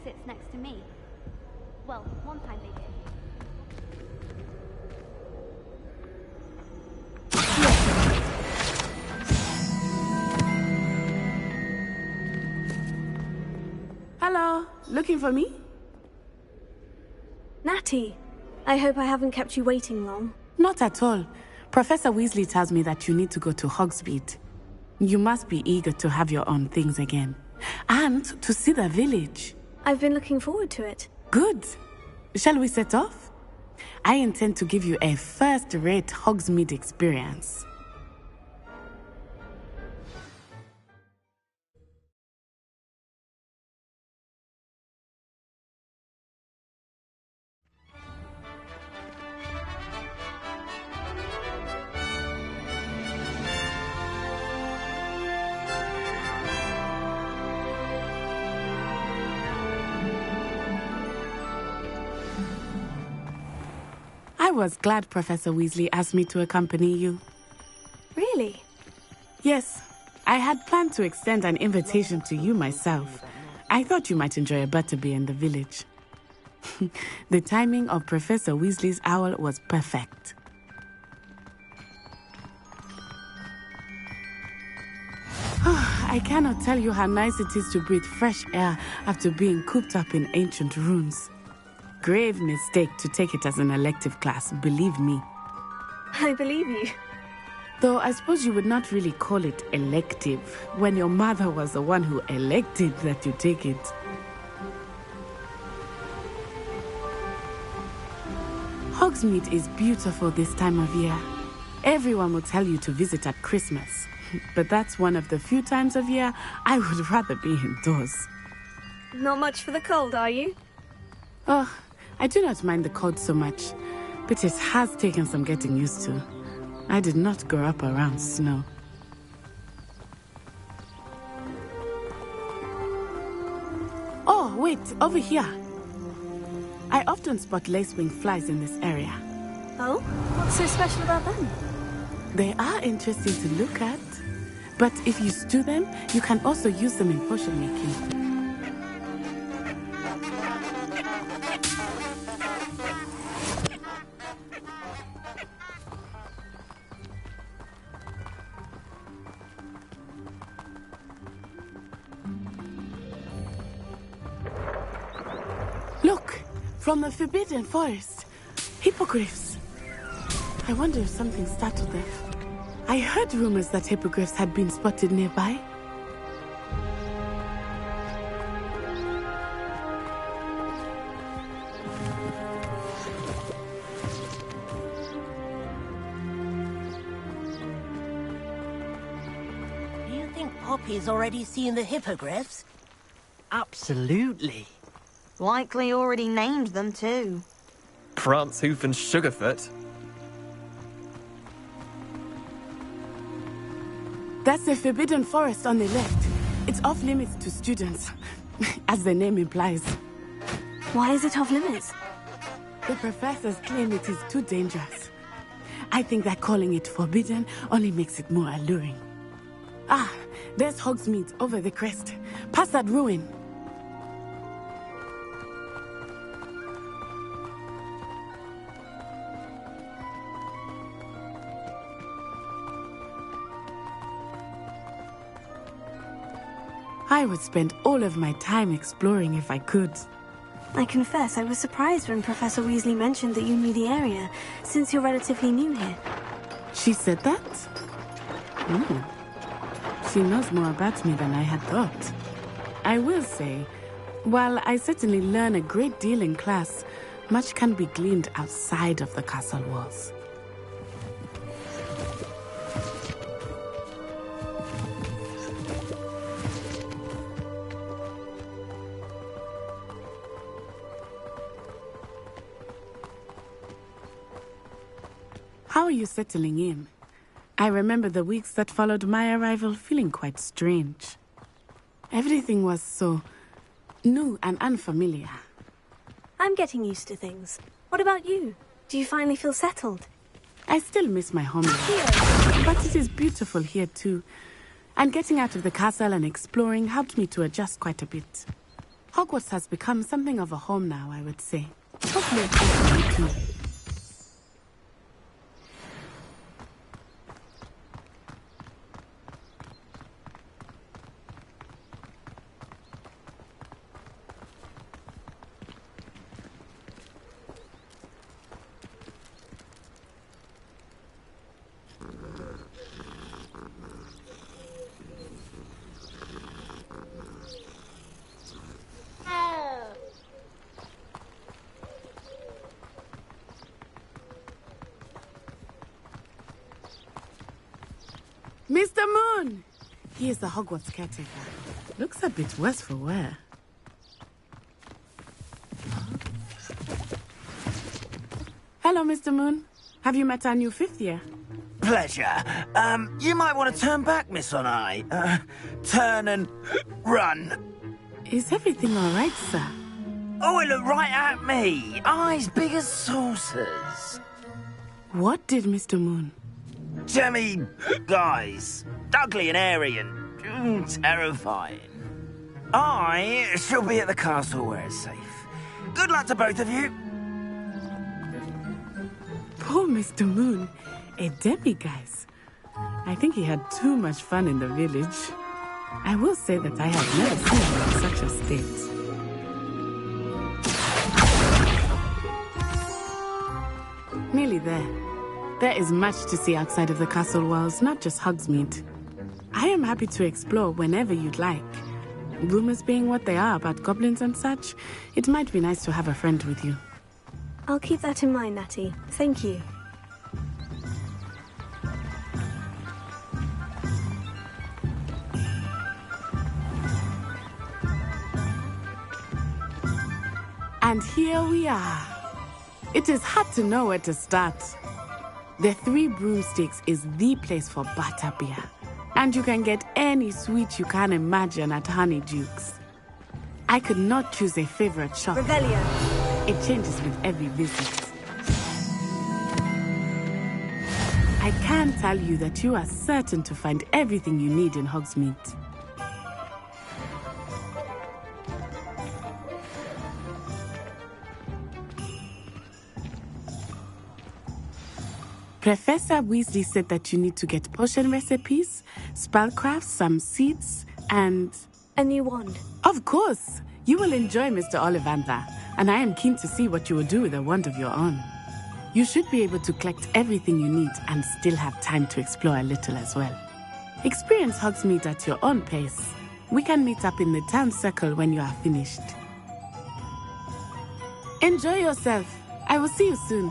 sits next to me. Well, one time they did. Hello, looking for me? Natty, I hope I haven't kept you waiting long. Not at all. Professor Weasley tells me that you need to go to Hogsmeade. You must be eager to have your own things again. And to see the village. I've been looking forward to it. Good. Shall we set off? I intend to give you a first-rate Hogsmeade experience. I was glad Professor Weasley asked me to accompany you. Really? Yes. I had planned to extend an invitation to you myself. I thought you might enjoy a butterbeer in the village. The timing of Professor Weasley's owl was perfect. I cannot tell you how nice it is to breathe fresh air after being cooped up in ancient rooms. Grave mistake to take it as an elective class, believe me. I believe you. Though I suppose you would not really call it elective when your mother was the one who elected that you take it. Hogsmeade is beautiful this time of year. Everyone will tell you to visit at Christmas, but that's one of the few times of year I would rather be indoors. Not much for the cold, are you? Oh, I do not mind the cold so much, but it has taken some getting used to. I did not grow up around snow. Oh, wait, over here. I often spot lacewing flies in this area. Oh? What's so special about them? They are interesting to look at, but if you stew them, you can also use them in potion making. Look, from the Forbidden Forest, hippogriffs. I wonder if something startled them. I heard rumors that hippogriffs had been spotted nearby. Do you think Poppy's already seen the hippogriffs? Absolutely. Likely already named them too. Prance, Hoof and Sugarfoot. That's the Forbidden Forest on the left. It's off limits to students, as the name implies. Why is it off limits? The professors claim it is too dangerous. I think that calling it forbidden only makes it more alluring. Ah, there's Hogsmeade over the crest. Past that ruin. I would spend all of my time exploring if I could. I confess I was surprised when Professor Weasley mentioned that you knew the area, since you're relatively new here. She said that? She knows more about me than I had thought. I will say, while I certainly learn a great deal in class, much can be gleaned outside of the castle walls. How are you settling in? I remember the weeks that followed my arrival feeling quite strange. Everything was so new and unfamiliar. I'm getting used to things. What about you? Do you finally feel settled? I still miss my homeland, but it is beautiful here too. And getting out of the castle and exploring helped me to adjust quite a bit. Hogwarts has become something of a home now, I would say. Hopefully it will for you too. Mr. Moon! He is the Hogwarts caretaker. Looks a bit worse for wear. Hello, Mr. Moon. Have you met our new 5th year? Pleasure. You might want to turn back, Miss On-Eye. Turn and run. Is everything all right, sir? Oh, it looked right at me. Eyes big as saucers. What did Mr. Moon? Jemmy guys. Ugly and airy and terrifying. I shall be at the castle where it's safe. Good luck to both of you. Poor Mr. Moon. A demiguise. I think he had too much fun in the village. I will say that I have never seen him in such a state. Nearly there. There is much to see outside of the castle walls, not just Hogsmeade. I am happy to explore whenever you'd like. Rumors being what they are about goblins and such, it might be nice to have a friend with you. I'll keep that in mind, Natty. Thank you. And here we are. It is hard to know where to start. The Three Broomsticks is the place for butterbeer. And you can get any sweet you can imagine at Honeyduke's. I could not choose a favorite shop. Revelio. It changes with every visit. I can tell you that you are certain to find everything you need in Hogsmeade. Professor Weasley said that you need to get potion recipes, spellcrafts, some seeds, and... a new wand. Of course! You will enjoy Mr. Ollivander, and I am keen to see what you will do with a wand of your own. You should be able to collect everything you need and still have time to explore a little as well. Experience Hogsmeade at your own pace. We can meet up in the town circle when you are finished. Enjoy yourself. I will see you soon.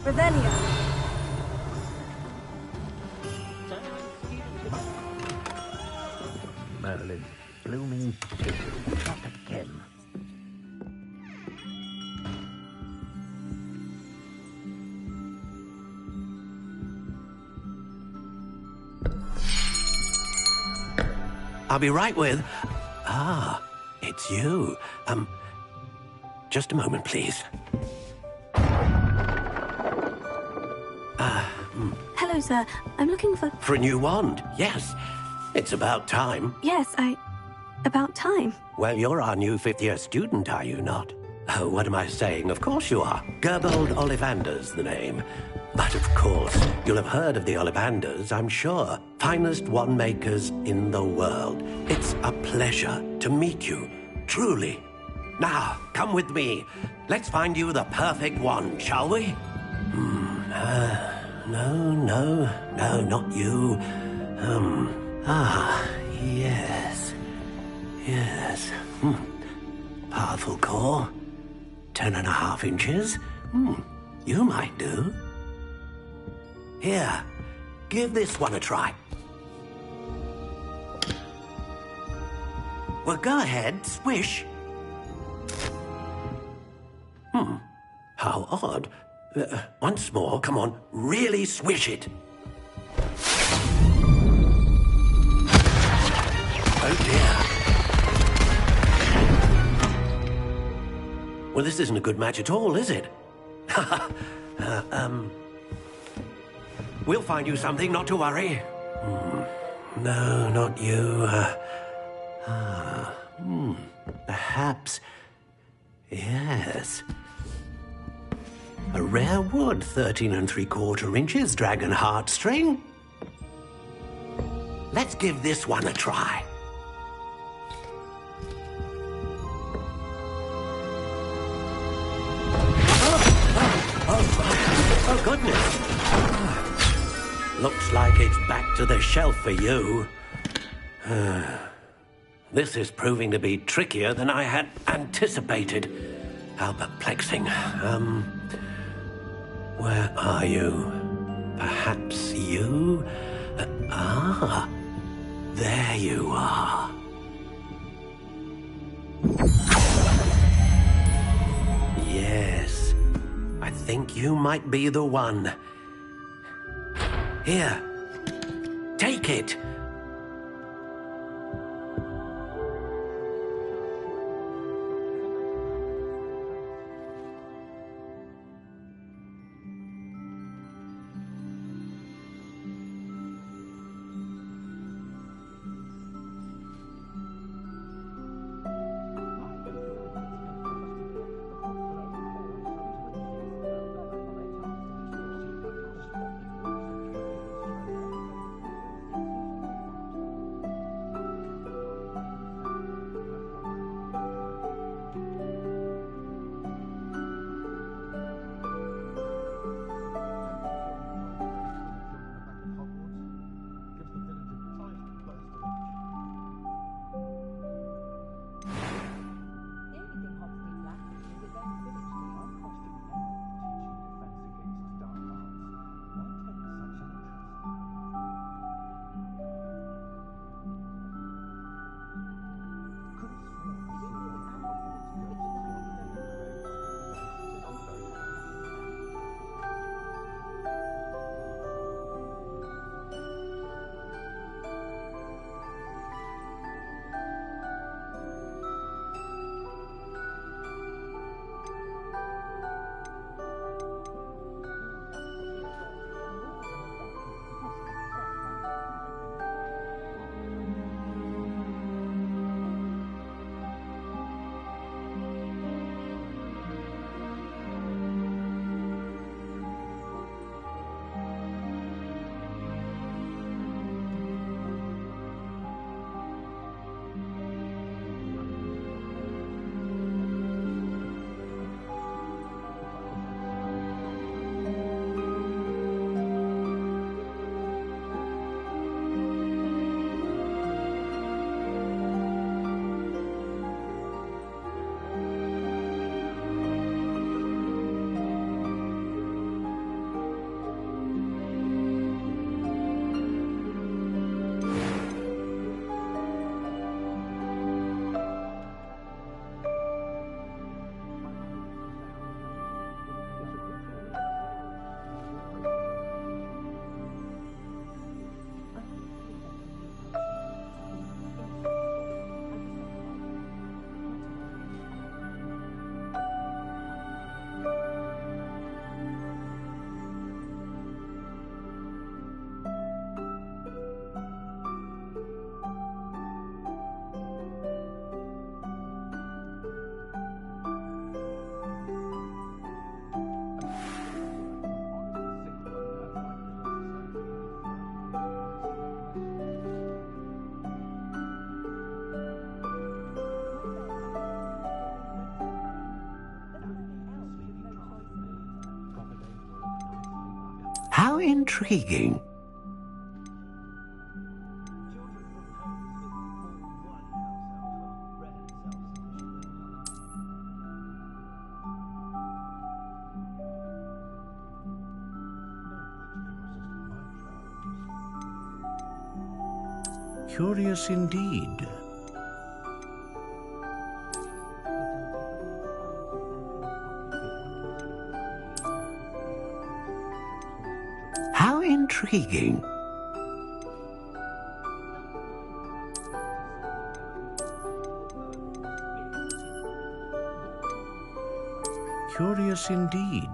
Revelio. Merlin, blooming not again. I'll be right with... Ah, it's you. Just a moment, please. Hello, sir. I'm looking for... For a new wand, yes. It's about time. Yes, about time. Well, you're our new 5th-year student, are you not? Oh, what am I saying? Of course you are. Gerbold Ollivander's the name. But of course, you'll have heard of the Ollivanders, I'm sure. Finest wand makers in the world. It's a pleasure to meet you, truly. Now, come with me. Let's find you the perfect wand, shall we? No, not you. Yes. Yes. Powerful core. 10.5 inches. You might do. Here, give this one a try. Well, go ahead, swish. How odd. Once more, come on, really swish it. Oh dear. Well, this isn't a good match at all, is it? We'll find you something, not to worry. No, not you. Perhaps. Yes. A rare wood, 13 3/4 inches, dragon heartstring. Let's give this one a try. Oh, goodness. Looks like it's back to the shelf for you. This is proving to be trickier than I had anticipated. How perplexing. Where are you? Perhaps you? There you are. Yes, I think you might be the one. Here, take it. How intriguing. Curious indeed. How intriguing. Curious indeed.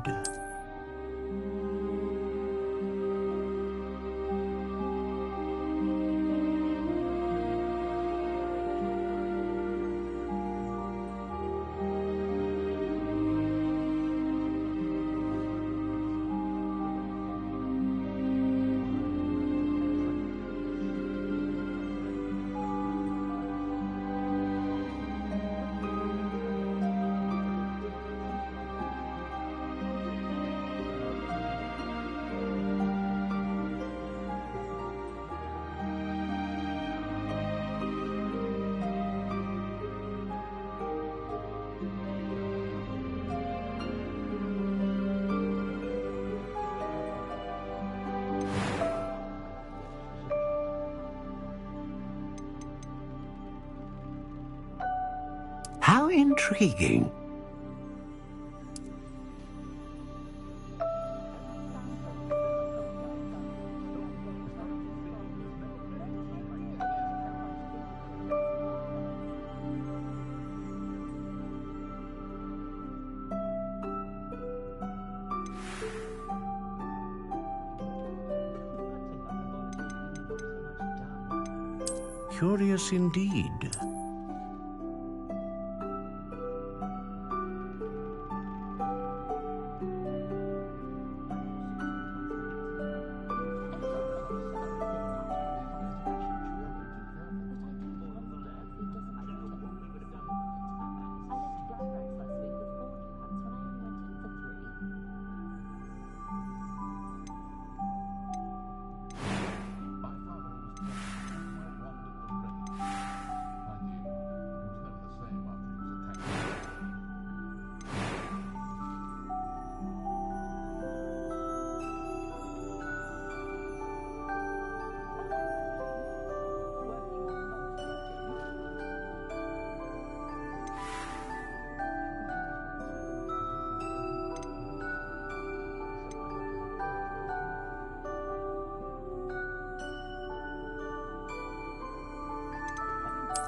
How intriguing. Curious indeed.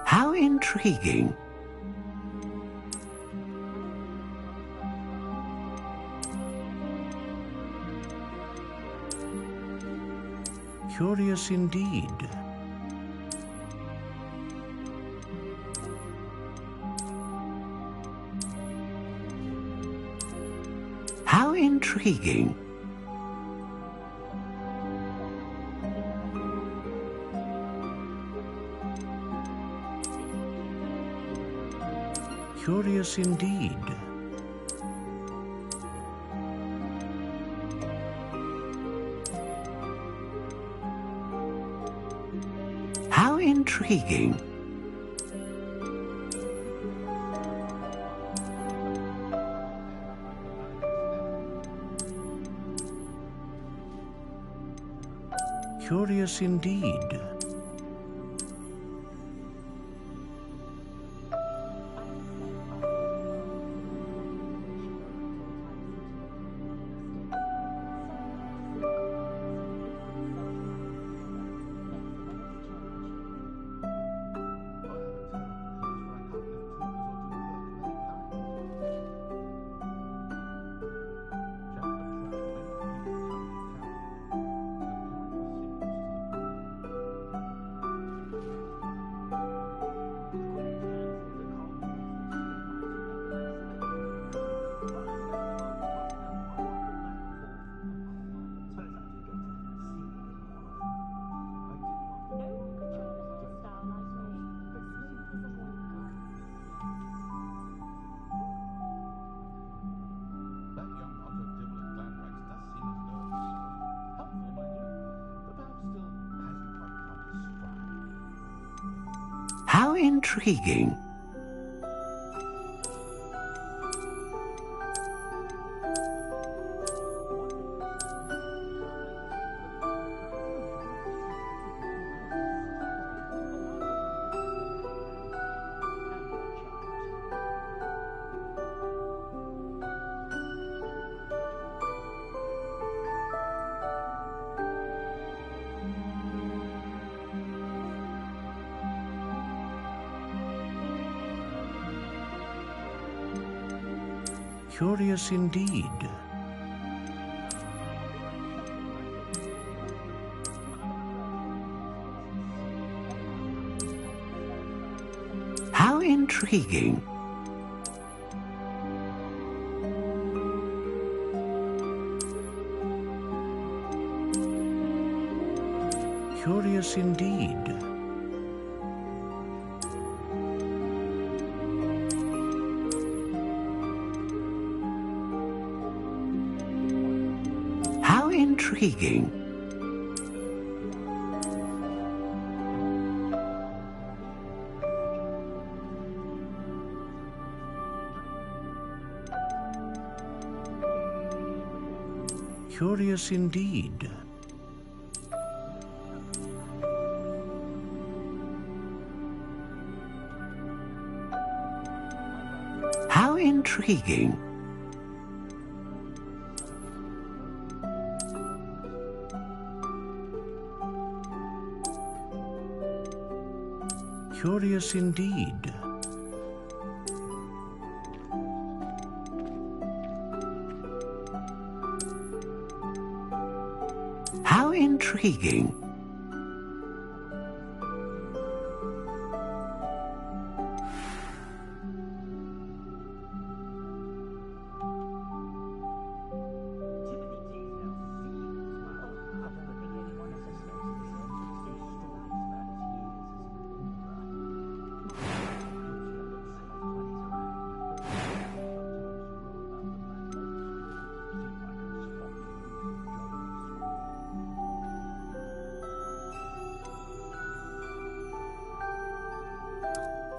How intriguing. Curious indeed. How intriguing. Curious indeed. How intriguing. Curious indeed. How intriguing. Curious indeed. How intriguing. Curious indeed. How intriguing. Curious indeed. How intriguing. Curious indeed. How intriguing.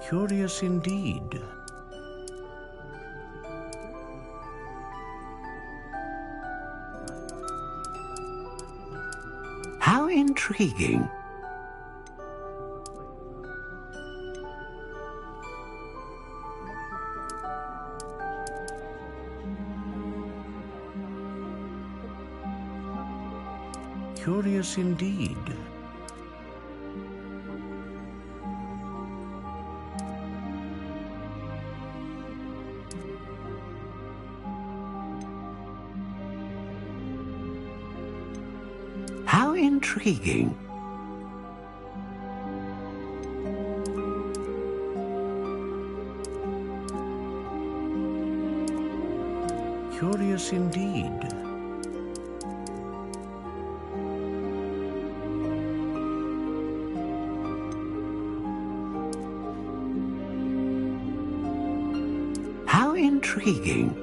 Curious indeed. How intriguing. Curious indeed. How intriguing. Curious indeed. How intriguing.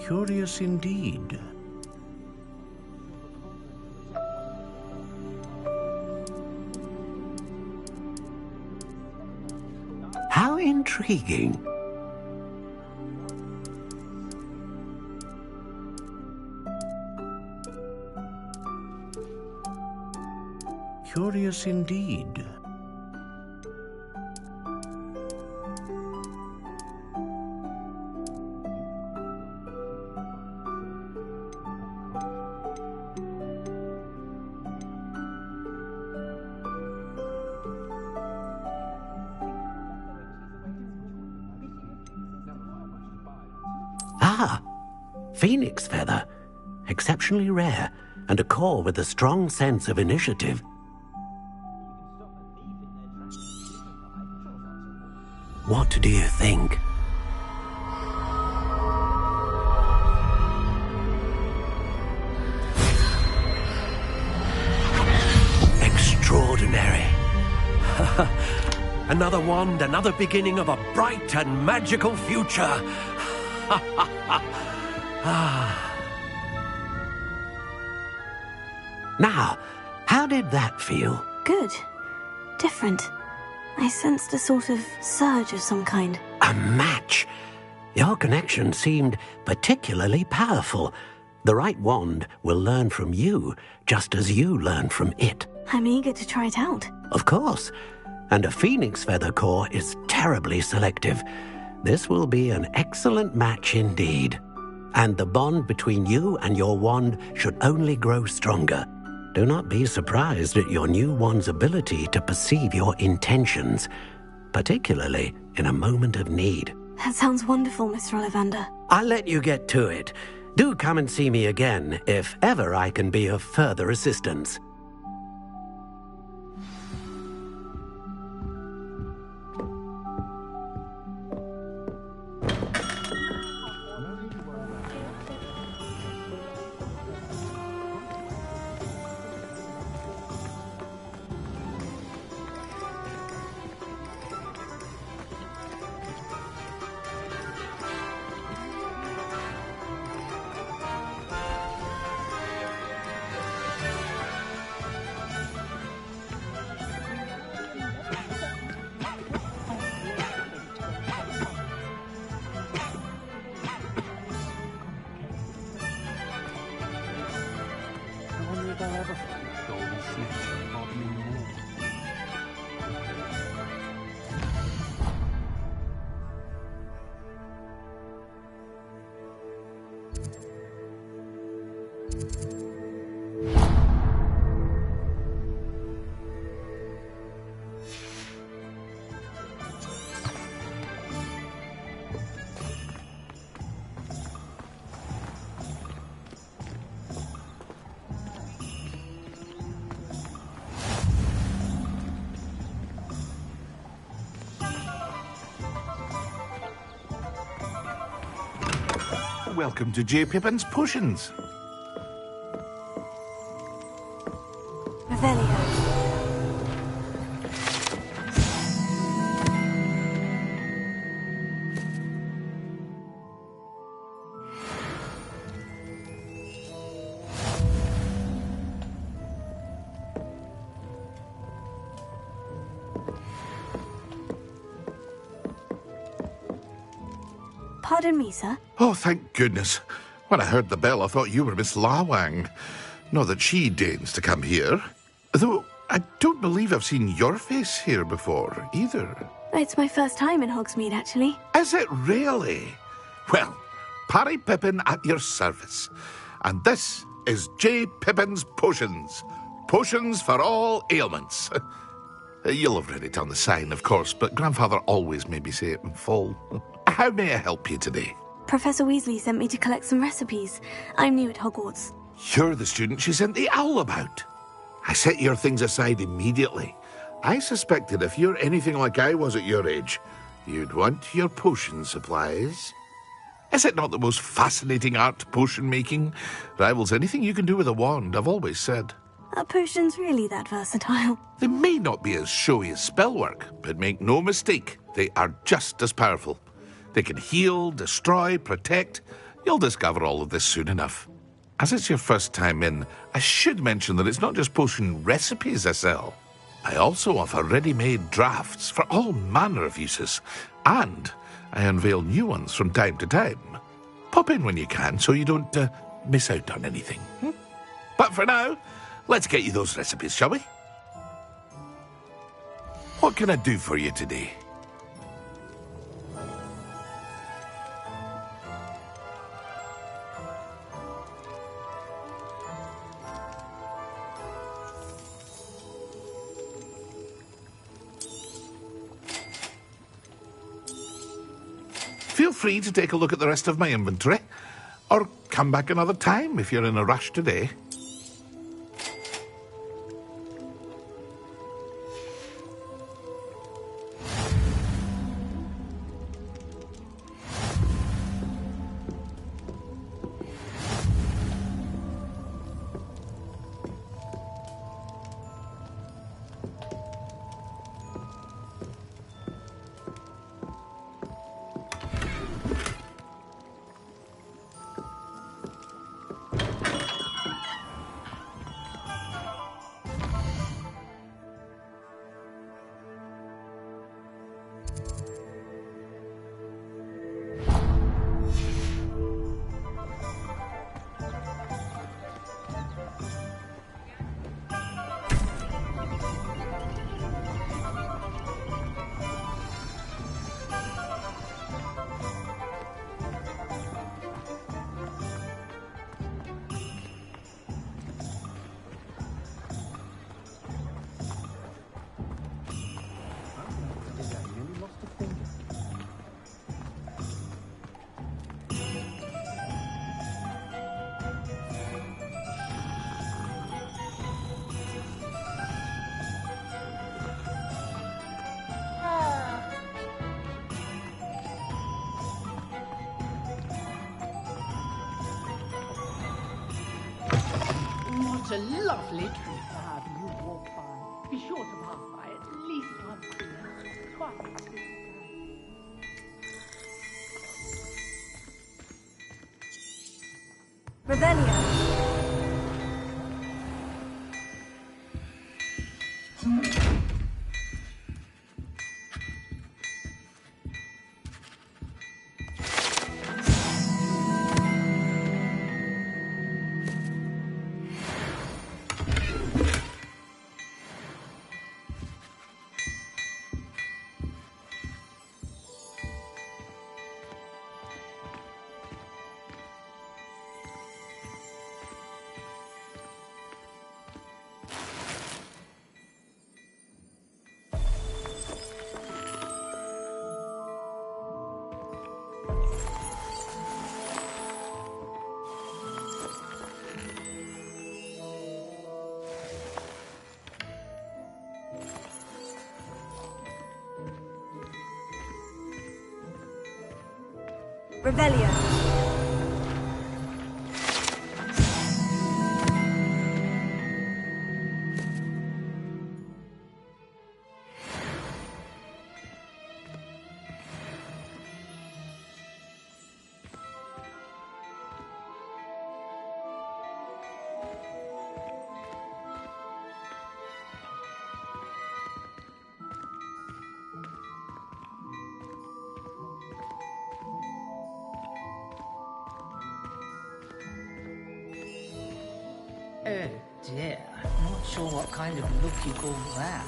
Curious indeed. How intriguing. Curious indeed. Ah, phoenix feather. Exceptionally rare, and a core with a strong sense of initiative. What do you think? Extraordinary. Another wand, another beginning of a bright and magical future. Now, how did that feel? Good. Different. I sensed a sort of surge of some kind. A match? Your connection seemed particularly powerful. The right wand will learn from you, just as you learn from it. I'm eager to try it out. Of course. And a phoenix feather core is terribly selective. This will be an excellent match indeed. And the bond between you and your wand should only grow stronger. Do not be surprised at your new wand's ability to perceive your intentions, particularly in a moment of need. That sounds wonderful, Mr. Ollivander. I'll let you get to it. Do come and see me again if ever I can be of further assistance. Welcome to J. Pippin's Potions. Revelio. Pardon me, sir. Oh, thank goodness. When I heard the bell, I thought you were Miss Lawang. Not that she deigns to come here. Though I don't believe I've seen your face here before, either. It's my first time in Hogsmeade, actually. Is it really? Well, Parry Pippin at your service. And this is J. Pippin's Potions. Potions for all ailments. You'll have read it on the sign, of course, but Grandfather always made me say it in full. How may I help you today? Professor Weasley sent me to collect some recipes. I'm new at Hogwarts. You're the student she sent the owl about. I set your things aside immediately. I suspected if you're anything like I was at your age, you'd want your potion supplies. Is it not the most fascinating art, potion making? Rivals anything you can do with a wand, I've always said. Are potions really that versatile? They may not be as showy as spellwork, but make no mistake, they are just as powerful. They can heal, destroy, protect. You'll discover all of this soon enough. As it's your first time in, I should mention that it's not just potion recipes I sell. I also offer ready-made drafts for all manner of uses, and I unveil new ones from time to time. Pop in when you can so you don't miss out on anything. But for now, let's get you those recipes, shall we? What can I do for you today? Feel free to take a look at the rest of my inventory, or come back another time if you're in a rush today. What a lovely tree. However you walk by, be sure to pass by at least once a year. Twice. Revelio. Revelio. Oh dear, not sure what kind of look you call that.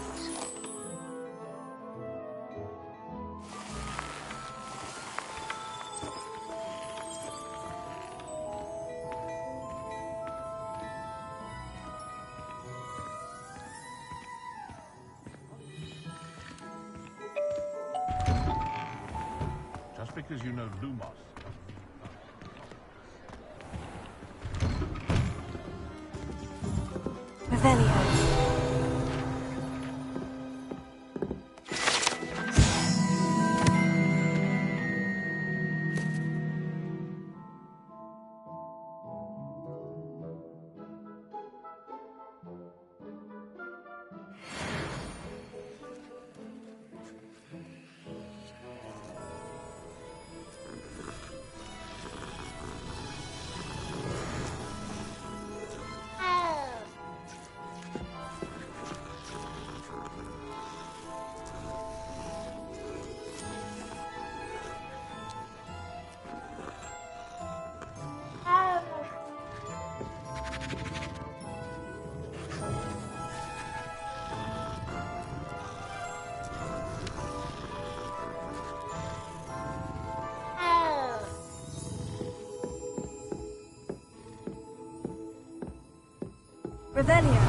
Just because you know Lumos. Revelio. Revelio.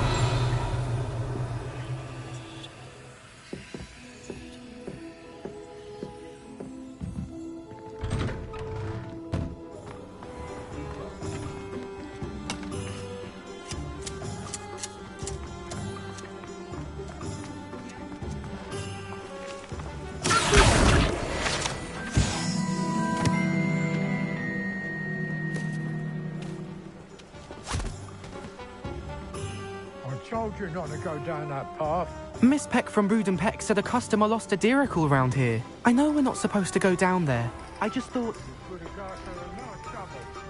Told you not to go down that path. Miss Peck from Brood and Peck said a customer lost a deeracle round here. I know we're not supposed to go down there. I just thought...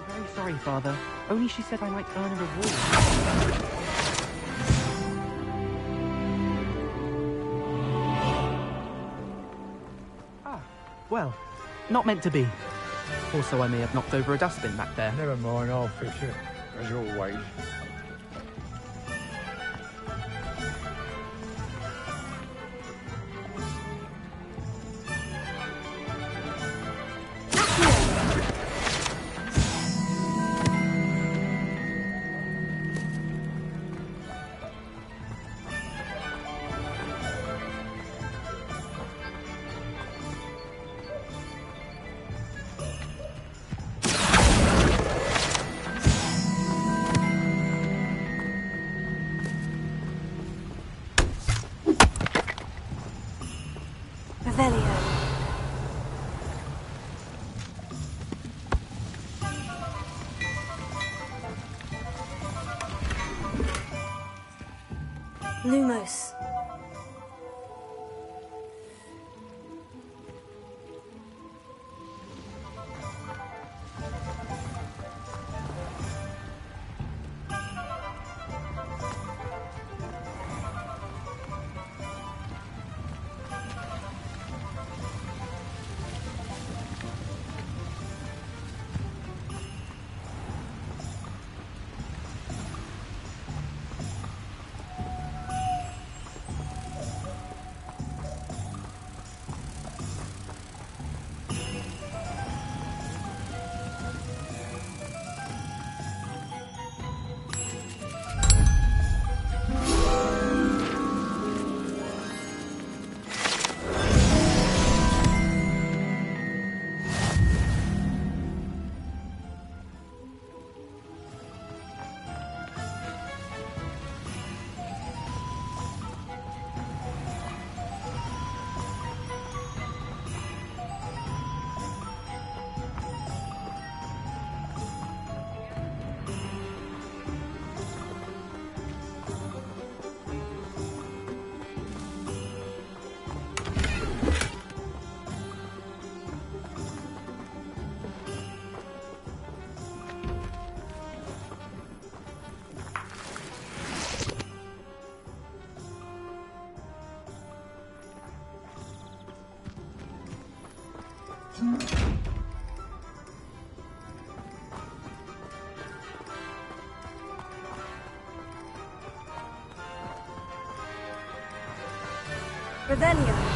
Very sorry, Father. Only she said I might earn a reward. Well, not meant to be. Also, I may have knocked over a dustbin back there. Never mind, I'll fix it. As always. Lumos. Revelio.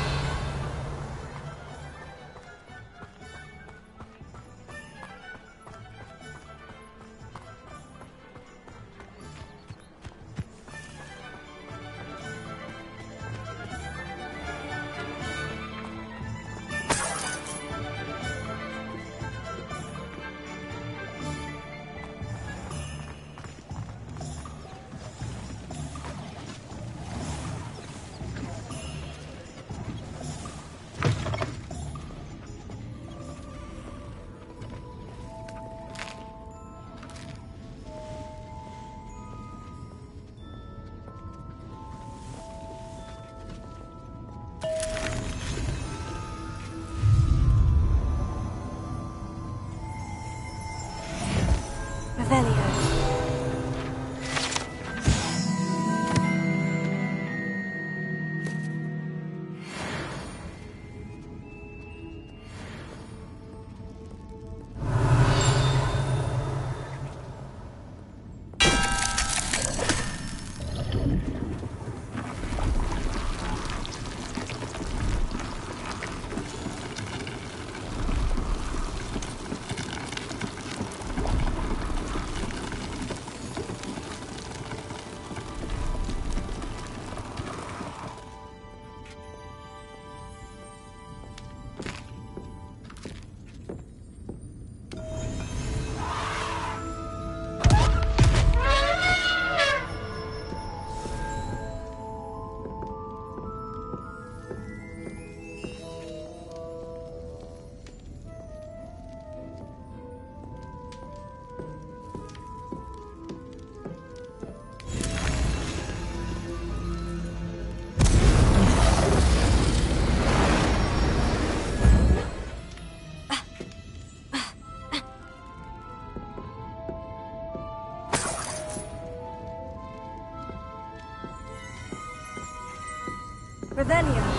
Revelio.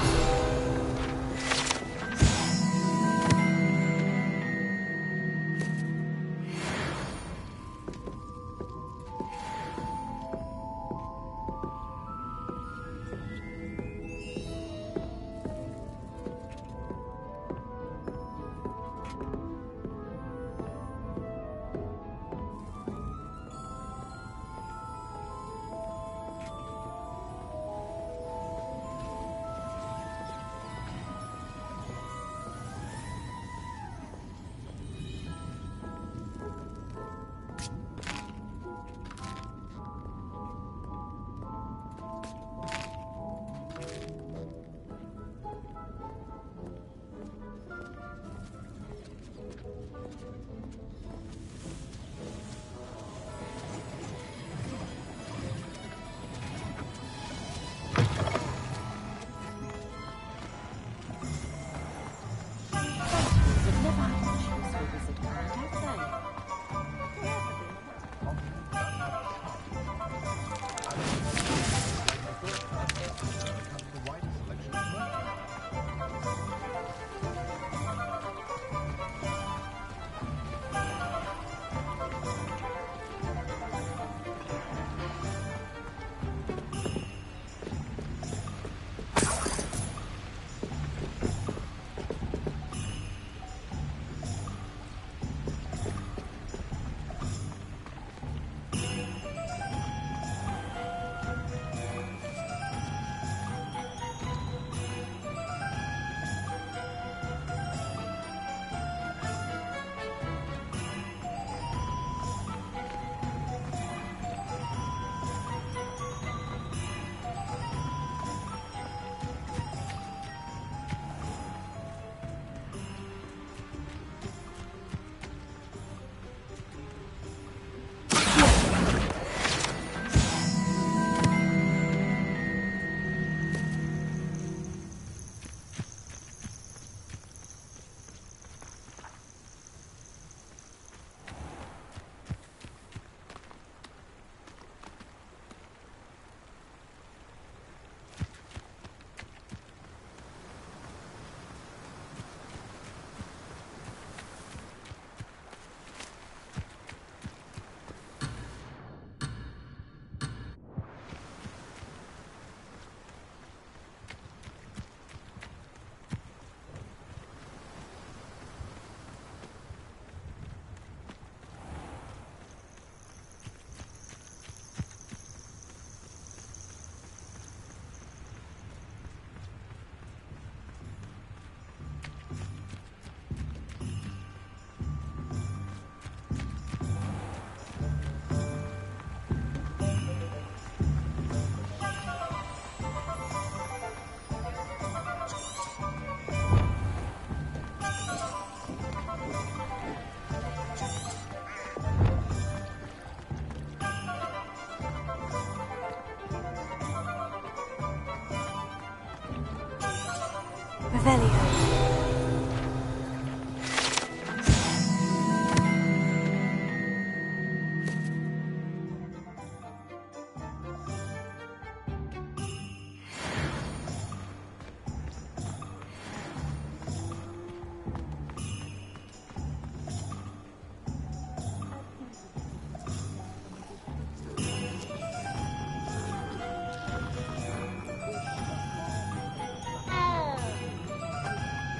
Revelio.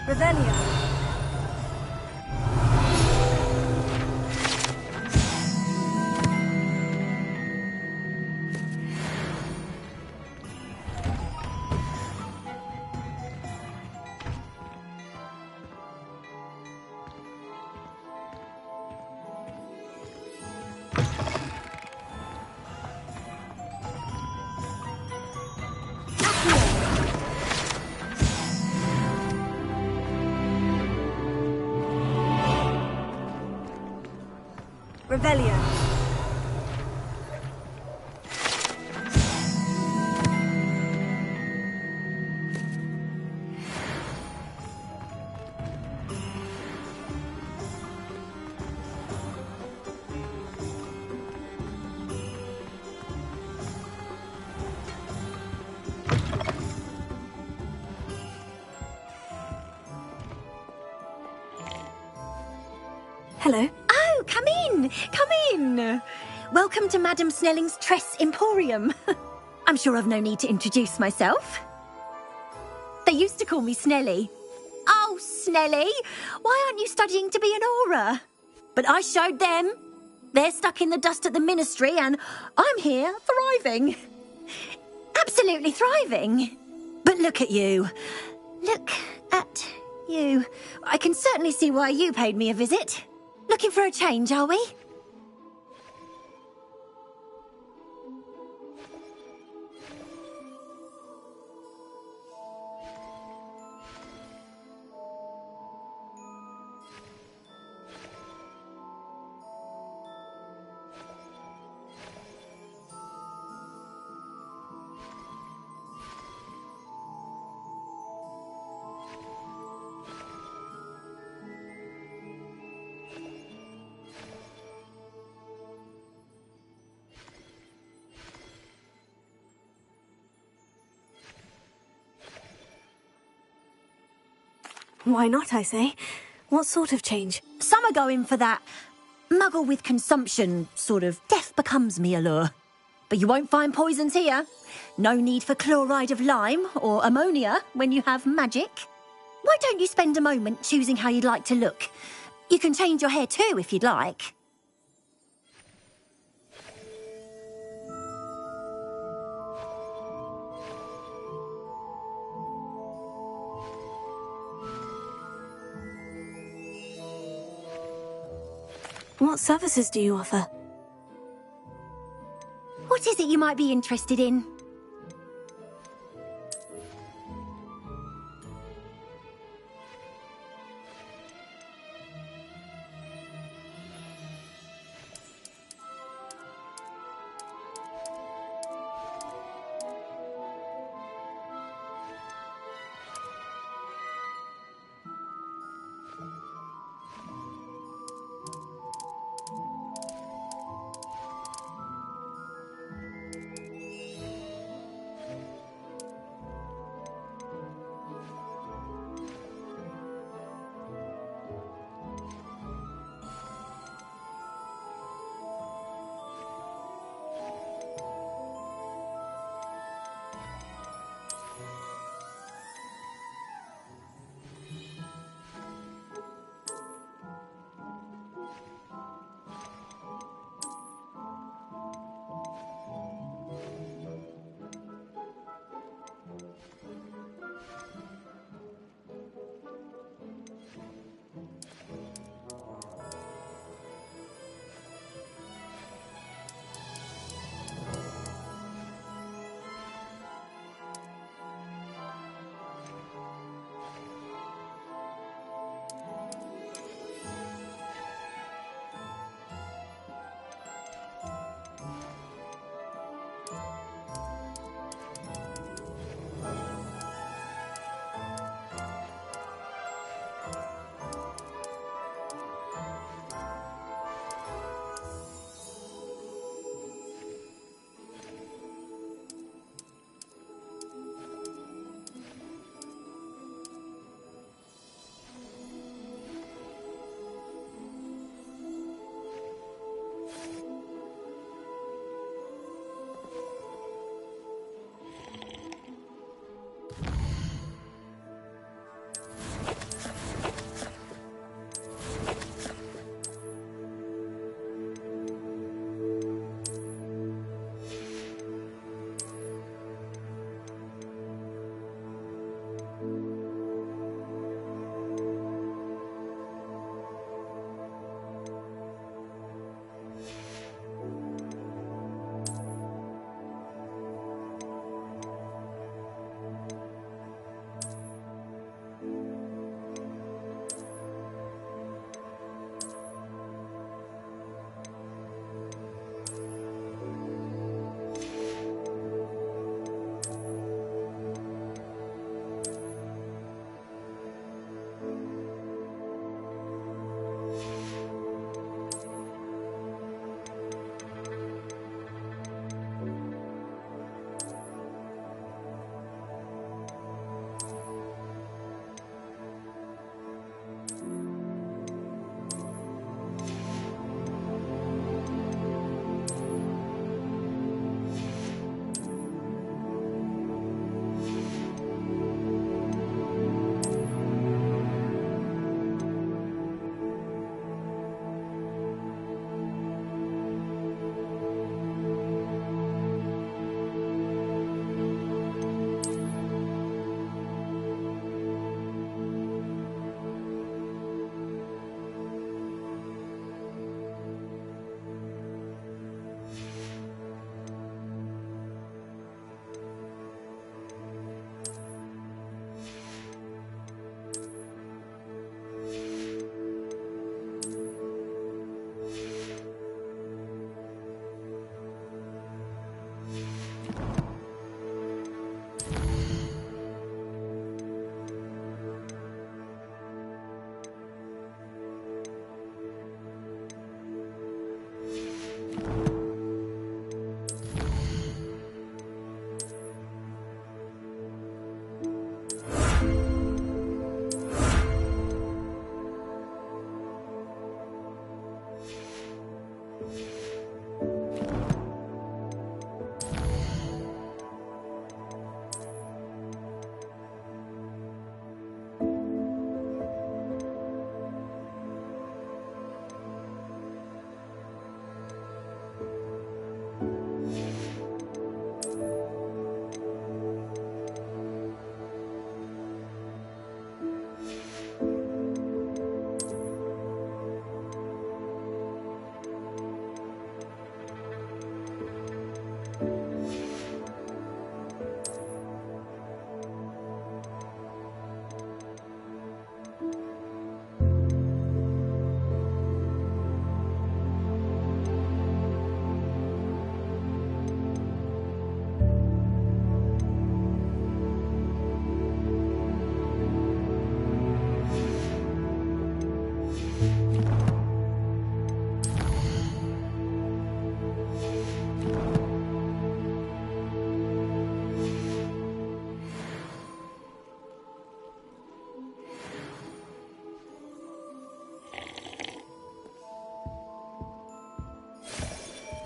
Revelio. Revelio. Hello. Oh, come in! Come in! Welcome to Madame Snelling's Tress Emporium. I'm sure I've no need to introduce myself. They used to call me Snelly. Oh, Snelly, why aren't you studying to be an aura? But I showed them. They're stuck in the dust at the ministry and I'm here thriving. Absolutely thriving. But look at you. Look at you. I can certainly see why you paid me a visit. Looking for a change, are we? Why not, I say? What sort of change? Some are going for that muggle with consumption, sort of death becomes me allure. But you won't find poisons here. No need for chloride of lime or ammonia when you have magic. Why don't you spend a moment choosing how you'd like to look? You can change your hair too if you'd like. What services do you offer? What is it you might be interested in?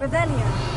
Revelio.